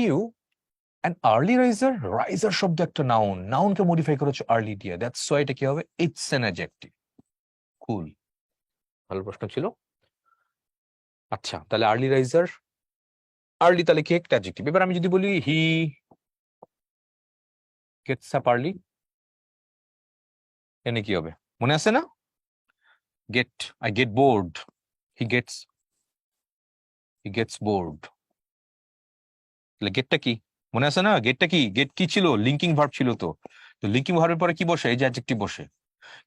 A: you an early riser, riser শব্দ একটা নাউন, নাউনকে মডিফাই করেছে আর্লি দিয়ে, দ্যাটস ওয়াই এটা কি হবে, ইটস অ্যান অ্যাডজেক্টিভ। কুল, ভালো প্রশ্ন ছিল। আচ্ছা তাহলে আর্লি রাইজার, আর্লি তাহলে কি একটা অ্যাডজেক্টিভ। এবার আমি যদি বলি হি গেটস আপ আর্লি, এনে কি হবে, মনে আছে না, get, I get bored, he gets bored, তাহলে গেটটা কি, মনে আছে না, গেটটা কি, গেট কি ছিল, লিঙ্কিং ভার্ব ছিল, তো লিঙ্কিং ভার্বের পরে কি বসে, এই যে অ্যাডজেক্টিভ বসে,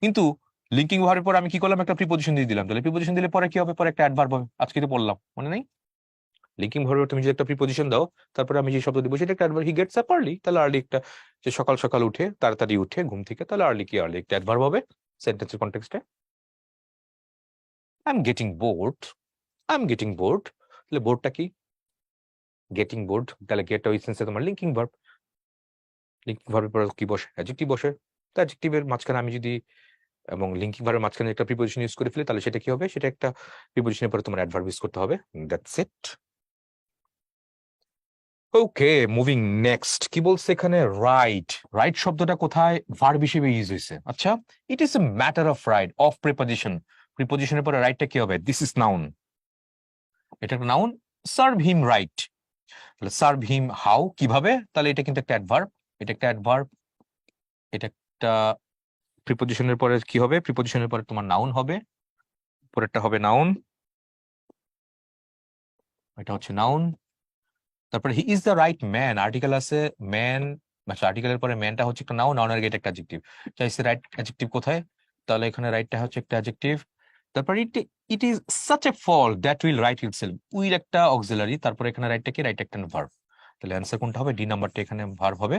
A: কিন্তু লিঙ্কিং ভার্বের পরে আমি কি করলাম, একটা প্রিপজিশন দিয়ে দিলাম, তাহলে প্রিপজিশন দিলে পরে কি হবে, পরে একটা অ্যাডভার্ব হবে, আজকে তো বললাম মনে নেই, লিঙ্কিং ভার্বের তুমি যদি একটা প্রিপজিশন দাও তারপরে আমি যে শব্দ দিব সেটা একটা adverb, he gets up early, তাহলে আর্লি একটা, যে সকাল সকাল উঠে তাড়াতাড়ি উঠে ঘুম থেকে, তাহলে আর্লি কি, আর্লি একটা অ্যাডভার্ব হবে সেন্টেন্সের কনটেক্সটে। I am getting bored, I am getting bored, তাহলে বোর্ডটা কি, গেটিং বোর্ড, তাহলে গেট ওই সেন্সে তোমার লিঙ্কিং ভার্ব, লিঙ্কিং ভার্বের পরে কি বসে, অ্যাডজেক্টিভ বসে, তো অ্যাডজেক্টিভের মাঝখানে আমি যদি এবং লিঙ্কিং ভার্বের মাঝখানে একটা প্রিপজিশন ইউজ করে ফেলি তাহলে সেটা কি হবে, সেটা একটা প্রিপজিশনের পরে তোমার অ্যাডভার্ব ইউজ করতে হবে, that's it. Okay moving next, কি বলছে এখানে, রাইট, রাইট শব্দটা কোথায় ভার্ব হিসেবে ইউজ হয়েছে, আচ্ছা it is a matter of right, of preposition, প্রিপজিশনের পরে রাইটটা কি হবে, দিস ইজ নাউন, এটা একটা নাউন, সার্ভ হিম রাইট, তাহলে সার্ভ হিম হাউ কিভাবে, তাহলে এটা কিন্তু একটা অ্যাডভার্ব, এটা একটা অ্যাডভার্ব, এটা একটা প্রিপজিশনের পরে কি হবে, প্রিপজিশনের পরে তোমার নাউন হবে, পরেরটা হবে নাউন, এটা হচ্ছে নাউন, তারপরে হি is the right man, article আছে ম্যান, আচ্ছা আর্টিকেলের পরে ম্যানটা হচ্ছে একটা নাউন, নাউনের আগে একটা অ্যাডজেক্টিভ, চাইছে রাইট অ্যাডজেক্টিভ কোথায়, তাহলে এখানে রাইটটা হচ্ছে একটা অ্যাডজেক্টিভ, তারপরে it is such a fall that will right itself, will একটা অক্সিলারি, তারপরে এখানে রাইটটা কি, রাইট একটা ভার্ব, তাহলে অ্যান্সার কোনটা হবে, ডি নাম্বারটা এখানে ভার্ব হবে,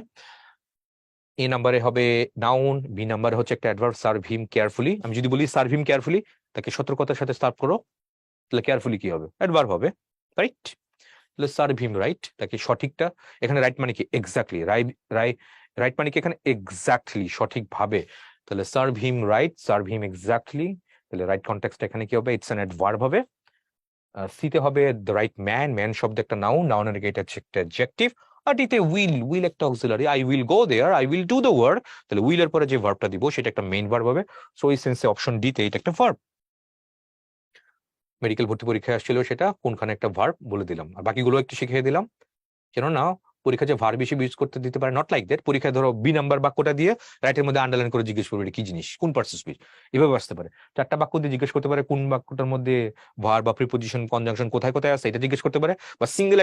A: এ নাম্বারে হবে নাউন, বি নাম্বারে হচ্ছে একটা অ্যাডভার্ব সার্ভ হিম কেয়ারফুলি, আমি যদি বলি সার্ভ হিম কেয়ারফুলি, তাকে সতর্কতার সাথে সার্ভ করো, তাহলে কেয়ারফুলি কি হবে, অ্যাডভার্ব হবে, রাইট। তাহলে সার্ভ হিম রাইট, তাকে সঠিকটা এখানে রাইট মানে কি এক্স্যাক্টলি, রাইট মানে কি এখানে এক্স্যাক্টলি সঠিকভাবে, তাহলে সার্ভ হিম রাইট, সার্ভ হিম এক্স্যাক্টলি, তাহলে রাইট কনটেক্সট এখানে কি হবে, ইটস অ্যান অ্যাডভার্ব হবে। সিতে হবে দ্য রাইট ম্যান, ম্যান শব্দ একটা নাউন, নাউনের এটা হচ্ছে একটা অ্যাডজেক্টিভ, আর ডিতে উইল, উইল একটা auxiliary, I will go there, I will do the work, তাহলে উইল এর পরে যে ভার্বটা দিব সেটা একটা মেইন ভার্ব হবে। সো এই সেন্সে অপশন ডিতে এটা একটা ভার্ব। মেডিকেল ভর্তি পরীক্ষায় আসছিল সেটা কোনখানে একটা ভার্ব বলে দিলাম, আর বাকিগুলো একটু শিখিয়ে দিলাম, কেননা পরীক্ষা যে ভার্ব হিসেবে ইউজ করতে দিতে পারে, নট লাইক দ্যাট পরীক্ষায় ধরো বি নাম্বার বাক্যটা দিয়ে রাইটের মধ্যে আন্ডারলাইন করে জিজ্ঞেস করবে এটা কি জিনিস, কোন পার্সন স্পিচ, এভাবে আসতে পারে। চারটা বাক্য দিয়ে জিজ্ঞেস করতে পারে কোন বাক্যটার মধ্যে ভার্ব বা প্রিপোজিশন কনজাংশন কোথায় কোথায় আছে এটা জিজ্ঞেস করতে পারে, বা সিঙ্গেল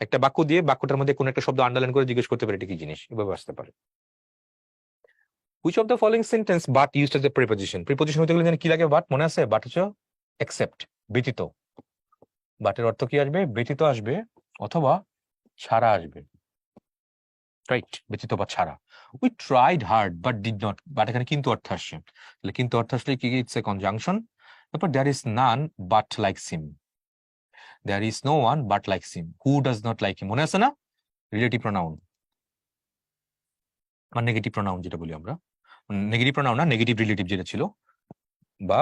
A: একটা বাক্য দিয়ে বাক্যটার মধ্যে কোন একটা শব্দ আন্ডারলাইন করে জিজ্ঞেস করতে পারে এটা কি জিনিস, এভাবে আসতে পারে। Which of the following sentence but used as a preposition, preposition হতে গেলে কি লাগে, বাট মনে আছে, বাট হচ্ছে এক্সেপ্ট, ব্যতীত, বাটের অর্থ কি আসবে, ব্যতীত আসবে অথবা ছাড়া আসবে, রাইট, ব্যতীত বা ছাড়া। We tried hard but did not, but এখানে কিন্তু অর্থ আসছে, তাহলে কিন্তু অর্থ আসলে কি, ইটস এ কনজাংশন। তারপর there is none but likes him, there is no one but likes him, who does not like him, মনে আছে না, রিলেটিভ প্রোনাউন বা নেগেটিভ প্রোনাউন যেটা বলি আমরা, নেগেটিভ প্রোনাউন না, নেগেটিভ রিলেটিভ যেটা ছিল, বা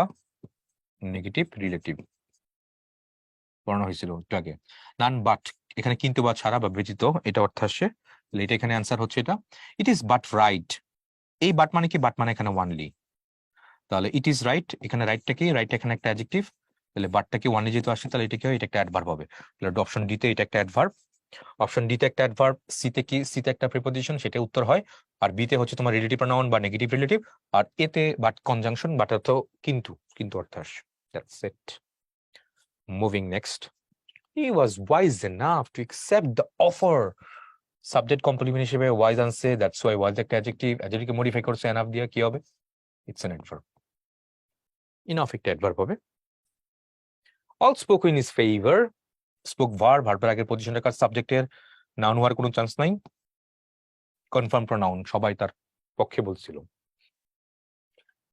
A: নেগেটিভ রিলেটিভ পড়ানো হয়েছিল একটু আগে। নান বাট এখানে কিন্তু বা ছাড়া বা ব্যতীত এটা অর্থ আসছে, তাহলে এটা এখানে অ্যান্সার হচ্ছে এটা। ইট ইজ বাট রাইট, এই বাট মানে কি, বাট মানে এখানে ওয়ানলি, তাহলে ইট ইজ রাইট, এখানে রাইটটা কি, রাইট এখানে একটা অ্যাডজেক্টিভ, তাহলে বাটটা কি ওয়ানে যেহেতু আসে তাহলে এটা কি হয়, এটা একটা অ্যাডভার্ব হবে, তাহলে অপশন ডিতে এটা একটা অ্যাডভার্ব, অপশন ডিতে একটা অ্যাডভার্ব, সিতে কি, সিতে একটা প্রিপোজিশন সেটা উত্তর হয়, আর বিতে হচ্ছে তোমার রিলেটিভ প্রোনাউন বা নেগেটিভ রিলেটিভ, আর এতে বাট কনজাংশন, বাট অর্থ কিন্তু, কিন্তু অর্থ আসে। That's it. Moving next, he was wise enough to accept the offer, subject complement হিসেবে ওয়াইজ আনছে, দ্যাটস ওয়াই ওয়াইজ একটা অ্যাডজেক্টিভ, অ্যাডজেক্টিভকে মডিফাই করছে এনাফ দিয়ে, কি হবে, ইটস অ্যান অ্যাডভার্ব, ইনাফ একটা অ্যাডভার্ব হবে। All spoke in his favour, spoke verb, ভার্বের আগের পজিশনটার কাজ সাবজেক্টের, নাউন হওয়ার কোনো চান্স নাই, কনফার্ম প্রোনাউন, সবাই তার পক্ষে বলছিল।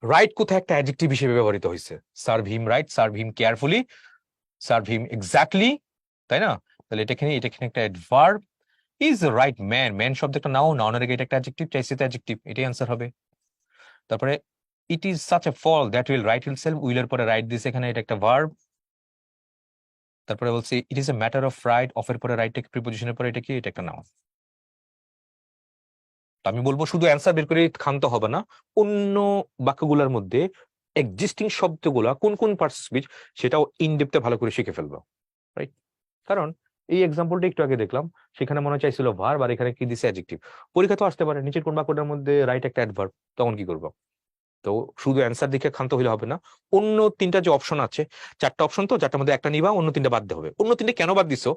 A: রাইট কোথায় একটা অ্যাডজেক্টিভ হিসেবে ব্যবহৃত হয়েছে, সার্ভ হিম রাইট, সার্ভ হিম কেয়ারফুলি, সার্ভ হিম এক্স্যাক্টলি, তাই না, তাহলে এটা এখানে একটা adverb. Is right man, man শব্দ একটা নাউন, নাউনের আগে এটা একটা অ্যাডজেক্টিভ, চাইছে তো অ্যাডজেক্টিভ, এটাই অ্যান্সার হবে। তারপরে it is such a fall that will write himself, উইলের পরে রাইট দিছে এখানে, এটা একটা ভার্ব। তারপরে বলছি it is a matter of right, অফের পরে রাইট প্রিপোজিশনের পরে এটা কি, এটা একটা নাউন। আমি বলবো শুধু অ্যান্সার বের করে ক্ষান্ত হবে না, অন্য বাক্যগুলোর মধ্যে এক্সিস্টিং শব্দগুলা কোন কোন পার্টস স্পিচ সেটাও ইনডেপথে ভালো করে শিখে ফেলবো, রাইট। কারণ এই এক্সাম্পলটা একটু আগে দেখলাম, সেখানে মনে চাইছিল ভার্ব, আর এখানে কি দিছে অ্যাডজেক্টিভ। পরীক্ষা তো আসতে পারে নিচের কোন বাক্যটার মধ্যে রাইট একটা অ্যাডভার্ব, তখন কি করবো, তো শুধু অ্যান্সার দেখে ক্ষান্ত হলে হবে না, অন্য তিনটা যে অপশন আছে, চারটা অপশন তো, চারটার মধ্যে একটা নিবা, অন্য তিনটা বাদ দিতে হবে, অন্য তিনটে কেন বাদ দিছো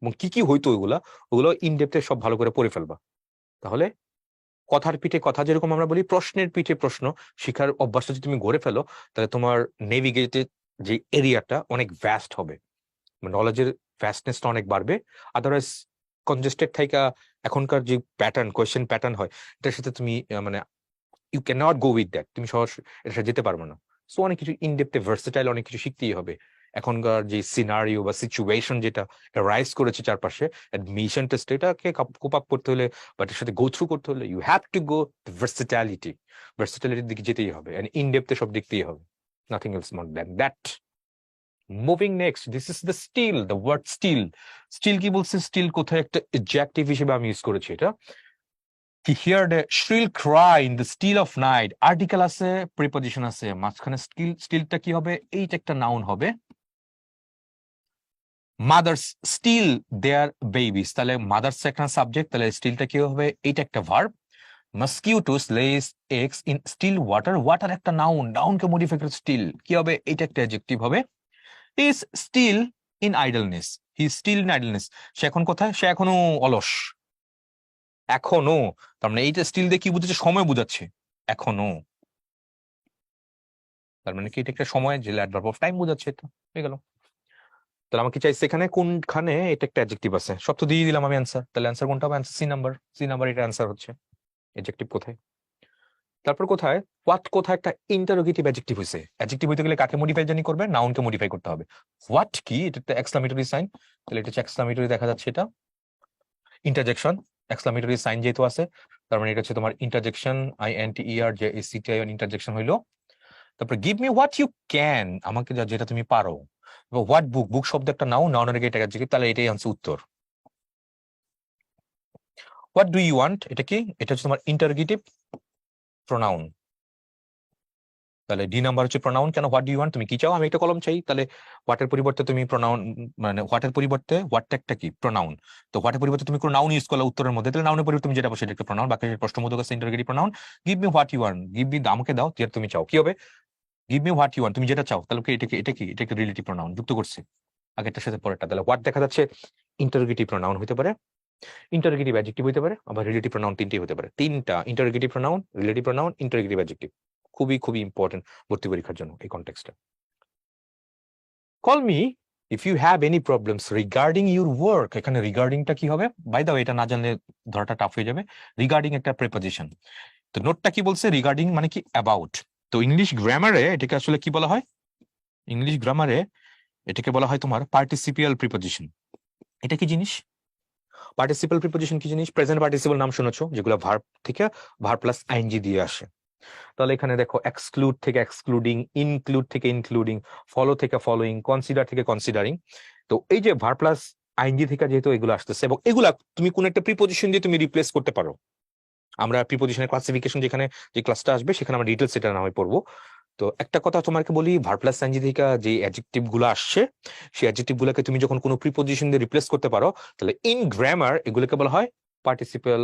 A: এবং কি কি হইতো ওগুলো ইনডেপথে সব ভালো করে পড়ে ফেলবা, তাহলে কথার পিঠে কথা, যেরকম আমরা বলি প্রশ্নের পিঠে প্রশ্ন, শিখার অভ্যাসটা যদি তুমি গড়ে ফেলো, তাহলে তোমার নেভিগেটেড যে এরিয়াটা অনেক ভ্যাস্ট হবে, নলেজের ভ্যাস্টনেসটা অনেক বাড়বে। আদারওয়াইজ কনজেস্টেড থাইকা এখনকার যে প্যাটার্ন, কোয়েশ্চেন প্যাটার্ন হয়, এটার সাথে তুমি মানে you can not go with that, তুমি সহজ এটার সাথে যেতে পারবে না। সো অনেক কিছু ইনডেপথে ভার্সেটাইল অনেক কিছু শিখতেই হবে। এখনকার যে সিনারিও বা সিচুয়েশন যেটা রাইজ করেছে চারপাশে, অ্যাডমিশন টেস্ট, এটাকে কোপ আপ করতে হলে বা এটার সাথে গো থ্রু করতে হলে ইউ হ্যাভ টু গো ভার্সেটালিটির দিকে যেতেই হবে, এন্ড ইনডেপথে সব দেখতেই হবে, nothing else more than that. Moving next, this is the still, the word still. Still কি বলছে, স্টিল কোথায় একটা অ্যাডজেক্টিভ হিসেবে আমি ইউজ করেছি এটা। He heard a shrill cry in the still of night, article আছে, প্রিপজিশন আছে, মাঝখানে স্টিলটা কি হবে, এইটা একটা নাউন হবে। মাদার্স স্টিল দেয়ার বেবিস, তাহলে মাদার্স একটা সাবজেক্ট, তাহলে স্টিলটা কি হবে, এইটা একটা verb. Mosquitoes lays eggs in still water, water একটা নাউন, নাউনকে মডিফাই করে স্টিল কি হবে, এইটা একটা অ্যাডজেক্টিভ হবে। Is still in idleness, he still in idleness, সে এখন কোথায়, সে এখনো অলস, এখনো, তার মানে এইটা স্টিল দিয়ে কি বুঝাচ্ছে, সময় বুঝাচ্ছে, এখনো, তার মানে কি এটা একটা সময়, যে অ্যাডভার্ব অফ টাইম বোঝাচ্ছে, এটা হয়ে গেল। তাহলে আমাকে চাইছে এখানে কোনখানে এটা একটা অ্যাডজেক্টিভ আছে, সব তো দিয়ে দিলাম আমি অ্যান্সার, তাহলে অ্যান্সার কোনটা হবে, answer C number, C number এটা অ্যান্সার হচ্ছে, অ্যাডজেক্টিভ কোথায়। তারপর কোথায় হোয়াট কোথায় একটা ইন্টারোগেটিভ অ্যাডজেক্টিভ হয়েছে। অ্যাডজেক্টিভ হইতে গেলে কাকে মডিফাই জানি করবে, নাউনকে মডিফাই করতে হবে। হোয়াট কি, এটা একটা এক্সক্লামেটরি সাইন, তাহলে এটা হচ্ছে এক্সক্লামেটরি, দেখা যাচ্ছে এটা ইন্টারজেকশন, এক্সক্লামেটরি সাইন যেহেতু আছে, তার মানে এটা হচ্ছে তোমার ইন্টারজেকশন, INTERJECTION ইন্টারজেকশন হইলো। তারপর give me what you can, আমাকে যেটা তুমি পারো। হোয়াট বুক, বুক শব্দ একটা নাউন, নাউনের আগে এটা অ্যাডজেক্টিভ, তাহলে এটাই আনসার উত্তর। হোয়াট ডু ইউ ওয়ান্ট, এটা কি, এটা হচ্ছে তোমার ইন্টারোগেটিভ প্রোনাউন, তাহলে ডি নাম্বার হচ্ছে প্রোনাউন। কেন হোয়াট ডু ইউ ওয়ান্ট, তুমি কি চাও, আমি একটা কলম চাই, তাহলে হোয়াটের পরিবর্তে তুমি প্রোনাউন, মানে হোয়াটের পরিবর্তে হোয়াটটা একটা কি প্রোনাউন, তো হোয়াটের পরিবর্তে তুমি কোনো নাউন ইউজ করলে উত্তরের মধ্যে, তাহলে নাউনের পরিবর্তে তুমি যেটা বসে, এটা একটা প্রোনাউন। বাকি প্রশ্নবোধক আছে interrogative pronoun. Give me what you want, give me আমাকে দাও যেটা তুমি চাও, কি হবে give me what you want, তুমি যেটা চাও, তাহলে কি এটা কি, এটা কি, এটা একটা রিলেটিভ প্রোনাউন যুক্ত করছে আগেরটার সাথে পরেরটা, তাহলে হোয়াট দেখা যাচ্ছে ইন্টারোগেটিভ প্রোনাউন হতে পারে, ইন্টারোগেটিভ অ্যাডজেক্টিভ হতে পারে, আবার রিলেটিভ প্রোনাউন তিনটেই হতে পারে। তিনটা interrogative pronoun, relative pronoun, interrogative adjective, খুবই খুবই ইম্পর্টেন্ট ভর্তি পরীক্ষার জন্য এই কনটেক্সটটা। Call me if you have any problems regarding your work, এখানে রিগার্ডিংটা কি হবে, বাই দ্য ওয়ে এটা না জানলে ধরাটা টাফ হয়ে যাবে। রিগার্ডিং একটা প্রিপজিশন, তো নোটটা কি বলছে, রিগার্ডিং মানে কি অ্যাবাউট, তো ইংলিশ গ্রামারে এটাকে আসলে কি বলা হয়, ইংলিশ গ্রামারে এটাকে বলা হয় তোমার পার্টিসিপিয়াল প্রিপজিশন। এটা কি জিনিস, পার্টিসিপাল প্রিপজিশন কি জিনিস, প্রেজেন্ট পার্টিসিপাল নাম শুনেছো, যেগুলো ভার্ব থেকে ভার্ব প্লাস আইএনজি দিয়ে আসে। তাহলে এখানে দেখো এক্সক্লুড থেকে এক্সক্লুডিং, ইনক্লুড থেকে ইনক্লুডিং, ফলো থেকে ফলোইং, কনসিডার থেকে কনসিডারিং। তো এই যে ভার্ব প্লাস আইএনজি থেকে যেহেতু এগুলো আসতেছে, এবং এগুলা তুমি কোন একটা প্রিপজিশন দিয়ে তুমি রিপ্লেস করতে পারো। আমরা প্রিপজিশনের ক্লাসিফিকেশন যেখানে যে ক্লাসটা আসবে সেখানে আমরা ডিটেলস এটা নামে পড়বো। তো একটা কথা তোমাকে বলি, ভার্ব প্লাস আইএনজি থেকে যে অ্যাডজেক্টিভ গুলো আসছে, সেই অ্যাডজেক্টিভ গুলোকে তুমি যখন কোনো প্রিপজিশন দিয়ে রিপ্লেস করতে পারো, তাহলে ইন গ্রামার এগুলোকে বলা হয় পার্টিসিপাল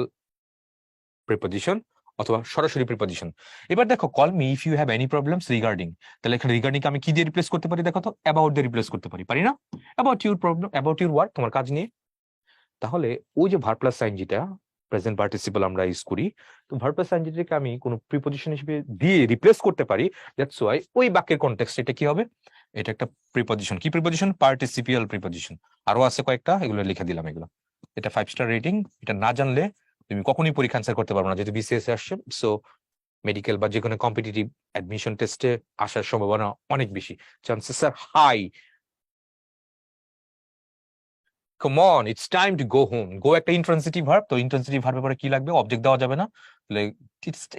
A: প্রিপজিশন অথবা সরাসরি প্রিপজিশন। এবার দেখো call me if you have any problems regarding, তাহলে এখানে রিগার্ডিং আমি কি দিয়ে রিপ্লেস করতে পারি, দেখো তো অ্যাবাউট দিয়ে রিপ্লেস করতে পারি, পারি না, about your problem, about your work, তোমার কাজ নিয়ে। তাহলে ওই যে ভার্ব প্লাস সাইন যেটা প্রেজেন্ট পার্টিসিপল আমরা ইউজ করি, তো ভার্ব প্লাস সাইন যেটাকে আমি কোনো প্রিপজিশন হিসেবে দিয়ে রিপ্লেস করতে পারি, দ্যাটস ওয়াই ওই বাক্যের কনটেক্সট এটা কি হবে, এটা একটা প্রিপজিশন। কি প্রিপজিশন, পার্টিসিপিয়াল প্রিপজিশন। আরো আছে কয়েকটা, এগুলো লিখে দিলাম এগুলো। এটা 5 স্টার রেটিং, এটা না জানলে তুমি কখনোই পরীক্ষা অ্যান্সার করতে পারবে না, যেহেতু বিসিএস আসছে। সো মেডিকেল বা যে কোনো কম্পিটিটিভ অ্যাডমিশন টেস্টে আসার সম্ভাবনা অনেক বেশি, chances are high. Come on, it's time to go home. Go একটা ইন্ট্রান্সিটিভ ভার্ব, তো ইন্ট্রান্সিটিভ ভার্বের পরে কি লাগবে, অবজেক্ট দেওয়া যাবে না, তাহলে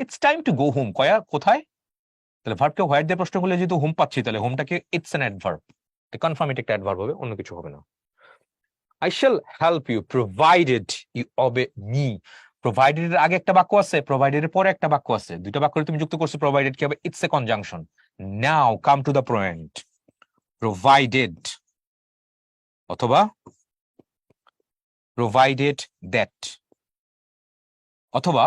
A: it's time to go home, কোথায়, তাহলে ভার্বকে হোয়াইট দিয়ে প্রশ্ন করলে যেহেতু হোম পাচ্ছি, তাহলে হোমটাকে ইটস অ্যান অ্যাডভার্ব, কনফার্ম এটা একটা অ্যাডভার্ব হবে, অন্য কিছু হবে না। I shall help you provided you obey me, provided এর আগে একটা বাক্য আছে, প্রোভাইডেড এর পরে একটা বাক্য আছে, দুইটা বাক্য তুমি যুক্ত করছো, প্রোভাইডেড কি হবে, it's a conjunction. Now come to the point, provided অথবা প্রোভাইডেড দ্যাট অথবা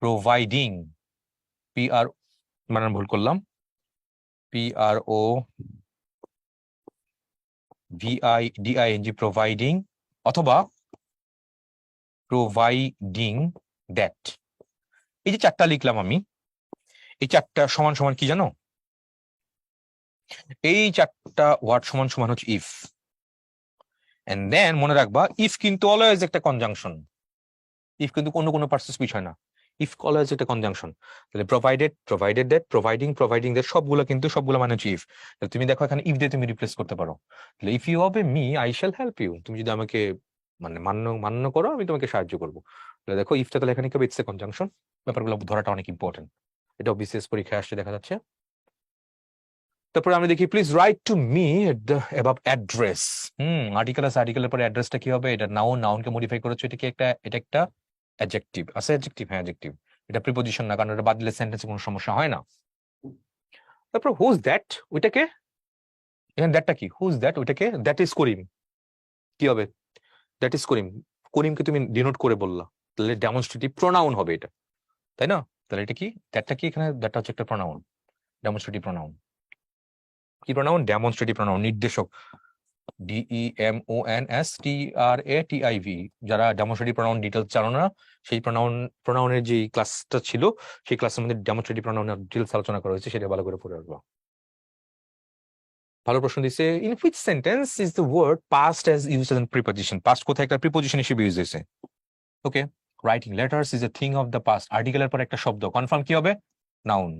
A: প্রোভাইডিং, PR মানে ভুল করলাম, PROVIDING, প্রোভাইডিং অথবা প্রোভাইডিং দ্যাট। এই যে চারটা লিখলাম আমি, এই চারটা সমান সমান কি জানো, এই চারটা ওয়ার্ড সমান সমান হচ্ছে ইফ। এন্ড দেন মনে রাখবা, ইফ কিন্তু অলওয়েজ একটা কনজাংশন, ইফ কিন্তু কোনো কোনো পার্সেস স্পিচ হয় না, ইফ অলওয়েজ একটা কনজাংশন। তাহলে provided, provided that, providing, providing that, সবগুলো কিন্তু সবগুলো মানে হচ্ছে ইফ। তাহলে তুমি দেখো এখানে ইফ দিয়ে তুমি রিপ্লেস করতে পারো, তাহলে if you help me I shall help you, তুমি যদি আমাকে মানে মান্য মান্য করো আমি তোমাকে সাহায্য করবো। তাহলে দেখো ইফটা তাহলে এখানে কি হবে, ইটস এ কনজাংশন। ব্যাপারগুলো ধরাটা অনেক ইম্পর্টেন্ট, এটা বিসিএস পরীক্ষায় আসছে দেখা যাচ্ছে। তারপরে আমরা দেখি please write to me above address. Article আছে, আর্টিকেলের পরে অ্যাড্রেসটা কি হবে, এটা নাউন, নাউনকে মডিফাই করেছে, এটা কি একটা, এটা একটা অ্যাডজেক্টিভ আছে, অ্যাডজেক্টিভ, হ্যাঁ অ্যাডজেক্টিভ, এটা প্রিপজিশন না, কারণ এটা বাদ দিলে সেন্টেন্সে কোনো সমস্যা হয় না। তারপর হুজ দ্যাট, ওইটাকে এখানে দ্যাটটা কি, হুজ দ্যাট, ওইটাকে দ্যাট ইজ করিম, কি হবে, দ্যাট ইজ করিম, করিমকে তুমি ডিনোট করে বললা, তাহলে ডেমনস্ট্রেটিভ প্রোনাউন হবে এটা, তাই না? তাহলে এটা কি, দ্যাটটা কি, এখানে দ্যাটটা হচ্ছে একটা প্রোনাউন, ডেমনস্ট্রেটিভ প্রোনাউন। কি প্রোনাউন, ডেমনস্ট্রেটিভ প্রোনাউন, নির্দেশক, DEMONSTRATIV। যারা ডেমনস্ট্রেটিভ প্রোনাউন ডিটেলস জানো না, সেই প্রোনাউনের যে ক্লাসটা ছিল, সেই ক্লাসের মধ্যে ডেমনস্ট্রেটিভ প্রোনাউনের ডিটেলস আলোচনা করা হয়েছে, সেটা ভালো করে পড়ে আসবো। ভালো প্রশ্ন দিছে, in which sentence is the word past as used as preposition, past কোথায় একটা প্রিপজিশন হিসেবে ইউজ হয়েছে। Okay, writing letters is a thing of the past, আর্টিকেলের পর একটা শব্দ, কনফার্ম কি হবে? Noun.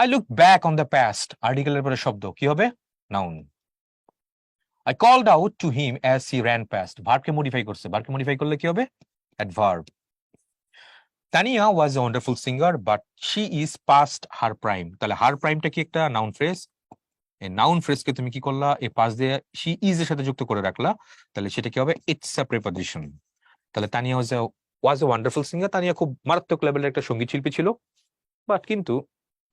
A: I look back on the past, আর্টিকেলের পরে শব্দ কি হবে? Noun. I called out to him as he ran past, ভার্বকে মডিফাই করছে, ভার্বকে মডিফাই করলে কি হবে? Adverb. Tania was a wonderful singer but she is past her prime, তাহলে হার প্রাইমটা কি একটা নাউন ফ্রেজ, এই নাউন ফ্রেজকে তুমি কি করলা, এই পাস দিয়ে শি ইজ এর সাথে যুক্ত করে রাখলা, তাহলে সেটা কি হবে? It's a preposition. তাহলে তানিয়া ওয়াজ এ ওয়ান্ডারফুল সিঙ্গার, তানিয়া খুব মারাত্মক লেভেলের একটা সঙ্গীত শিল্পী ছিল, বাট কিন্তু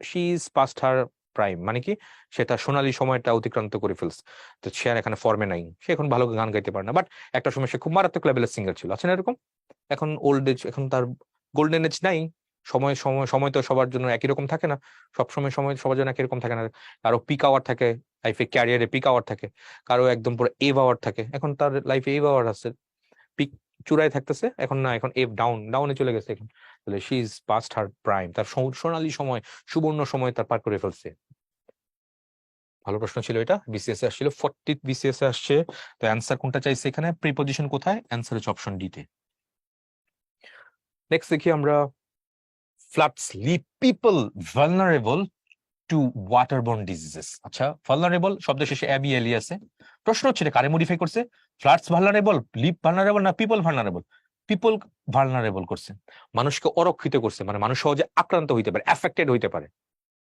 A: she is past her prime মানে কি, সে তার সোনালী সময়টা অতিক্রান্ত করে ফেলছে, তো সে আর এখানে ফর্মে নাই, সে এখন ভালো গান গাইতে পারে না, বাট একটা সময় সে খুব মারাত্মক লেভেলের সিঙ্গার ছিল, আছে না এরকম? এখন ওল্ড এজ, এখন তার গোল্ডেন এজ নাই, সময় সময় সময় তো সবার জন্য একই রকম থাকে না, সবসময় সময় সবার জন্য একই রকম থাকে না, কারো পিক আওয়ার থাকে লাইফে, ক্যারিয়ারে পিক আওয়ার থাকে, কারো একদম পুরো এভ আওয়ার থাকে, এখন তার লাইফে এভ আওয়ার আছে, পিক চূড়ায় থাকতেছে, এখন না, এখন এভ ডাউনে চলে গেছে এখন, তাহলে she is past her prime, তার সোনালী সময়, সুবর্ণ সময় তার পার করে ফেলছে। ভালো প্রশ্ন ছিল এটা, বিসিএস এ আসছিল, 40 বিসিএস এ আসছে, তো অ্যান্সার কোনটা চাইছে এখানে? প্রিপজিশন কোথায়? অ্যান্সার হচ্ছে অপশন ডি তে। নেক্সট দেখি আমরা, floods leave people vulnerable to waterborne diseases. আচ্ছা, vulnerable শব্দ শেষে abl আছে, প্রশ্ন হচ্ছে এটা কারে মডিফাই করছে? floods vulnerable, leave vulnerable না people vulnerable? people vulnerable করছে, মানুষকে অরক্ষিত করছে, মানে মানুষ সহজে আক্রান্ত হইতে পারে, অ্যাফেক্টেড হইতে পারে,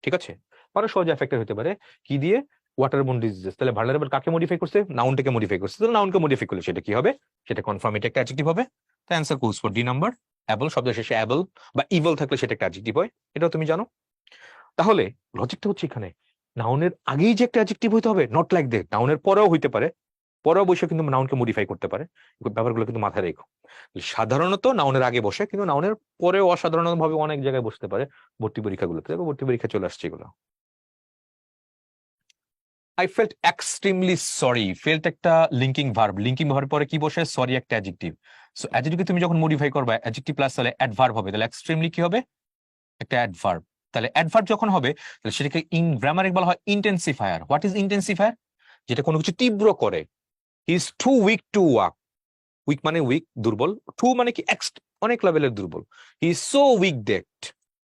A: ঠিক আছে, মানুষ সহজে অ্যাফেক্টেড হইতে পারে কি দিয়ে? ওয়াটারবোর্ন ডিজিজেস। তাহলে ভালনারেবল কাকে মডিফাই করছে? নাউনটাকে মডিফাই করছে, তাহলে নাউনকে মডিফাই করলে সেটা কি হবে? সেটা কনফার্ম, এটা একটা অ্যাডজেক্টিভ হবে, তো answer goes for D number. Able শব্দ শেষে অ্যাবল বা ইভল থাকলে সেটা একটা অ্যাডজেক্টিভ হয়, এটাও তুমি জানো। তাহলে লজিকটা হচ্ছে এখানে নাউনের আগেই যে একটা অ্যাডজেক্টিভ হইতে হবে, নট লাইক দ্যাট, নাউনের পরেও হইতে পারে, পরেও বসে কিন্তু নাউনকে মডিফাই করতে পারে, ব্যাপারগুলো কিন্তু মাথায় রেখো। সাধারণত নাউনের আগে বসে, কিন্তু নাউনের পরেও অসাধারণ ভাবে অনেক জায়গায় বসতে পারে, ভর্তি পরীক্ষাগুলোতে, ভর্তি পরীক্ষা চলে আসছে এগুলো। I felt extremely sorry. Felt একটা লিঙ্কিং ভার্ব, লিঙ্কিং ভার্ব পরে কি বসে? সরি একটা অ্যাডজেক্টিভ। সো অ্যাডজেক্টিভকে তুমি যখন মডিফাই করবে, অ্যাডজেক্টিভ প্লাস তাহলে অ্যাডভার্ব হবে, তাহলে এক্সট্রিমলি কি হবে? একটা অ্যাডভার্ব। তাহলে অ্যাডভার্ব যখন হবে, তাহলে সেটাকে ইন গ্রামারে বলা হয় ইন্টেন্সিফায়ার। What is intensifier? যেটা কোনো কিছু তীব্র করে। He is too weak to walk, weak মানে উইক, দুর্বল, টু মানে কি অনেক লেভেলের দুর্বল, he is so weak that,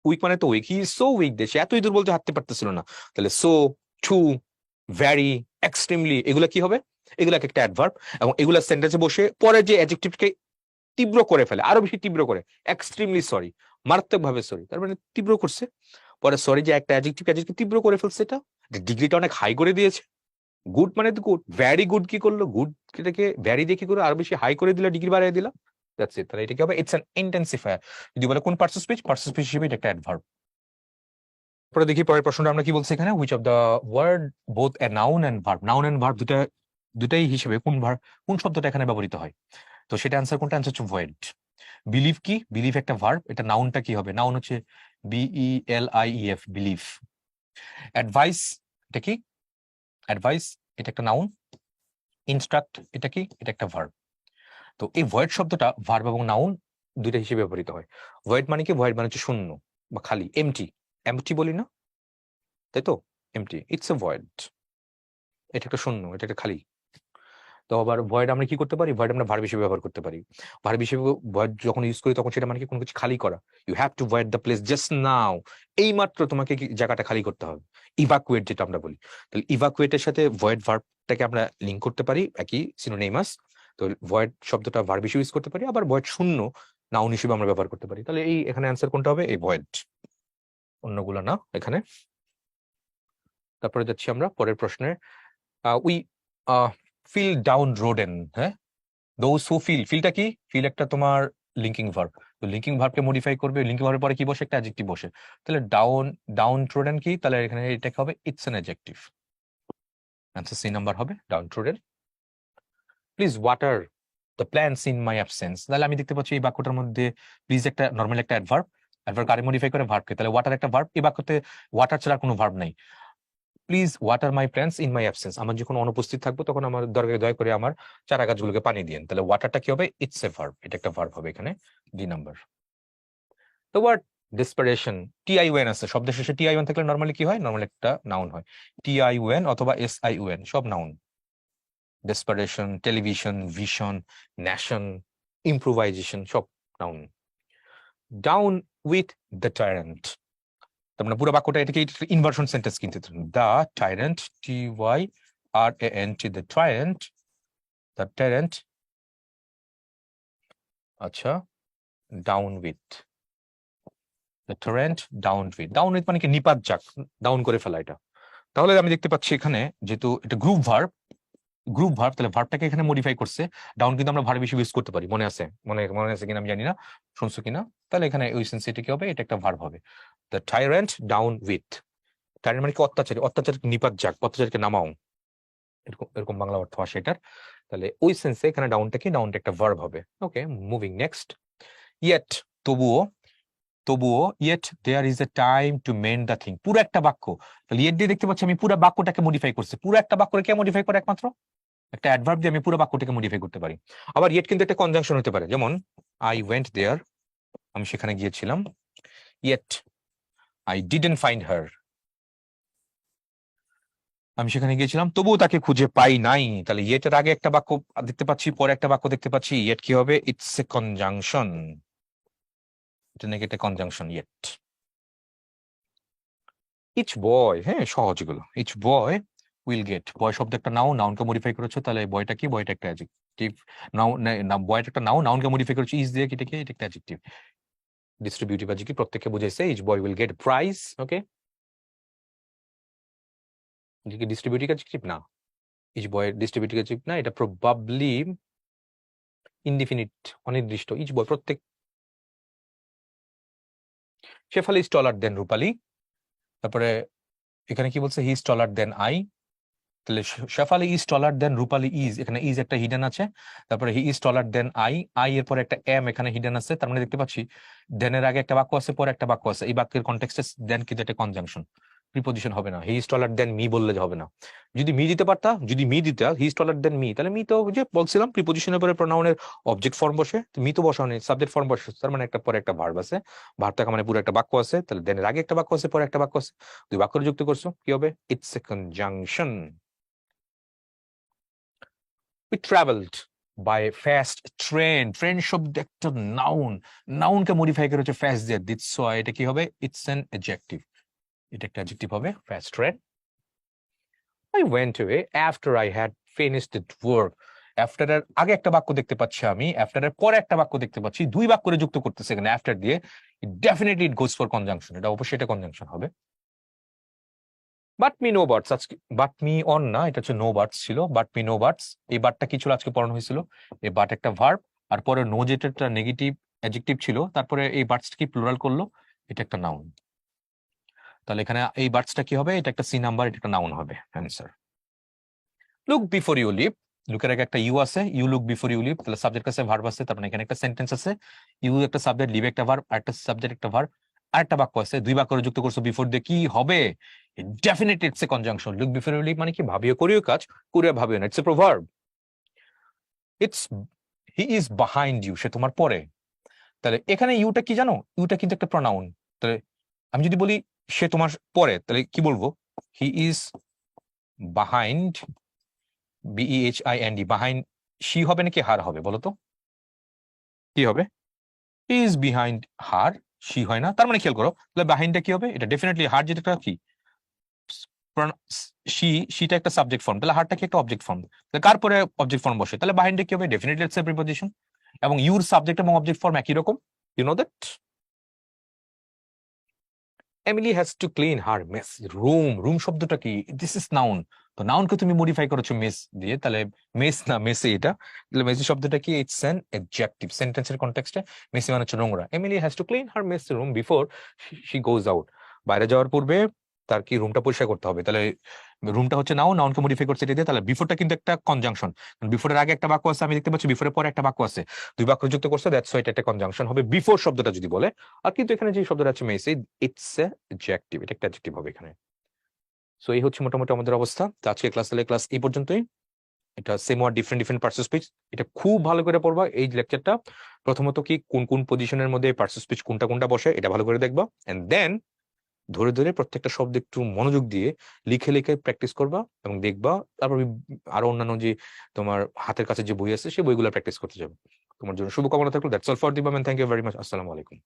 A: weak মানে তো weak, he is so weak that, সে এতই দুর্বল যে হাঁটতে পারতেছিল না, তাহলে সো, টু, ভ্যারি, এক্সট্রিমলি, এগুলা কি হবে? এগুলা একটা অ্যাডভার্ব, এবং এগুলা সেন্টেন্সে বসে পরে যে অ্যাডজেক্টিভকে তীব্র করে ফেলে, আরো বেশি তীব্র করে, এক্সট্রিমলি সরি, মারাত্মকভাবে সরি, তার মানে তীব্র করছে, পরে সরি যে একটা অ্যাডজেক্টিভ তীব্র করে ফেলছে, এটা ডিগ্রিটা অনেক হাই করে দিয়েছে। গুড মানে তো গুড, ভ্যারি গুড কি করলো? গুড এটাকে ভ্যারি দিয়ে কি করে আরো বেশি হাই করে দিলা, ডিগ্রি বাড়িয়ে দিলা, দ্যাটস ইট। তাহলে এটা কি হবে? It's an intensifier. যদি বলে কোন parts of speech, parts of speech হিসেবে এটা একটা অ্যাডভার্ব। পরে দেখি পরের প্রশ্নটা আমরা কি বলছি এখানে, which of the word both a noun and verb, noun and verb দুটাই হিসেবে কোন শব্দটা এখানে ব্যবহৃত হয়? তো সেটা অ্যান্সার কোনটা? অ্যান্সার হচ্ছে ভয়েড। বিলিভ কি? বিলিভ একটা ভার্ব, এটা নাউনটা কি হবে? নাউন হচ্ছে BELIEF, বিলিভ। অ্যাডভাইস, এটা কি? অ্যাডভাইস এটা একটা নাউন। ইনস্ট্রাক্ট এটা কি? এটা একটা ভার্ব। তো এই ভয়েড শব্দটা ভার্ব এবং নাউন দুইটা হিসেবে ব্যবহৃত হয়। ভয়েড মানে কি? ভয়েড মানে হচ্ছে শূন্য বা খালি, এমটি, এমটি বলি না, তাই তো, এমটি, ইটস এ ভয়েড, এটা একটা শূন্য, এটা একটা খালি। তো আবার ভয়েড আমরা কি করতে পারি? ভয়েড আমরা ভার্ব হিসেবে ব্যবহার করতে পারি। ভার্ব হিসেবে ভয়েড যখন ইউজ করি তখন সেটা মানে কি? কোনো কিছু খালি করা। You have to void the place just now, এই মাত্র তোমাকে কি জায়গাটা খালি করতে হবে। ইভাকুয়েট যেটা আমরা বলি, তাহলে ইভাকুয়েটের সাথে ভয়েড ভার্বটাকে আমরা লিঙ্ক করতে পারি, একই সিনোনিমাস। তো ভয়েড শব্দটা ভার্ব হিসেবে ইউজ করতে পারি, আবার ভয়েড শূন্য নাউন হিসেবে আমরা ব্যবহার করতে পারি। তাহলে এই এখানে অ্যান্সার কোনটা হবে? এই ভয়েড, অন্যগুলো না এখানে। তারপরে যাচ্ছি আমরা পরের প্রশ্নে। উই ফিল ডাউন রোডেন, হ্যাঁ, দোজ হু ফিল, ফিলটা কি? ফিল একটা তোমার লিঙ্কিং ভার্ব, তো লিঙ্কিং ভার্বকে মডিফাই করবে, লিঙ্কিং ভার্বের পরে কি বসে? একটা অ্যাডজেক্টিভ বসে, তাহলে ডাউন ট্রোডেন কি? তাহলে এখানে এটাকে হবে it's an adjective, answer C number হবে downtrodden. Please water the plants in my absence, তাহলে আমি দেখতে পাচ্ছি এই বাক্যটার মধ্যে প্লিজ একটা নরমাল একটা অ্যাডভার্ব, অ্যাডভার্ব কারে মডিফাই করে? ভার্বকে, তাহলে ওয়াটার একটা ভার্ব, এই বাক্যতে ওয়াটার ছাড়া কোনো ভার্ব নাই। Please water my plants in my absence, আমার যখন অনুপস্থিত থাকবো তখন আমার দয়া করে আমার চারা গাছগুলোকে পানি দিন, তাহলে ওয়াটারটা কি হবে? ইটস এ ভার্ব, এটা একটা ভার্ব হবে এখানে, D number. The word desperation, TION আছে, শব্দ শেষে TION থাকলে নরমালি কি হয়? নরমালি একটা নাউন হয়, TION অথবা SION, সব noun. Desperation, television, vision, nation, improvisation, সব noun. Down with the tyrant, তার মানে পুরো বাক্যটা এটাকে ইনভার্সন সেন্টেন্স কিন্তু the tyrant, TYRANT, the tyrant, আচ্ছা, down with the tyrant, down with মানে কি নিপাত যাক, ডাউন করে ফেলা এটা। তাহলে আমি দেখতে পাচ্ছি এখানে যেহেতু এটা গ্রুপ ভার্ব, তাহলে ভার্বটাকে এখানে মডিফাই করছে। ডাউন কিন্তু আমরা ভার্ব হিসেবে ইউজ করতে পারি, মনে আছে কিনা আমি জানি না, শুনছো কিনা। তাহলে এখানে ওই সেন্সে এটা কি হবে, এটা একটা ভার্ব হবে। দ্য টাইরেন্ট ডাউন উইথ, টাইরেন্ট মানে কি অত্যাচার নিপাত যাক, অত্যাচারকে নামাও, এরকম এরকম বাংলা অর্থ আসে এটার। তাহলে ওই সেন্সে এখানে ডাউনটা একটা ভার্ব হবে। Okay, moving next. ইয়েট, তবুও yet there is a time to mend the thing, পুরো একটা বাক্য। তাহলে ইয়েট দিয়ে দেখতে পাচ্ছি আমি পুরো বাক্যটাকে মডিফাই করছি। পুরো একটা বাক্যকে কে মডিফাই করে? একমাত্র একটা অ্যাডভার্ব দিয়ে আমি পুরো বাক্যটাকে মডিফাই করতে পারি। আবার ইয়েট কিন্তু একটা কনজাংশন হতে পারে, যেমন আই ওয়েন্ট দেয়ার, আমি সেখানে গিয়েছিলাম। Yet I didn't find her, আমি সেখানে গিয়েছিলাম তবুও তাকে খুঁজে পাই নাই। তাহলে ইয়েটের আগে একটা বাক্য দেখতে পাচ্ছি, পরে একটা বাক্য দেখতে পাচ্ছি। ইয়েট কি হবে? ইটস এ কনজাংশন, এটা নাকি একটা কনজাংশন ইয়েট। ইচ বয়, হ্যাঁ সহজ এগুলো। ইচ বয় উইল গেট, বয় শব্দ একটা নাউন, নাউনকে মডিফাই করেছো, তাহলে বয়টা কি? বয়টা একটা অ্যাডজেক্টিভ। নাউন, বয়টা একটা নাউন, নাউনকে মডিফাই করেছো ইজ দিয়ে, এটা কি? এটা একটা অ্যাডজেক্টিভ, ডিস্ট্রিবিউটিভ অ্যাডজেক্টিভ, প্রত্যেককে বুঝাইছে। Each boy will get prize. Okay, এটা কি ডিস্ট্রিবিউটিভ অ্যাডজেক্টিভ? না, ইচ বয় ডিস্ট্রিবিউটিভ অ্যাডজেক্টিভ না, এটা প্রবাবলি ইনডিফিনিট, অনির্দিষ্ট। ইচ বয় প্রত্যেক। শেফালি ইজ টলার দেন রূপালী, তারপরে এখানে কি বলছে? He is taller than I. তাহলে Shefali is taller than Rupali is, এখানে ইজ একটা হিডেন আছে। তারপরে হি ইজ টলার দেন আই, এর পরে একটা এম এখানে হিডেন আছে। তার মানে দেখতে পাচ্ছি দেনের আগে একটা বাক্য আছে, পরে একটা বাক্য আছে। এই বাক্যের কনটেক্সটে দেন কিন্তু একটা কনজাংশন, প্রিপোজিশন হবে না। হি ইজ টলার দেন মি বললে হবে না। যদি মি দিতে পারতা, যদি মি দিতে হি ইজ টলার দেন মি, তাহলে মি তো যে বলছিলাম প্রিপোজিশনের পরে প্রোনাউনের অবজেক্ট ফর্ম বসে, মি তো বসাও নেই, সাবজেক্ট ফর্ম বসে। তার মানে একটা পরে একটা ভার্ব আছে, ভার্ব থাকা মানে পুরো একটা বাক্য আছে। তাহলে দেনের আগে একটা বাক্য আছে, পরে একটা বাক্য আছে, দুই বাক্য যুক্ত করছো, কি হবে? It's a conjunction. We traveled by fast train, train শব্দ একটা নাউন, নাউনকে মডিফাই করে হচ্ছে ফাস্ট দিয়ে দিচ্ছ, এটা কি হবে? ইটস অ্যান অ্যাডজেক্টিভ, এটা একটা অ্যাডজেক্টিভ হবে, fast train. I went away after I had finished the work. After এর আগে একটা বাক্য দেখতে পাচ্ছি আমি, আফটার এর পরে একটা বাক্য দেখতে পাচ্ছি, দুই বাক্য করে যুক্ত করতেছে এখানে আফটার দিয়ে। Definitely it goes for conjunction, এটা অবশ্যই এটা কনজাংশন হবে। বাট মি নো বার্ডস, আজকে বাট মি অন না, এটা হচ্ছে নো বার্ডস ছিল। বাট মি নো বার্ডস, এই বারটা কি ছিল আজকে পড়ানো হয়েছিল? এই বাট একটা ভার্ব, আর পরে নো যেটা একটা নেগেটিভ অ্যাডজেক্টিভ ছিল, তারপরে এই বার্ডসটা কি প্লুরাল করলো, এটা একটা নাউন। তাহলে এখানে এই বার্ডসটা কি হবে? এটা একটা সি নাম্বার, এটা একটা নাউন হবে answer. Look before you leave, লুকের আগে একটা ইউ আছে, you look before you leave, তাহলে সাবজেক্ট আছে, ভার্ব আছে, তারপরে এখানে একটা সেন্টেন্স আছে, ইউ একটা সাবজেক্ট, লিভ একটা ভার্ব, আর একটা সাবজেক্ট একটা ভার্ব, আর একটা বাক্য আছে, দুই বাক্য যুক্ত করছো বিফোর দিয়ে, কি হবে? Definitely it's a conjunction. Look before you leave মানে কি? ভাবিও করিও কাজ, করিয়া ভাবিও না, it's a proverb. It's he is behind you, সে তোমার পরে। তাহলে এখানে ইউটা কি জানো? ইউটা কিন্তু একটা প্রনাউন। তাহলে আমি যদি বলি সে তোমার পরে, তাহলে কি বলবো? হি is behind, BEHIND, behind. She হবে নাকি হার হবে বলো তো? কি হবে? হি ইজ বিহাইন্ড হার, শি হয় না। তার মানে খেয়াল করো, তাহলে বিহাইন্ডটা কি হবে? এটা ডেফিনেটলি হার, যেটা কি শিটা একটা সাবজেক্ট ফর্ম, তাহলে হারটা কি একটা অবজেক্ট ফর্ম। তাহলে কার পরে অবজেক্ট ফর্ম বসে, তাহলে বিহাইন্ডে কি হবে? Definitely it's a preposition. এবং ইউর সাবজেক্ট এবং অবজেক্ট ফর্ম একই রকম, you know that. Emily has to clean her mess room, room শব্দটা কি? দিস ইজ নাউন, তো নাউনকে তুমি মডিফাই করেছো মেস দিয়ে, তাহলে মেস না মেসি এটা। তাহলে মেসি শব্দটা কি? ইটস অ্যান অ্যাডজেক্টিভ, সেন্টেন্সের কনটেক্সটে মেসি মানে হচ্ছে নোংরা। Emily has to clean her mess room before she goes out, বাইরে যাওয়ার পূর্বে তার কি রুমটা পরিষ্কার করতে হবে। তাহলে রুমটা হচ্ছে নাউন, নাউনকে মডিফাই করছে এটা দিয়ে। তাহলে বিফোরটা কিন্তু একটা কনজাংশন, বিফোরের আগে একটা বাক্য আছে, আমি দেখতে পাচ্ছি বিফোরের পরে একটা বাক্য আছে, দুই বাক্য যুক্ত করছে, দ্যাটস হোয়াই এটা একটা কনজাংশন হবে বিফোর শব্দটা যদি বলে। আর কিন্তু এখানে যে শব্দটা আছে মেসি, ইটস এ অ্যাডজেক্টিভ, এটা একটা অ্যাডজেক্টিভ হবে এখানে। সো এই হচ্ছে মোটামুটি আমাদের অবস্থা। তো আজকে ক্লাস এই পর্যন্তই। এটা same word different different parts speech, এটা খুব ভালো করে পড়বা এই লেকচারটা। প্রথমত কি কোন কোন পজিশনের মধ্যে পার্টস স্পিচ কোনটা কোনটা বসে, এটা ভালো করে দেখবা, এন্ড দেন ধরে ধরে প্রত্যেকটা শব্দ একটু মনোযোগ দিয়ে লিখে লিখে প্র্যাকটিস করবা এবং দেখবা। তারপর আরো অন্যান্য যে তোমার হাতের কাছে যে বই আছে সেই বইগুলো প্র্যাকটিস করতে যাবে। তোমার জন্য শুভকামনা থাকলো। That's all for the moment. Thank you very much. আসসালামু আলাইকুম।